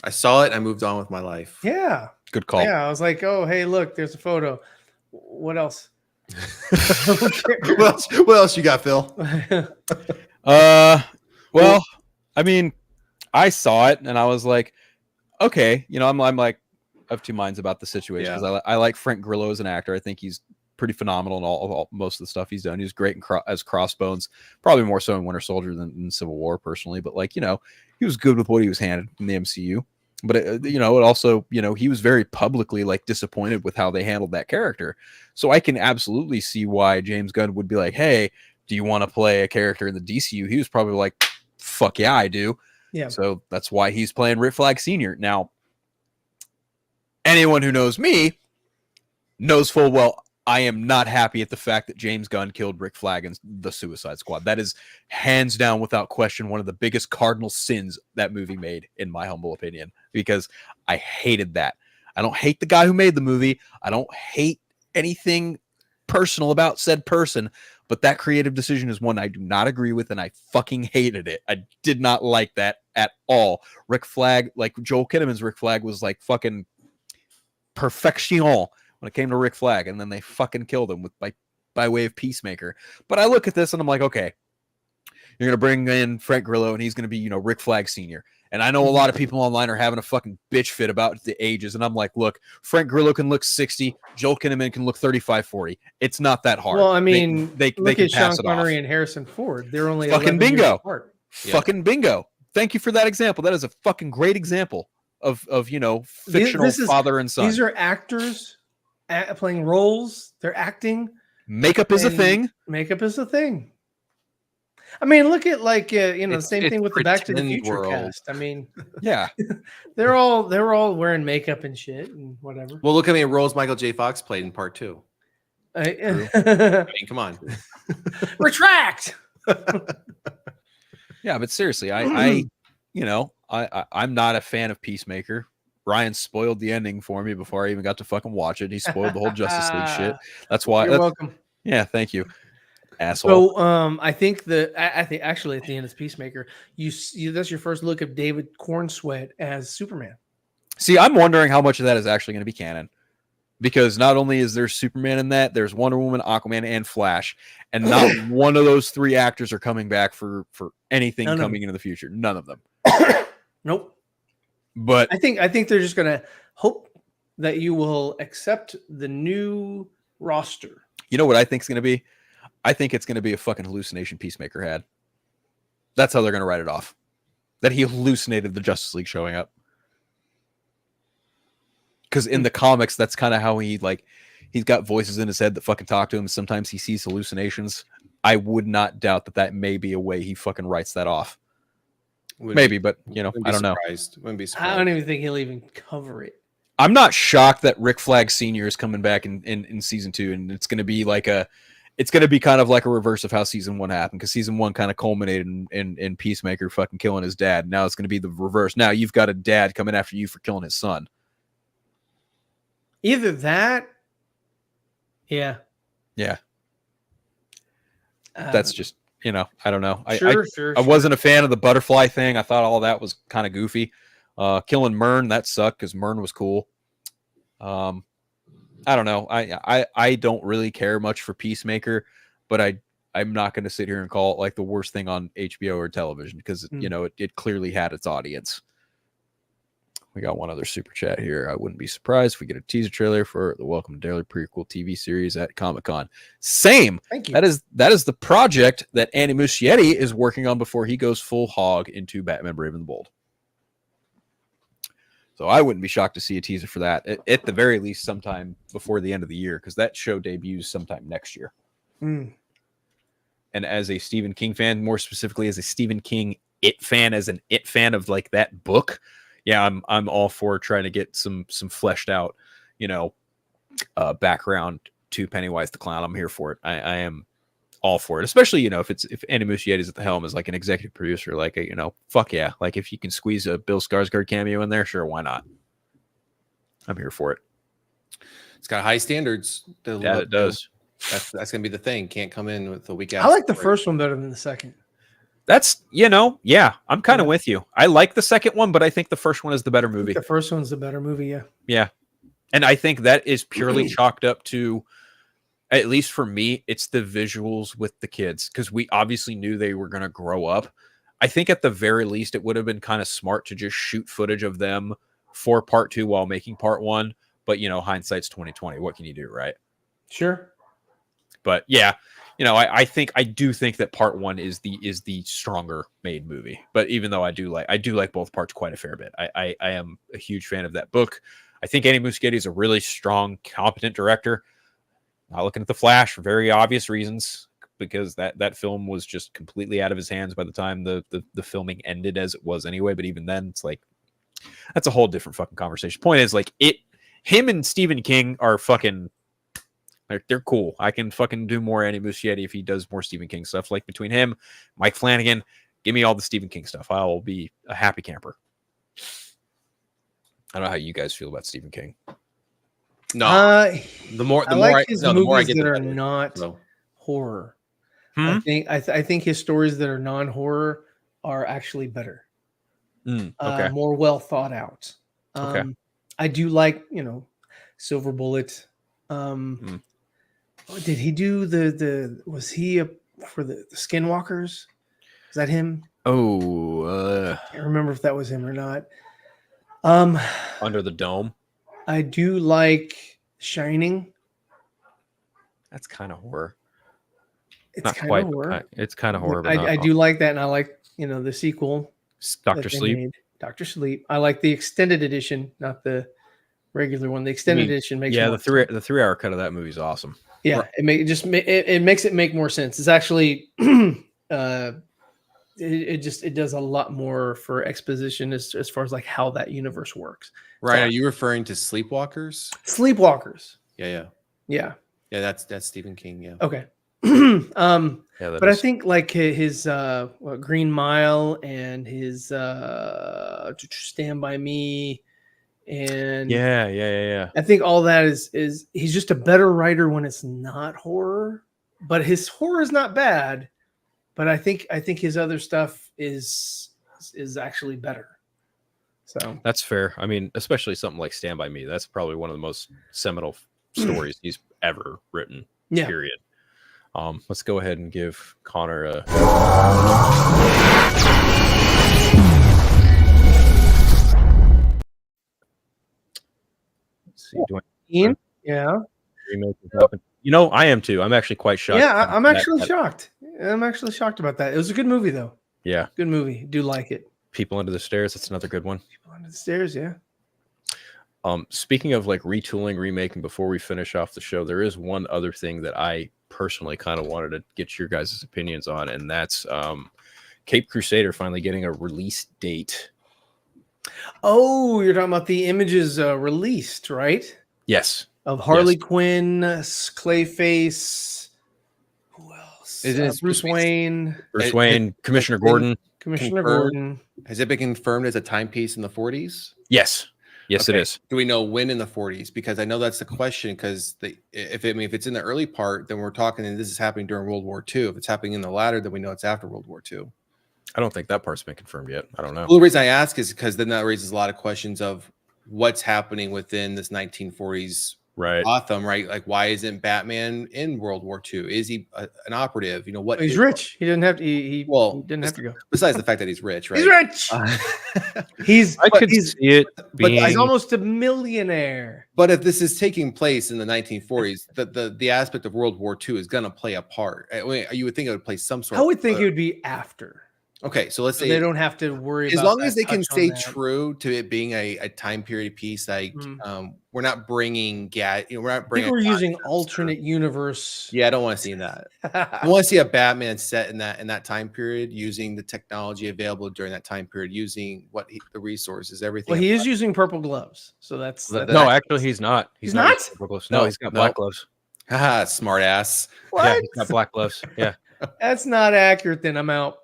I saw it. I moved on with my life. Yeah. Good call. Yeah, I was like, oh, hey, look, there's a photo. What else? What else you got, Phil? Well, I mean, I saw it and I was like, okay, you know, I'm like of two minds about the situation because I like Frank Grillo as an actor. I think he's pretty phenomenal in all most of the stuff he's done. He's great as Crossbones, probably more so in Winter Soldier than Civil War personally. But like, you know, he was good with what he was handed in the MCU. But you know, it also, you know, he was very publicly like disappointed with how they handled that character. So I can absolutely see why James Gunn would be like, hey, do you want to play a character in the DCU? He was probably like, fuck yeah, I do. Yeah. So that's why he's playing Rick Flag Sr. Now, anyone who knows me knows full well I am not happy at the fact that James Gunn killed Rick Flag in the Suicide Squad. That is hands down, without question, one of the biggest cardinal sins that movie made, in my humble opinion, because I hated that. I don't hate the guy who made the movie. I don't hate anything personal about said person, but that creative decision is one I do not agree with, and I fucking hated it. I did not like that at all. Rick Flag, like Joel Kinnaman's Rick Flag, was like fucking perfection when it came to Rick Flag, and then they fucking killed him with by way of Peacemaker. But I look at this and I'm like, okay, you're gonna bring in Frank Grillo, and he's gonna be, you know, Rick Flag Sr. And I know a lot of people online are having a fucking bitch fit about the ages, and I'm like, look, Frank Grillo can look 60, Joel Kinnaman can look 35, 40. It's not that hard. Well, I mean, they look can at Sean pass it Connery off. and Harrison Ford. They're only Fucking 11 years bingo. apart. Fucking bingo. Thank you for that example. That is a fucking great example of you know, fictional father and son. These are actors playing roles. They're acting. Makeup is a thing. Makeup is a thing. I mean, look at like you know, the same thing with the Back to the Future cast. I mean, yeah, they're all wearing makeup and shit and whatever. Well, look how many roles Michael J. Fox played in part 2. I mean, come on. Retract. Yeah, but seriously, I you know, I'm not a fan of Peacemaker. Ryan spoiled the ending for me before I even got to fucking watch it. He spoiled the whole Justice League shit. That's why. You're welcome. Yeah, thank you, asshole. So, I think actually at the end of Peacemaker, you that's your first look of David Cornsweet as Superman. See, I'm wondering how much of that is actually going to be canon, because not only is there Superman in that, there's Wonder Woman, Aquaman, and Flash, and not one of those three actors are coming back for anything coming into the future. None of them. Nope. But I think they're just gonna hope that you will accept the new roster. you know what I think is going to be? I think it's going to be a fucking hallucination Peacemaker had. That's how they're going to write it off. That he hallucinated the Justice League showing up. Because in the comics, that's kind of how he's got voices in his head that fucking talk to him. Sometimes he sees hallucinations. I would not doubt that may be a way he fucking writes that off. Maybe, but I don't know. Wouldn't be surprised. I don't even think he'll even cover it. I'm not shocked that Rick Flag Sr. is coming back in season 2, and it's going to be kind of like a reverse of how season 1 happened, because season 1 kind of culminated in Peacemaker fucking killing his dad. Now it's going to be the reverse. Now you've got a dad coming after you for killing his son. Either that, yeah. That's just I don't know. Sure. I wasn't a fan of the butterfly thing. I thought all that was kind of goofy. Killing Myrn, that sucked because Myrn was cool. I don't know. I don't really care much for Peacemaker, but I'm not going to sit here and call it like the worst thing on HBO or television, because it clearly had its audience. We got one other super chat here. I wouldn't be surprised if we get a teaser trailer for the Welcome to Daily prequel TV series at Comic-Con. Same. Thank you. That is the project that Andy Muschietti is working on before he goes full hog into Batman Brave and the Bold. So I wouldn't be shocked to see a teaser for that at the very least sometime before the end of the year, because that show debuts sometime next year. And as a Stephen King fan, more specifically as a Stephen King fan of like that book, yeah, I'm all for trying to get some fleshed out, background to Pennywise the Clown. I'm here for it. I am all for it, especially if Andy Muschietti is at the helm as like an executive producer, like fuck yeah, like if you can squeeze a Bill Skarsgård cameo in there, sure, why not? I'm here for it. It's got high standards. Yeah, it does. That's gonna be the thing. Can't come in with the week after. I like the first one better than the second. That's yeah, I'm kind of with you. I like the second one, but I think the first one is the better movie. The first one's the better movie, yeah. Yeah, and I think that is purely chalked up to, at least for me, it's the visuals with the kids, because we obviously knew they were going to grow up. I think at the very least, it would have been kind of smart to just shoot footage of them for part 2 while making part 1. But hindsight's 2020. What can you do, right? Sure. But yeah, I do think that part 1 is the stronger made movie. But even though I do like both parts quite a fair bit. I am a huge fan of that book. I think Andy Muschietti is a really strong, competent director. Not looking at The Flash for very obvious reasons, because that film was just completely out of his hands by the time the filming ended, as it was anyway. But even then, it's like, that's a whole different fucking conversation. Point is, like, him and Stephen King are fucking, they're cool. I can fucking do more Andy Muschietti if he does more Stephen King stuff. Like, between him, Mike Flanagan, give me all the Stephen King stuff. I'll be a happy camper. I don't know how you guys feel about Stephen King. No, the more I get, that are not horror. I think his stories that are non-horror are actually better. Okay. More well thought out. Okay. I do like, Silver Bullet. Did he do was he for the Skinwalkers? Is that him? Oh, I can't remember if that was him or not. Under the Dome. I do like Shining. That's kind of horror. It's Not kind quite. of horror. It's kind of horror. But I do like that, and I like the sequel, Dr. Sleep. Dr. Sleep. I like the extended edition, not the regular one. The extended edition makes the 3 hour cut of that movie is awesome. Yeah, it makes it make more sense. It's actually it does a lot more for exposition as far as like how that universe works. Right? So, are you referring to Sleepwalkers? Sleepwalkers. Yeah. That's Stephen King. Yeah. Okay. But I think like his Green Mile and his Stand By Me, and yeah. I think all that is he's just a better writer when it's not horror, but his horror is not bad. But I think his other stuff is actually better. So that's fair. I mean, especially something like Stand By Me. That's probably one of the most seminal stories he's ever written. Yeah. Period. Let's go ahead and give Connor a. Do I Ian? Yeah. remake has happened? You know, I am too. I'm actually quite shocked. Yeah, by I'm that- actually that- shocked. I'm actually shocked about that. It was a good movie, though. Yeah, Good movie. Do like it. People Under the Stairs. That's another good one. People Under the Stairs, yeah. Speaking of like retooling, remaking, before we finish off the show, there is one other thing that I personally kind of wanted to get your guys' opinions on, and that's Cape Crusader finally getting a release date. Oh, you're talking about the images released, right? Yes. Of Harley Quinn, Clayface. Who else? Isn't it Bruce supposed to be- Wayne, Bruce Wayne, Commissioner Gordon. Commissioner confirmed? Gordon. Has it been confirmed as a timepiece in the 40s? Yes. Yes, Okay. it is. Do we know when in the 40s? Because I know that's the question. Because if it's in the early part, then we're talking, and this is happening during World War II. If it's happening in the latter, then we know it's after World War II. I don't think that part's been confirmed yet. I don't know. Well, the reason I ask is because then that raises a lot of questions of what's happening within this 1940s Right. Gotham, right? Like, why isn't Batman in World War II? Is he an operative? You know what? He's is- rich. He didn't have to. He didn't have to go. Besides the fact that he's rich, right? He's rich. He's I could he's, see it but being. he's almost a millionaire. But if this is taking place in the 1940s, the aspect of World War II is going to play a part. I mean, you would think it would play some sort. I would think of it would be after. Okay, so let's So say they don't have to worry. as about long that, as they can touch on stay that. true to it being a time period piece, like Mm. we're not bringing we're not I bringing. think we're using concepts or- alternate universe. Yeah, I don't want to see that. I want to see a Batman set in that time period, using the technology available during that time period, using the resources, everything. Well, he is using purple gloves, so that's No, actually, he's not. He's not? using purple gloves. No, No, he's got no. black gloves. Haha, smart ass. what? Yeah, he's got black gloves. Yeah. That's not accurate. Then I'm out.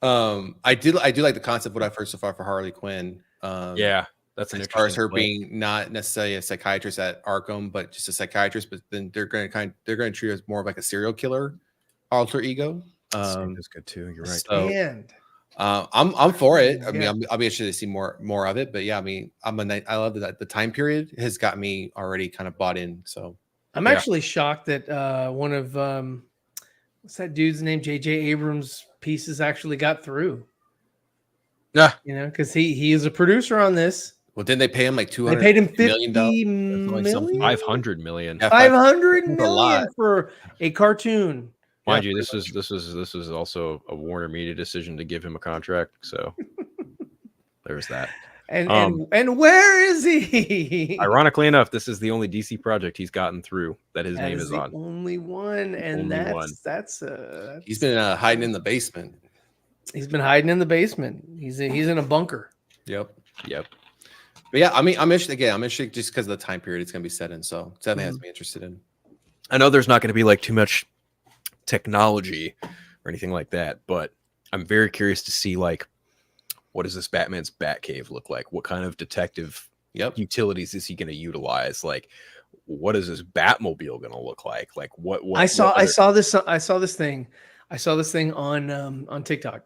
I do like the concept of what I've heard so far for Harley Quinn. Yeah. That's an As far as interesting her play. being not necessarily a psychiatrist at Arkham, but just a psychiatrist, but then they're going to treat her as more of like a serial killer alter ego. That's good too. You're right. So- And I'm for it. I mean, Yeah. I'll be interested to see more of it. But yeah, I mean, I love that the time period has got me already kind of bought in. So I'm Yeah. actually shocked that one of what's that dude's name? J.J. Abrams' pieces actually got through. Yeah. You know, because he is a producer on this. well, didn't they pay him like They $200 paid him million? $50 like something. million. 500 million. Yeah, 500 That's a million lot. for a cartoon. Mind Yeah, you, this is also a Warner Media decision to give him a contract. So there's that. And where is he? Ironically enough, this is the only DC project he's gotten through that his That name is is the on. only one, and Only one. that's He's been hiding in the basement. he's been hiding in the basement. He's in a bunker. Yep. Yep. But yeah, I mean, I'm interested again. I'm interested just because of the time period it's going to be set in. So it's something has to be interested in. I know there's not going to be like too much technology or anything like that, but I'm very curious to see like what does this Batman's Batcave look like? What kind of detective Yep. utilities is he going to utilize? Like, what is this Batmobile going to look like? Like, what I saw what other- I saw this thing on TikTok,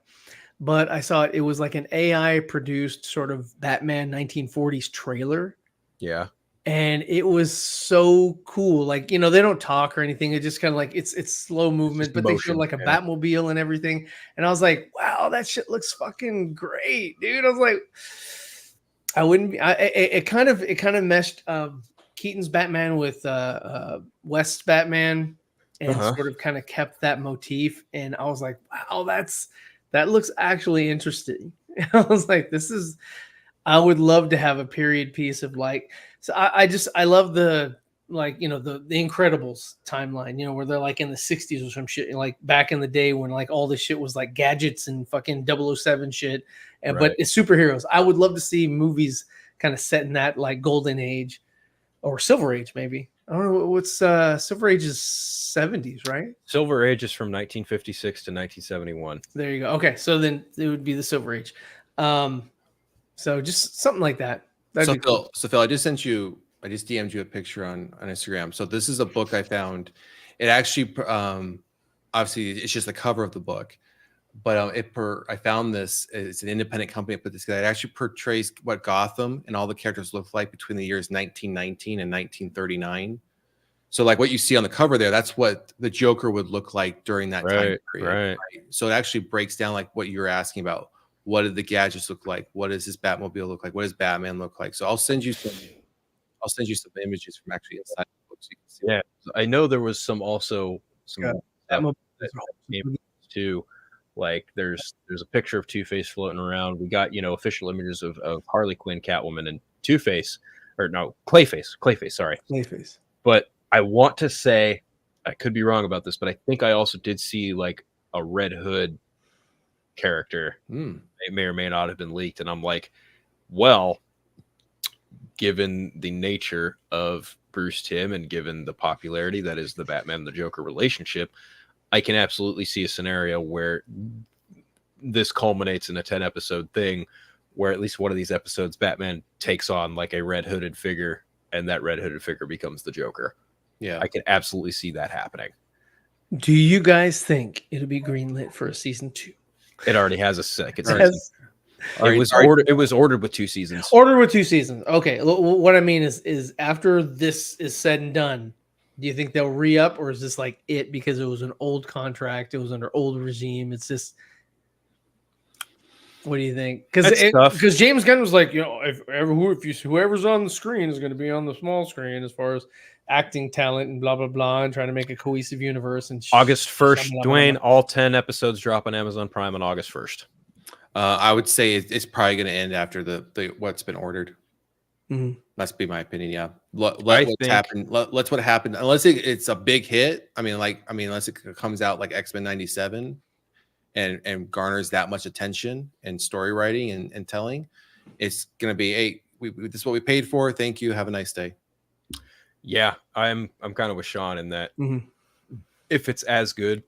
but I saw it was like an AI produced sort of Batman 1940s trailer, Yeah. and it was so cool. Like, you know, they don't talk or anything. It just kind of like it's slow movement, just but they motion, feel like a yeah. Batmobile and everything. And I was like, wow, that shit looks fucking great, dude. I was like, I wouldn't be. It kind of meshed Keaton's Batman with West's Batman, and Uh-huh. sort of kind of kept that motif. And I was like, wow, that looks actually interesting. I was like, I would love to have a period piece of like. So I love the, like, you know, the Incredibles timeline, you know, where they're like in the 60s or some shit, like back in the day when like all this shit was like gadgets and fucking 007 shit, and but Right. it's superheroes. I would love to see movies kind of set in that like golden age or silver age, maybe. I don't know what's silver age is 70s, right? Silver Age is from 1956 to 1971. There you go. Okay, so then it would be the silver age. So just something like that. That'd So be cool. Phil, I just DM'd you a picture on Instagram. So this is a book I found. It actually, obviously, it's just the cover of the book, but I found this. It's an independent company that put this together. It actually portrays what Gotham and all the characters looked like between the years 1919 and 1939. So, like what you see on the cover there, that's what the Joker would look like during that time Right. period. Right. So it actually breaks down like what you were asking about. What did the gadgets look like? What does his Batmobile look like? What does Batman look like? So I'll send you I'll send you some images from actually inside the book so you can see. Yeah, I know there was some also some Yeah. stuff that came too. Like there's a picture of Two-Face floating around. We got official images of Harley Quinn, Catwoman, and Two-Face, or no, Clayface. Sorry, Clayface. but I want to say I could be wrong about this, but I think I also did see like a Red Hood character. It may or may not have been leaked, and I'm like, well, given the nature of Bruce Timm and given the popularity that is the Batman and the Joker relationship, I can absolutely see a scenario where this culminates in a 10 episode thing where at least one of these episodes Batman takes on like a red hooded figure and that red hooded figure becomes the Joker. Yeah. I can absolutely see that happening. Do you guys think it'll be greenlit for a season 2? It already has a second It season. has- It was ordered with 2 seasons. Ordered with 2 seasons. Okay. What I mean is after this is said and done, do you think they'll re-up, or is this like it because it was an old contract? It was under old regime. It's just, what do you think? That's tough. Because James Gunn was like, whoever's on the screen is going to be on the small screen as far as acting talent and blah blah blah, and trying to make a cohesive universe. And August 1st, blah, blah, blah. Dwayne, all 10 episodes drop on Amazon Prime on August 1st. I would say it's probably going to end after the what's been ordered. Mhm. That's be my opinion. Yeah, let what's happened. Let's what happened. Unless it's a big hit. Unless it comes out like X-Men '97, and garners that much attention and story writing and telling, it's going to be, hey, this is what we paid for. Thank you. Have a nice day. Yeah, I'm kind of with Sean in that Mhm. if it's as good,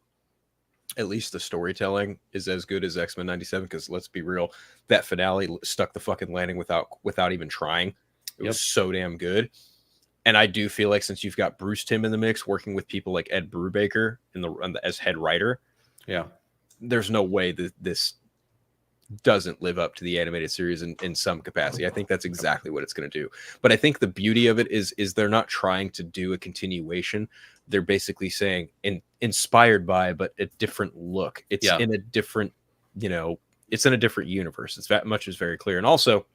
at least the storytelling is as good as X-Men '97. Because let's be real, that finale stuck the fucking landing without even trying. It was so damn good. And I do feel like since you've got Bruce Timm in the mix, working with people like Ed Brubaker as head writer, Yeah, there's no way that this doesn't live up to the animated series in some capacity. I think that's exactly what it's going to do. But I think the beauty of it is they're not trying to do a continuation. They're basically saying inspired by, but a different look. It's in a different, it's in a different universe. It's that much is very clear. And also,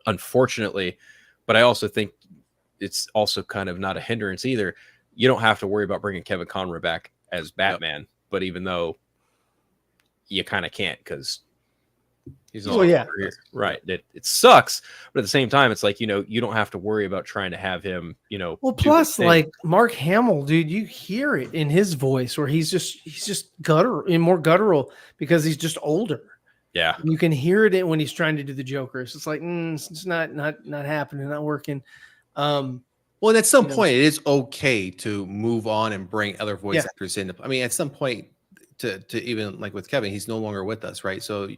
unfortunately, but I also think it's also kind of not a hindrance either. You don't have to worry about bringing Kevin Conroy back as Batman, but even though you kind of can't because he's right. It sucks, but at the same time, it's like you don't have to worry about trying to have him. Well, plus like Mark Hamill, dude, you hear it in his voice, where he's just more guttural because he's just older. Yeah, you can hear it when he's trying to do the Joker. It's just like it's not happening, not working. Well, at some point, it is okay to move on and bring other voice actors in. I mean, at some point, to even like with Kevin, he's no longer with us, right? So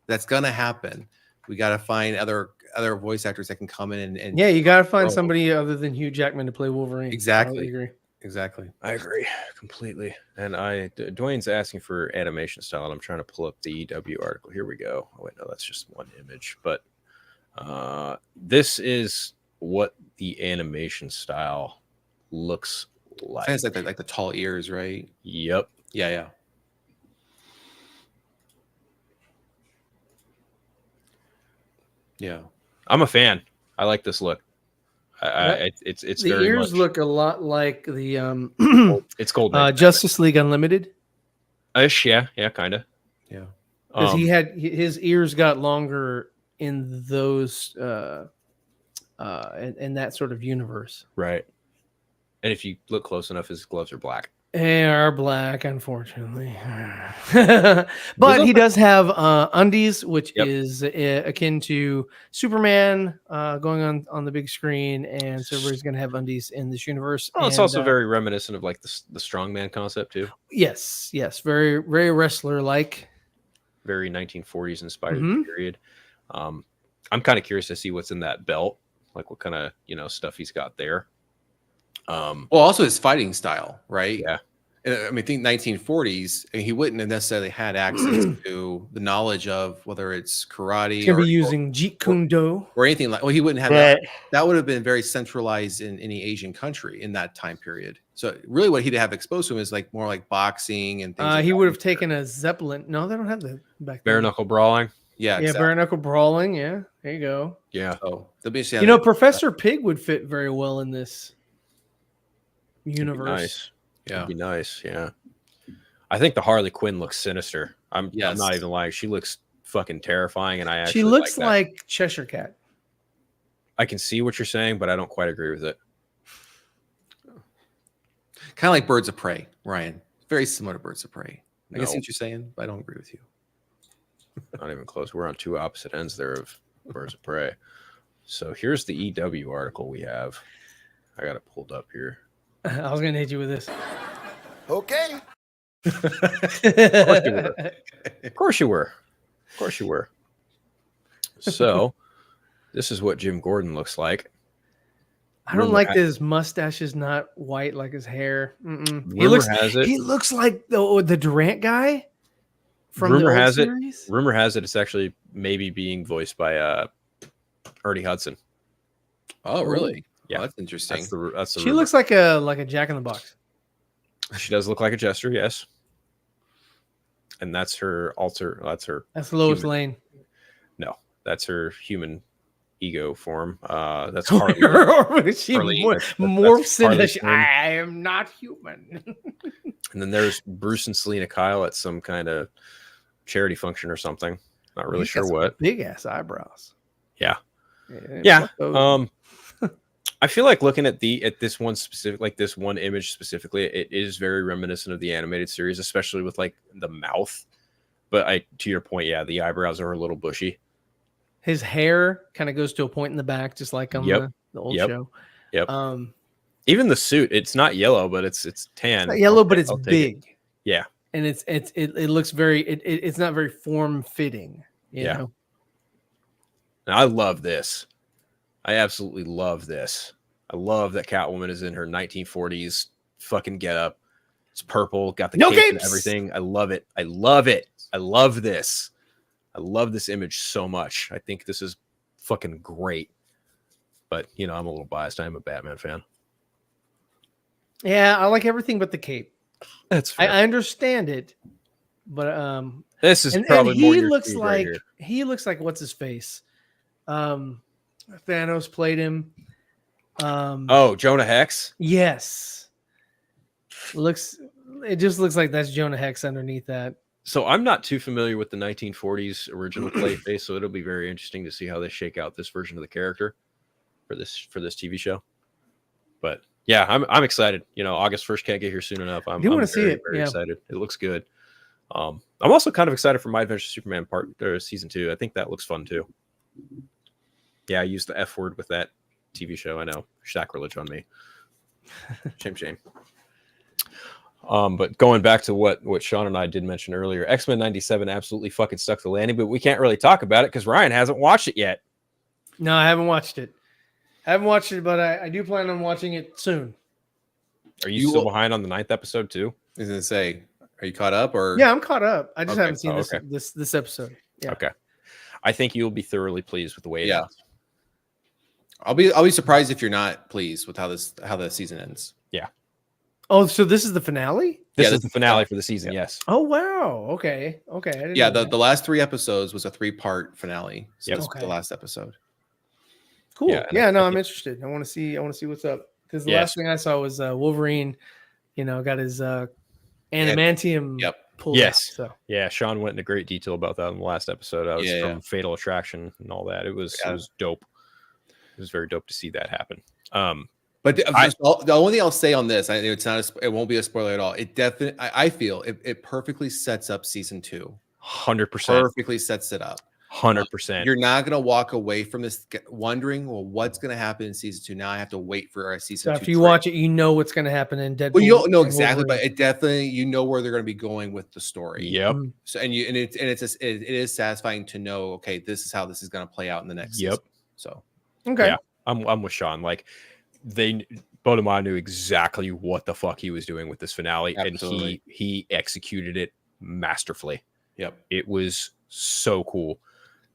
that's gonna happen. We got to find other voice actors that can come in and you got to find somebody other than Hugh Jackman to play Wolverine. Exactly. I agree. Exactly. I agree completely. And Dwayne's asking for animation style, and I'm trying to pull up the EW article. Here we go. Oh wait, no, that's just one image. But this is what the animation style looks like. It's like the tall ears, right? Yep. Yeah. Yeah. I'm a fan. I like this look. It's the very ears much, look a lot like the it's gold. Justice League Unlimited. Yeah, kind of. Yeah. Because he had his ears got longer in those in that sort of universe. Right. And if you look close enough, his gloves are black. They are black, unfortunately. But he does have undies, which is akin to Superman going on the big screen, and so everybody's going to have undies in this universe. Oh, it's also very reminiscent of like the strongman concept too. Yes, very, very wrestler-like. Very 1940s inspired period. I'm kind of curious to see what's in that belt, like what kind of stuff he's got there. Well, also his fighting style, right? Yeah. I mean, think 1940s, and he wouldn't have necessarily had access to the knowledge of whether it's karate. He's gonna be using Jeet Kune Do or anything like. Well, he wouldn't have that. That would have been very centralized in any Asian country in that time period. So really, what he'd have exposed to him is like more like boxing and things. He would have taken a Zeppelin. No, they don't have that back then. Bare knuckle brawling. Yeah, Yeah, exactly. bare knuckle brawling. Yeah, there you go. Yeah. So they'll be You know, Professor Pig would fit very well in this universe. Nice. yeah, It'd be nice. Yeah. I think the Harley Quinn looks sinister. I'm Yes. not even lying. She looks fucking terrifying, and I actually She looks like like Cheshire Cat. I can see what you're saying, but I don't quite agree with it. kind of like Birds of Prey, Ryan. Very similar to Birds of Prey. I can see No. what you're saying, but I don't agree with you. Not even close. We're on two opposite ends there of Birds of Prey. So here's the EW article we have. I got it pulled up here. I was gonna hit you with this. Okay. Of course you were. Of course you were. So this is what Jim Gordon looks like. I don't Rumor like ha- that his mustache is not white like his hair. Mm-mm. He Rumor looks. has it. He looks like the Durant guy from Rumor the old has it. series. Rumor has it it's actually maybe being voiced by Ernie Hudson. Oh, really? Yeah. Oh, that's interesting. That's the She rumor. looks like a Jack in the Box. She does look like a jester, yes. And that's her alter. That's her. That's Lois Human. Lane. No, that's her human ego form. That's Harley. She Harley, that's morphs into. Harley Quinn. I am not human. And then there's Bruce and Selena Kyle at some kind of charity function or something. Not really He's sure got some what. Big ass eyebrows. Yeah. Yeah. Yeah. fuck those. I feel like looking at this one specific, like this one image specifically, it is very reminiscent of the animated series, especially with like the mouth. But to your point, yeah, the eyebrows are a little bushy. His hair kind of goes to a point in the back, just like on Yep. the old Yep. show. Yep. Um, Even the suit, it's not yellow, but it's tan. not yellow, but it's I'll take it. big. Yeah. And it looks very it's not very form fitting. Yeah. Know? And I love this. I absolutely love this. I love that Catwoman is in her 1940s fucking getup. It's purple, got the No cape and capes! everything. I love it. I love it. I love this. I love this image so much. I think this is fucking great. But you know, I'm a little biased. I'm a Batman fan. Yeah, I like everything but the cape. That's fair. I understand it, but This is and probably more he your looks speed like right here. he looks like what's his face? Thanos played him. Oh, Jonah Hex. Yes. It just looks like that's Jonah Hex underneath that. So I'm not too familiar with the 1940s original Clayface, so it'll be very interesting to see how they shake out this version of the character for this TV show. But yeah, I'm excited. You know, August 1st can't get here soon enough. I'm wanna see very, it, very yeah. excited. It looks good. I'm also kind of excited for My Adventure Superman season 2. I think that looks fun too. Yeah, I used the F word with that TV show. I know, sacrilege on me. Shame. But going back to what Sean and I did mention earlier, X-Men 97 absolutely fucking stuck the landing, but we can't really talk about it because Ryan hasn't watched it yet. No, I haven't watched it. But I do plan on watching it soon. Are you still behind on the 9th episode too? I was gonna say, are you caught up or? Yeah, I'm caught up. I just Okay. haven't seen Oh, okay. this episode. Yeah. Okay. I think you'll be thoroughly pleased with the way it Yeah. ends. I'll be surprised if you're not pleased with how the season ends. Oh, so this is the finale? This Yeah, is the finale for the season, yeah. yes. Oh wow. Okay. I didn't Yeah, know the that. last 3 episodes was a 3-part finale. So Yep. this was Okay. the last episode. Cool. Yeah, Yeah, and I I'm think- interested. I want to see what's up. Because the Yes. last thing I saw was Wolverine, got his adamantium Yep. pulled Yes. out. So Yeah, Sean went into great detail about that in the last episode. I was Yeah, from yeah. Fatal Attraction and all that. It was dope. It was very dope to see that happen. But the only thing I'll say on this, it won't be a spoiler at all. It definitely, I feel it perfectly sets up season 2. 100%. Perfectly sets it up. 100%. You're not gonna walk away from this wondering, well, what's gonna happen in season 2? Now I have to wait for our season 2. after you watch it, you know what's going to happen in Deadpool. Well, you don't know and exactly, Wolverine. but it definitely where they're going to be going with the story. Yep. Mm. So it is satisfying to know. Okay, this is how this is going to play out in the next. Yep. Season. So Okay. Yeah. I'm with Sean. Like Bodemar knew exactly what the fuck he was doing with this finale, Absolutely. and he executed it masterfully. Yep. It was so cool.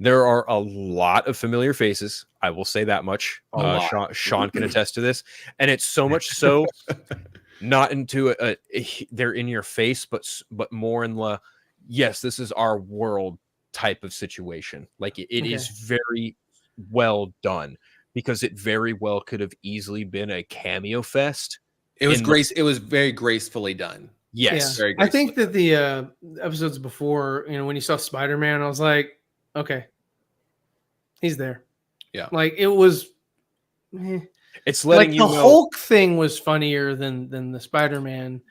There are a lot of familiar faces. I will say that much. A lot. Sean can attest to this, and it's so much so not into they're in your face, but more in the yes, this is our world. type of situation. Like it is very well done, because it very well could have easily been a cameo fest. It was it was very gracefully done. Yes. Very I think gracefully that the episodes before, when you saw Spider-Man, I was like, okay, he's there. Yeah. Like it was. It's letting like you the know. Hulk thing was funnier than the Spider-Man,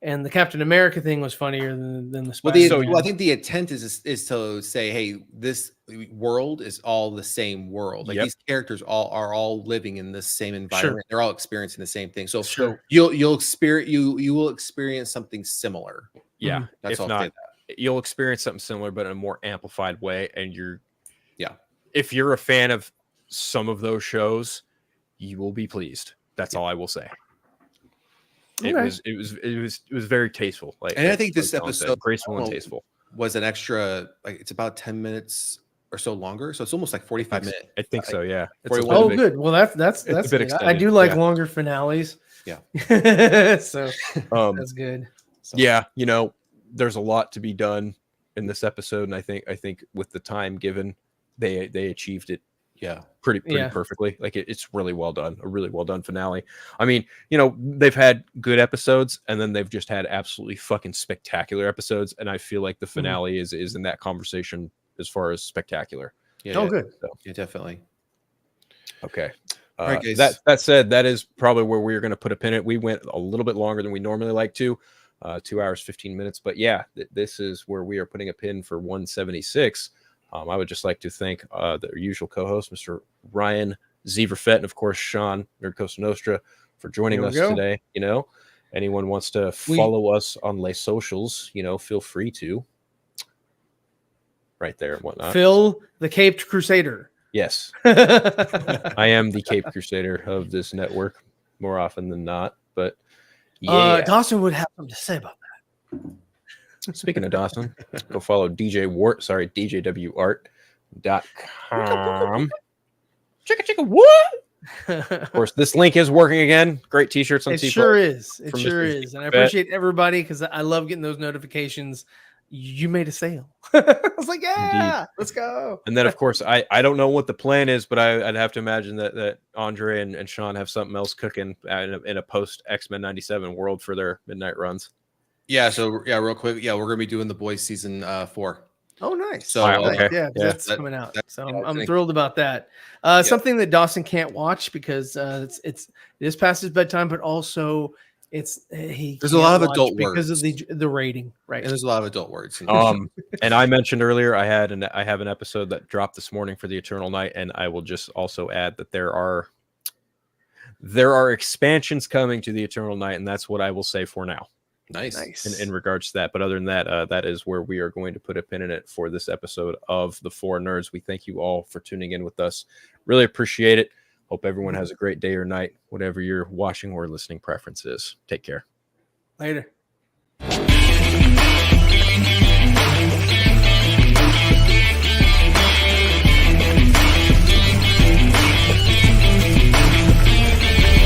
and the Captain America thing was funnier than the Well, Spider-Man. I think the intent is to say, hey, this world is all the same world. Like these characters are all living in this same environment. They're all experiencing the same thing. So you'll experience you will experience something similar. Yeah, that's if all. not, you'll experience something similar, but in a more amplified way. And if you're a fan of some of those shows, you will be pleased. That's all I will say. It was very tasteful. And I think this episode, graceful and tasteful, was an extra. Like it's about 10 minutes or so longer, so it's almost like 45 minutes. I think so. Yeah. Oh, good. Well, that's a bit extended. I do like longer finales. Yeah. So that's good. So. Yeah, there's a lot to be done in this episode, and I think with the time given, they achieved it. Yeah, pretty perfectly. Like it's really well done. A really well done finale. I mean, they've had good episodes, and then they've just had absolutely fucking spectacular episodes. And I feel like the finale is in that conversation as far as spectacular. Yeah. Good. So. Yeah, definitely. Okay. All right, guys. That said, that is probably where we're going to put a pin in it. We went a little bit longer than we normally like to, 2 hours 15 minutes. But yeah, this is where we are putting a pin for 176. I would just like to thank the usual co-host, Mr. Ryan Zeverfett, and of course Sean Nerd Costa Nostra, for joining us today. Anyone wants to follow us on Les Socials, feel free to. Right there and whatnot. Phil, the Caped Crusader. Yes, I am the Cape Crusader of this network more often than not. But yeah, Dawson would have something to say about that. Speaking of Dawson, go follow DJWart.com. Chicka what? Of course, this link is working again. Great t-shirts on It sure is. It sure is. And I appreciate everybody because I love getting those notifications. You made a sale. I was like, yeah, let's go. And then, of course, I don't know what the plan is, but I'd have to imagine that Andre and Sean have something else cooking in a post X-Men 97 world for their midnight runs. Yeah, so real quick, we're gonna be doing The Boys season 4. Oh, nice. So that's coming out. So I'm thrilled about that. Something that Dawson can't watch because it is past his bedtime, but also there's a lot of adult words because of the rating, right? And there's a lot of adult words. And I mentioned earlier I have an episode that dropped this morning for the Eternal Night, and I will just also add that there are expansions coming to the Eternal Night, and that's what I will say for now. Nice. In regards to that. But other than that, that is where we are going to put a pin in it for this episode of the 4Nerds. We thank you all for tuning in with us. Really appreciate it. Hope everyone has a great day or night, whatever your watching or listening preference is. Take care. Later.